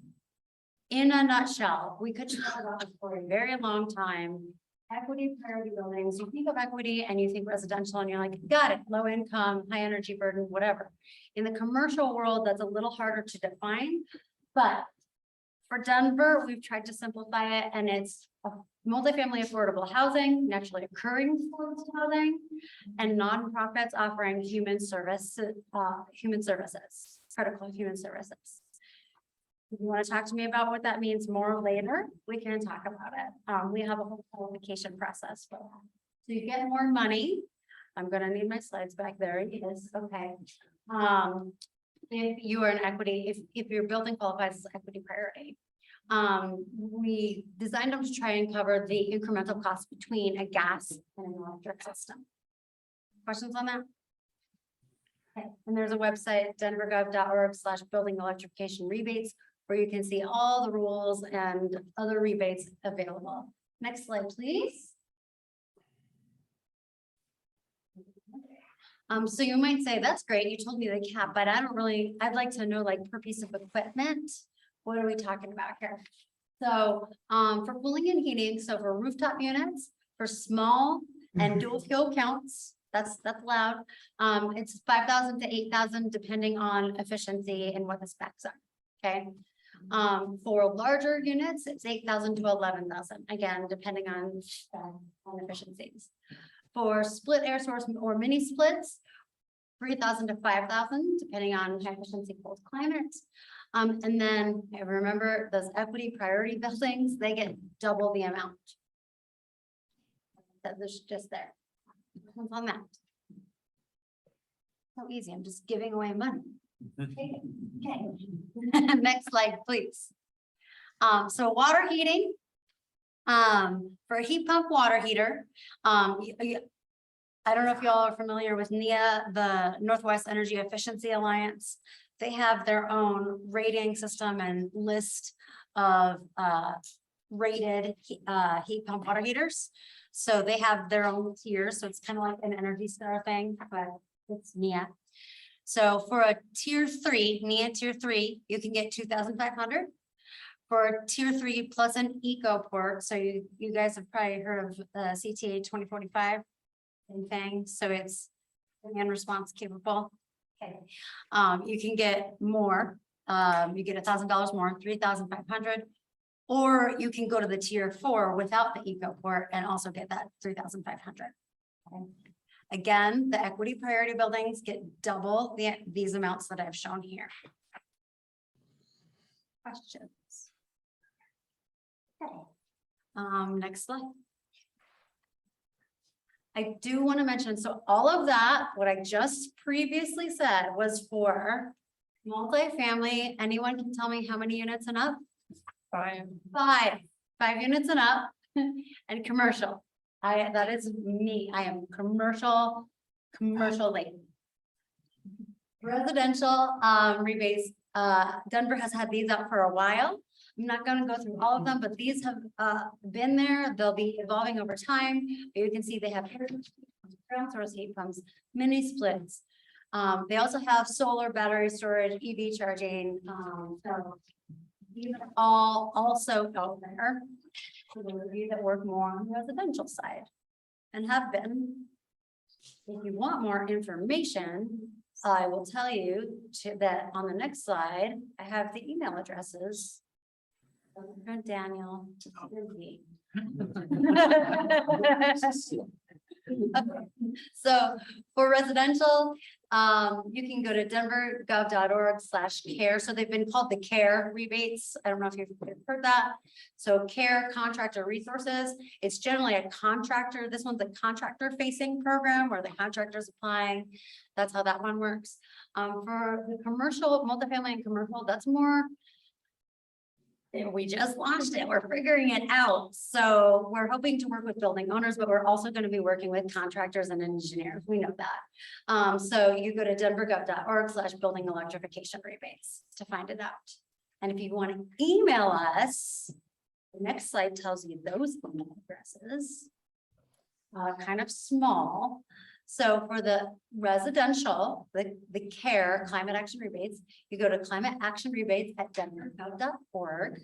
In a nutshell, we could talk about this for a very long time. Equity priority buildings, you think of equity and you think residential and you're like, got it, low income, high energy burden, whatever. In the commercial world, that's a little harder to define, but for Denver, we've tried to simplify it, and it's a multifamily affordable housing, naturally occurring affordable housing, and nonprofits offering human services, critical human services. If you want to talk to me about what that means more later, we can talk about it. We have a whole qualification process for that. So you get more money. I'm going to need my slides back there. It is okay. If you are an equity, if your building qualifies as equity priority, we designed them to try and cover the incremental cost between a gas and an electric system. Questions on that? Okay. And there's a website, denvergov.org/building electrification rebates, where you can see all the rules and other rebates available. Next slide, please. So you might say, that's great, you told me the cap, but I don't really, I'd like to know like per piece of equipment. What are we talking about here? So, for cooling and heating, so for rooftop units, for small and dual fuel counts, that's loud. It's 5,000 to 8,000 depending on efficiency and what the specs are, okay? For larger units, it's 8,000 to 11,000, again, depending on efficiencies. For split air source or mini splits, 3,000 to 5,000, depending on high efficiency cold climates. And then remember those equity priority buildings, they get double the amount. That is just there. Depends on that. So easy, I'm just giving away money. Okay. Next slide, please. So water heating. For a heat pump water heater, I don't know if y'all are familiar with NEA, the Northwest Energy Efficiency Alliance. They have their own rating system and list of rated heat pump water heaters. So they have their own tiers. So it's kind of like an Energy Star thing, but it's NEA. So for a tier 3, NEA tier 3, you can get 2,500. For tier 3 plus an eco port. So you guys have probably heard of CTA 2045 and thing. So it's demand response capable. Okay. You can get more. You get $1,000 more, 3,500. Or you can go to the tier 4 without the eco port and also get that 3,500. Okay. Again, the equity priority buildings get double these amounts that I've shown here. Questions? Okay. Next slide. I do want to mention, so all of that, what I just previously said was for multifamily. Anyone can tell me how many units and up? 5 units and up. And commercial. That is me. I am commercial lady. Residential rebates. Denver has had these out for a while. I'm not going to go through all of them, but these have been there. They'll be evolving over time. You can see they have ground source heat pumps, mini splits. They also have solar battery storage, EV charging. So these are all also out there for those of you that work more on the residential side and have been. If you want more information, I will tell you that on the next slide, I have the email addresses. Daniel. So for residential, you can go to denvergov.org/care. So they've been called the CARE rebates. I don't know if you've heard that. So CARE contractor resources. It's generally a contractor. This one's a contractor facing program where the contractor is applying. That's how that one works. For the commercial, multifamily and commercial, that's more. We just launched it. We're figuring it out. So we're hoping to work with building owners, but we're also going to be working with contractors and engineers. We know that. So you go to denvergov.org/building electrification rebates to find it out. And if you want to email us, the next slide tells you those email addresses. Kind of small. So for the residential, the CARE climate action rebates, you go to climate action rebates at denvergov.org.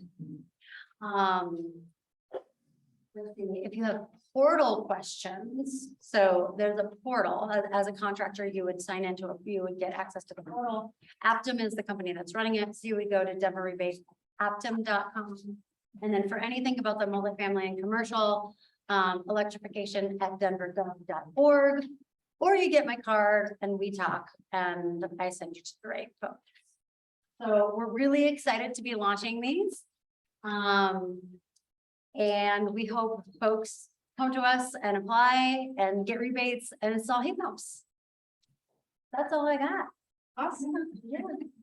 If you have portal questions, so there's a portal as a contractor, you would sign into you would get access to the portal. Aptum is the company that's running it. So you would go to Denver rebates, aptum.com. And then for anything about the multifamily and commercial, electrification at denvergov.org. Or you get my card and we talk and I send you to the right folks. So we're really excited to be launching these. And we hope folks come to us and apply and get rebates and install heat pumps. That's all I got. Awesome. Yeah.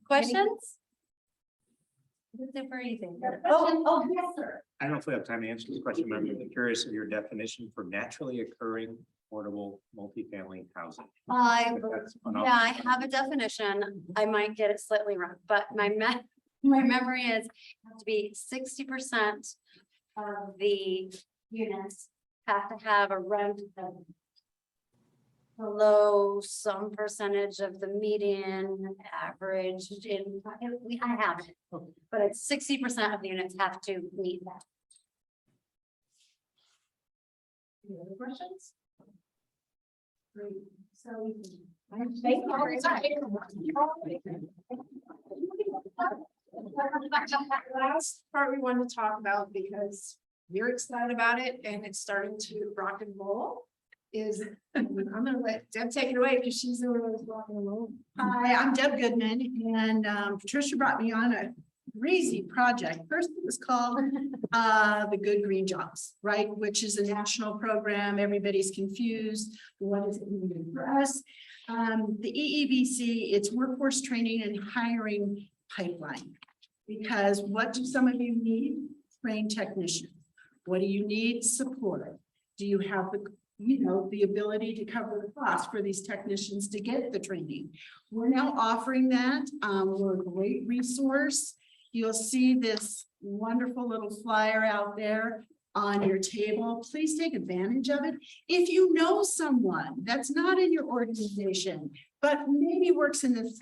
Questions? Super easy. Oh, yes, sir. I don't know if we have time to answer this question, but I'm curious of your definition for naturally occurring affordable multifamily housing. Yeah, I have a definition. I might get it slightly wrong, but my memory is have to be 60% of the units have to have a rent. below some percentage of the median average in, I have it. But it's 60% of the units have to meet that. Any other questions? Great, so. Last part we want to talk about, because we're excited about it and it's starting to rock and roll, is, I'm gonna let Deb take it away because she's the one who's rocking and rolling. Hi, I'm Deb Goodman, and Patricia brought me on a crazy project. First, it was called the Good Green Jobs, right? Which is a national program. Everybody's confused. What does it mean for us? The EEBC, it's workforce training and hiring pipeline. Because what do some of you need? Trained technicians. What do you need? Support. Do you have the ability to cover the cost for these technicians to get the training? We're now offering that. We're a great resource. You'll see this wonderful little flyer out there on your table. Please take advantage of it. If you know someone that's not in your organization, but maybe works in this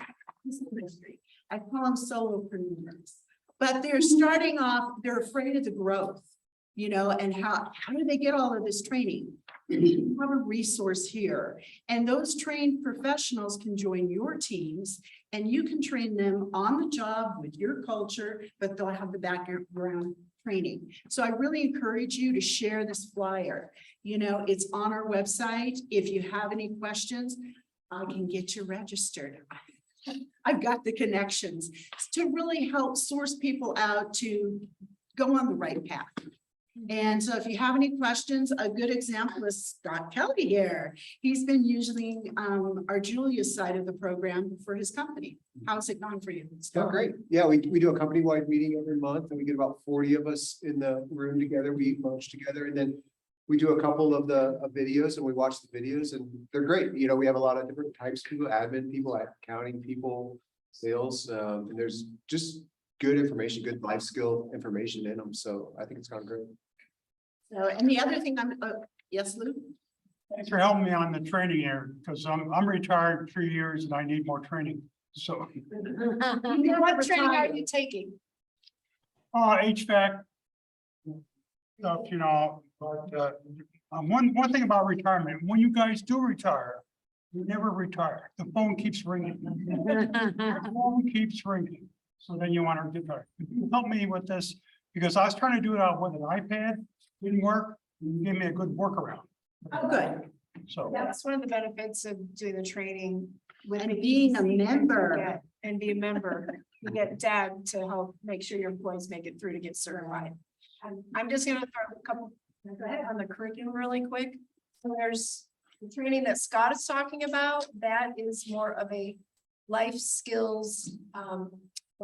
industry, I call them solopreneurs, but they're starting off, they're afraid of the growth, and how do they get all of this training? You have a resource here, and those trained professionals can join your teams and you can train them on the job with your culture, but they'll have the background training. So I really encourage you to share this flyer. It's on our website. If you have any questions, I can get you registered. I've got the connections to really help source people out to go on the right path. And so if you have any questions, a good example is Scott Kelly here. He's been using our Julia's side of the program for his company. How's it gone for you? Oh, great. Yeah, we do a company-wide meeting every month and we get about 40 of us in the room together. We eat lunch together and then we do a couple of the videos and we watch the videos and they're great. We have a lot of different types of people, admin people, accounting people, sales, and there's just good information, good life skill information in them. So I think it's gone great. So, and the other thing yes, Lou? Thanks for helping me on the training here, because I'm retired 3 years and I need more training. So. What training are you taking? HVAC stuff, but one thing about retirement, when you guys do retire, you never retire. The phone keeps ringing. The phone keeps ringing. So then you want to get there. Help me with this, because I was trying to do it out with an iPad, didn't work. You gave me a good workaround. Oh, good. So That's one of the benefits of doing the training with And the being a EDC, member. and be a member. You get Deb to help make sure your employees make it through to get certified. I'm just gonna throw a couple, go ahead on the curriculum really quick. So there's the training that Scott is talking about. That is more of a life skills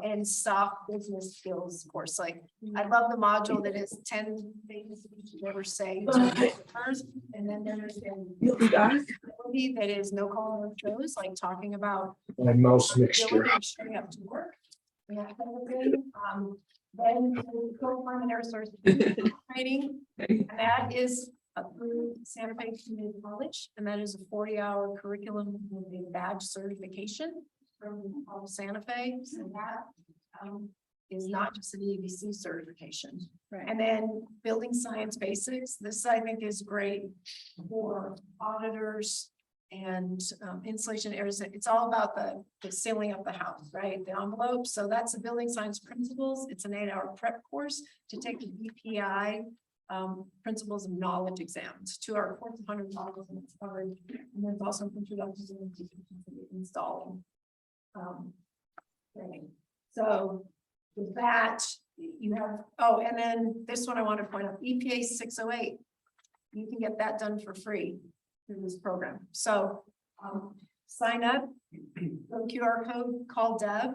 and soft business skills course. Like, I love the module that is 10 things that you should never say to customers. And then there's that is no call, no shows, like talking about My mouse mixture. showing up to work. And that kind of thing. Then co-employment air source training, and that is through Santa Fe Community College, and that is a 40-hour curriculum with a badge certification from Santa Fe. So that is not just an EBC certification. Right. And then building science basics. This I think is great for auditors and insulation areas. It's all about the sealing up the house, right? The envelope. So that's the building science principles. It's an 8-hour prep course to take the BPI principles of knowledge exams. 2 hour course, 100 modules, and it's covered. And there's also introductions and installing. Training. So with that, you have, and then this one I want to point out, EPA 608. You can get that done for free through this program. So sign up, go QR code, call Deb,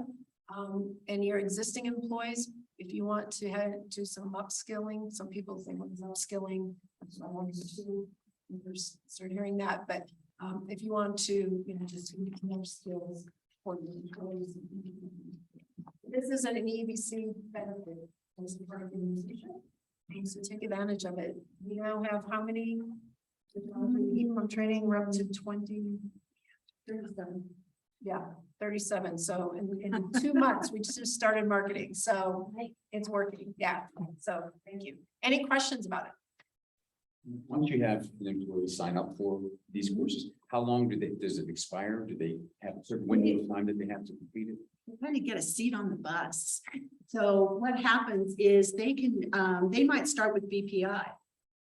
and your existing employees. If you want to do some upskilling, some people think it's upskilling. That's what I wanted to do. Start hearing that, but if you want to, just more skills for the employees. This is an EBC benefit as part of the organization. So take advantage of it. We now have how many Heat pump training, we're up to 37. Yeah, 37. So in 2 months, we just started marketing. So it's working. Yeah. So thank you. Any questions about it? Once you have an employee sign up for these courses, how long does it expire? Do they have a certain window of time that they have to complete it? They're trying to get a seat on the bus. So what happens is they can, they might start with BPI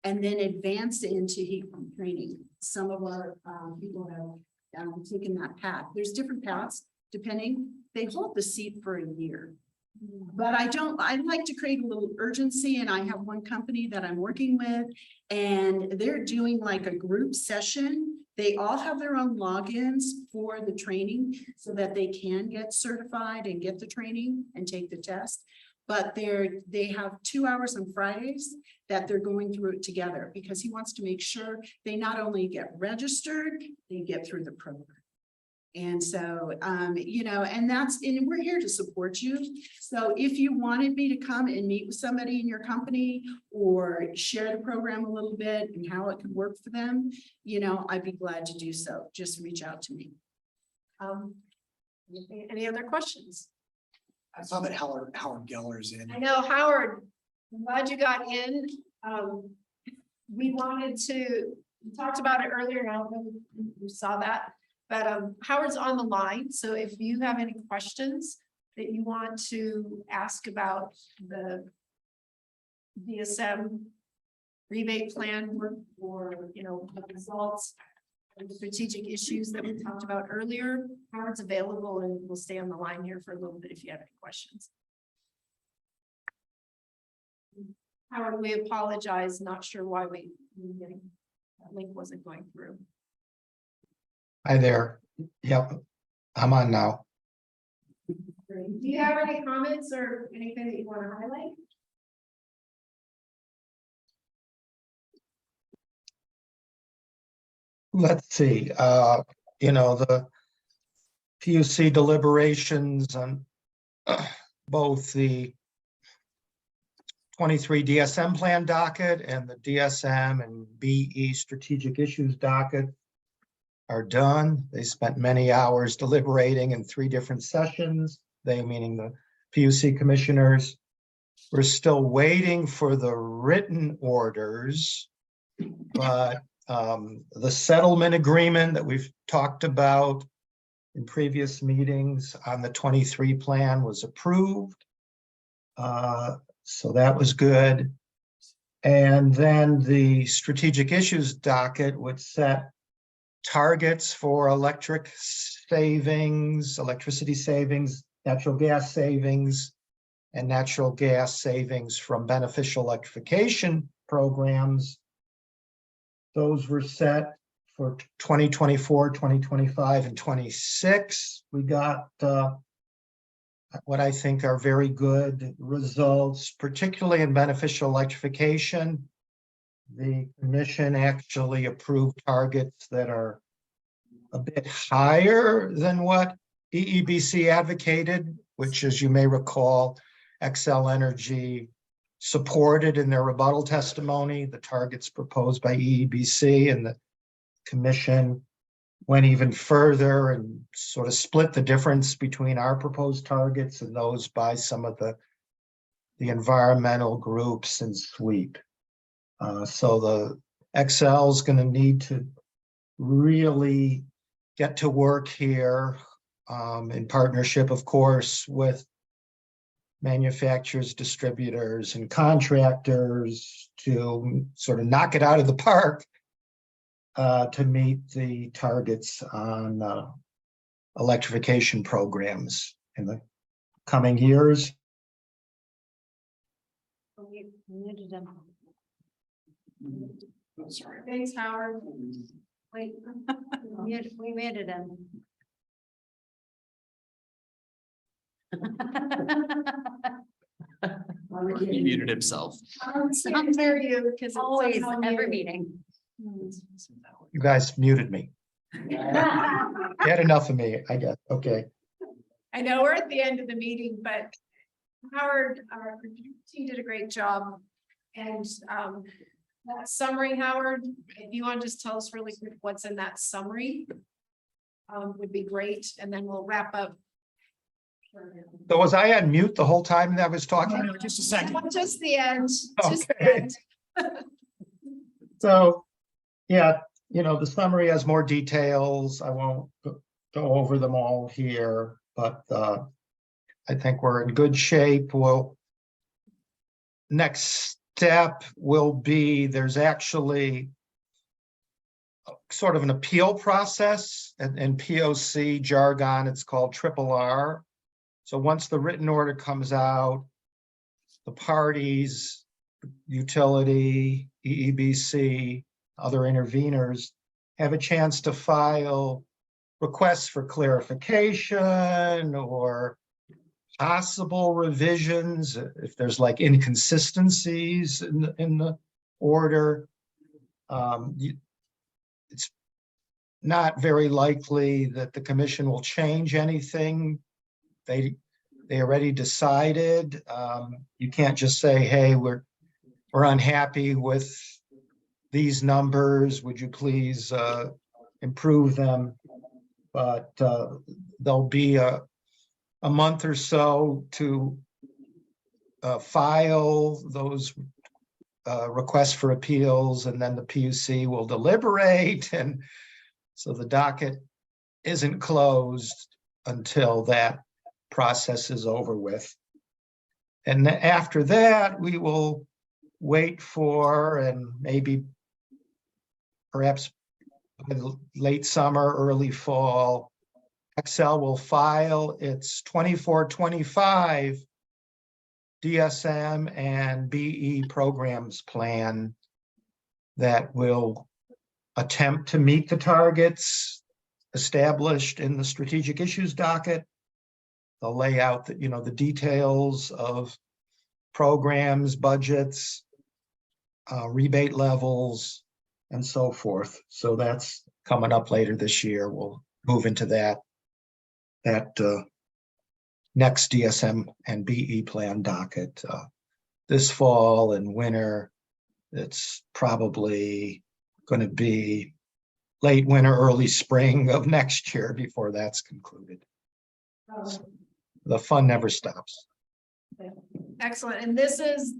and then advance into heat pump training. Some of our people have taken that path. There's different paths depending. They hold the seat for a year. But I'd like to create a little urgency, and I have one company that I'm working with, and they're doing like a group session. They all have their own logins for the training so that they can get certified and get the training and take the test. But they have 2 hours on Fridays that they're going through it together because he wants to make sure they not only get registered, they get through the program. And so, you know, and we're here to support you. So if you wanted me to come and meet with somebody in your company or share the program a little bit and how it could work for them, you know, I'd be glad to do so. Just reach out to me. Any other questions? I saw that Howard Geller's in. I know, Howard, I'm glad you got in. We talked about it earlier. I don't know if you saw that. But Howard's on the line, so if you have any questions that you want to ask about the DSM rebate plan or, you know, the results and the strategic issues that we talked about earlier, Howard's available and we'll stay on the line here for a little bit if you have any questions. Howard, we apologize, not sure why that link wasn't going through. Hi there. Yep, I'm on now. Do you have any comments or anything that you want to highlight? Let's see, you know, the PUC deliberations on both the 23 DSM plan docket and the DSM and BE strategic issues docket are done. They spent many hours deliberating in 3 different sessions, they meaning the PUC commissioners. We're still waiting for the written orders, but the settlement agreement that we've talked about in previous meetings on the 23 plan was approved. So that was good. And then the strategic issues docket would set targets for electricity savings, natural gas savings, and natural gas savings from beneficial electrification programs. Those were set for 2024, 2025, and 26. We got what I think are very good results, particularly in beneficial electrification. The commission actually approved targets that are a bit higher than what EEBC advocated, which, as you may recall, Xcel Energy supported in their rebuttal testimony, the targets proposed by EEBC, and the commission went even further and sort of split the difference between our proposed targets and those by some of the environmental groups and SWEEP. So the Xcel is going to need to really get to work here in partnership, of course, with manufacturers, distributors, and contractors to sort of knock it out of the park to meet the targets on electrification programs in the coming years. We muted him. Sorry. Thanks, Howard. Wait, we muted him. He muted himself. Can't hear you because Always, every meeting. You guys muted me. You had enough of me, I guess. Okay. I know we're at the end of the meeting, but Howard, our team did a great job. And That summary, Howard, if you want to just tell us really quick what's in that summary. Would be great, and then we'll wrap up. So was I on mute the whole time that I was talking? No, just a second. Just the end, just the Okay. end. So, yeah, the summary has more details. I won't go over them all here, but I think we're in good shape. Next step will be, there's actually sort of an appeal process, and in POC jargon, it's called RRR. So once the written order comes out, the parties, utility, EEBC, other interveners have a chance to file requests for clarification or possible revisions if there's like inconsistencies in the order. It's not very likely that the commission will change anything. They already decided. You can't just say, hey, we're unhappy with these numbers. Would you please improve them? But there'll be a month or so to file those requests for appeals, and then the PUC will deliberate. And so the docket isn't closed until that process is over with. And after that, we will wait for, and maybe perhaps late summer, early fall, Excel will file its 24-25 DSM and BE programs plan that will attempt to meet the targets established in the strategic issues docket. They'll lay out the details of programs, budgets, rebate levels, and so forth. So that's coming up later this year. We'll move into that next DSM and BE plan docket. This fall and winter, it's probably going to be late winter, early spring of next year before that's concluded. The fun never stops. Excellent. And this is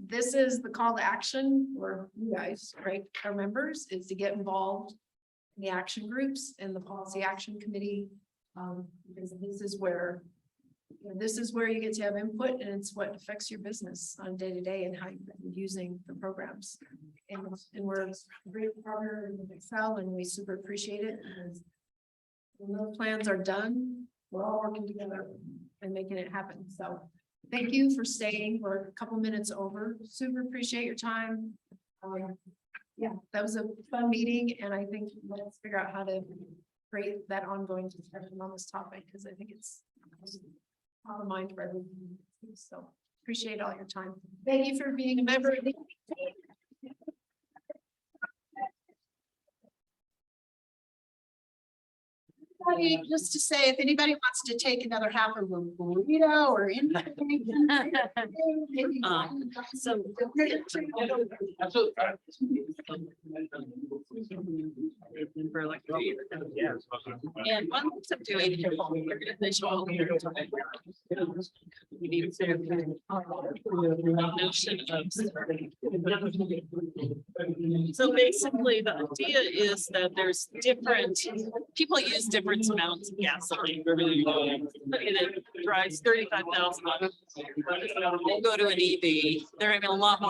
the call to action for you guys, right? Our members, is to get involved in the action groups and the policy action committee. Because this is where you get to have input, and it's what affects your business on day to day and how you're using the programs. And we're a great partner with Excel, and we super appreciate it. Because when those plans are done, we're all working together and making it happen. So thank you for staying. We're a couple minutes over. Super appreciate your time. Yeah, that was a fun meeting, and I think let's figure out how to create that ongoing discussion on this topic, because I think it's on the mind for everyone. So appreciate all your time. Thank you for being a member. Just to say, if anybody wants to take another half of a burrito or anything. So. And one of doing organizational. We need to. Notion of. So basically, the idea is that there's different, people use different amounts of gasoline. And it drives 35,000. They go to an EV, they're having a lot more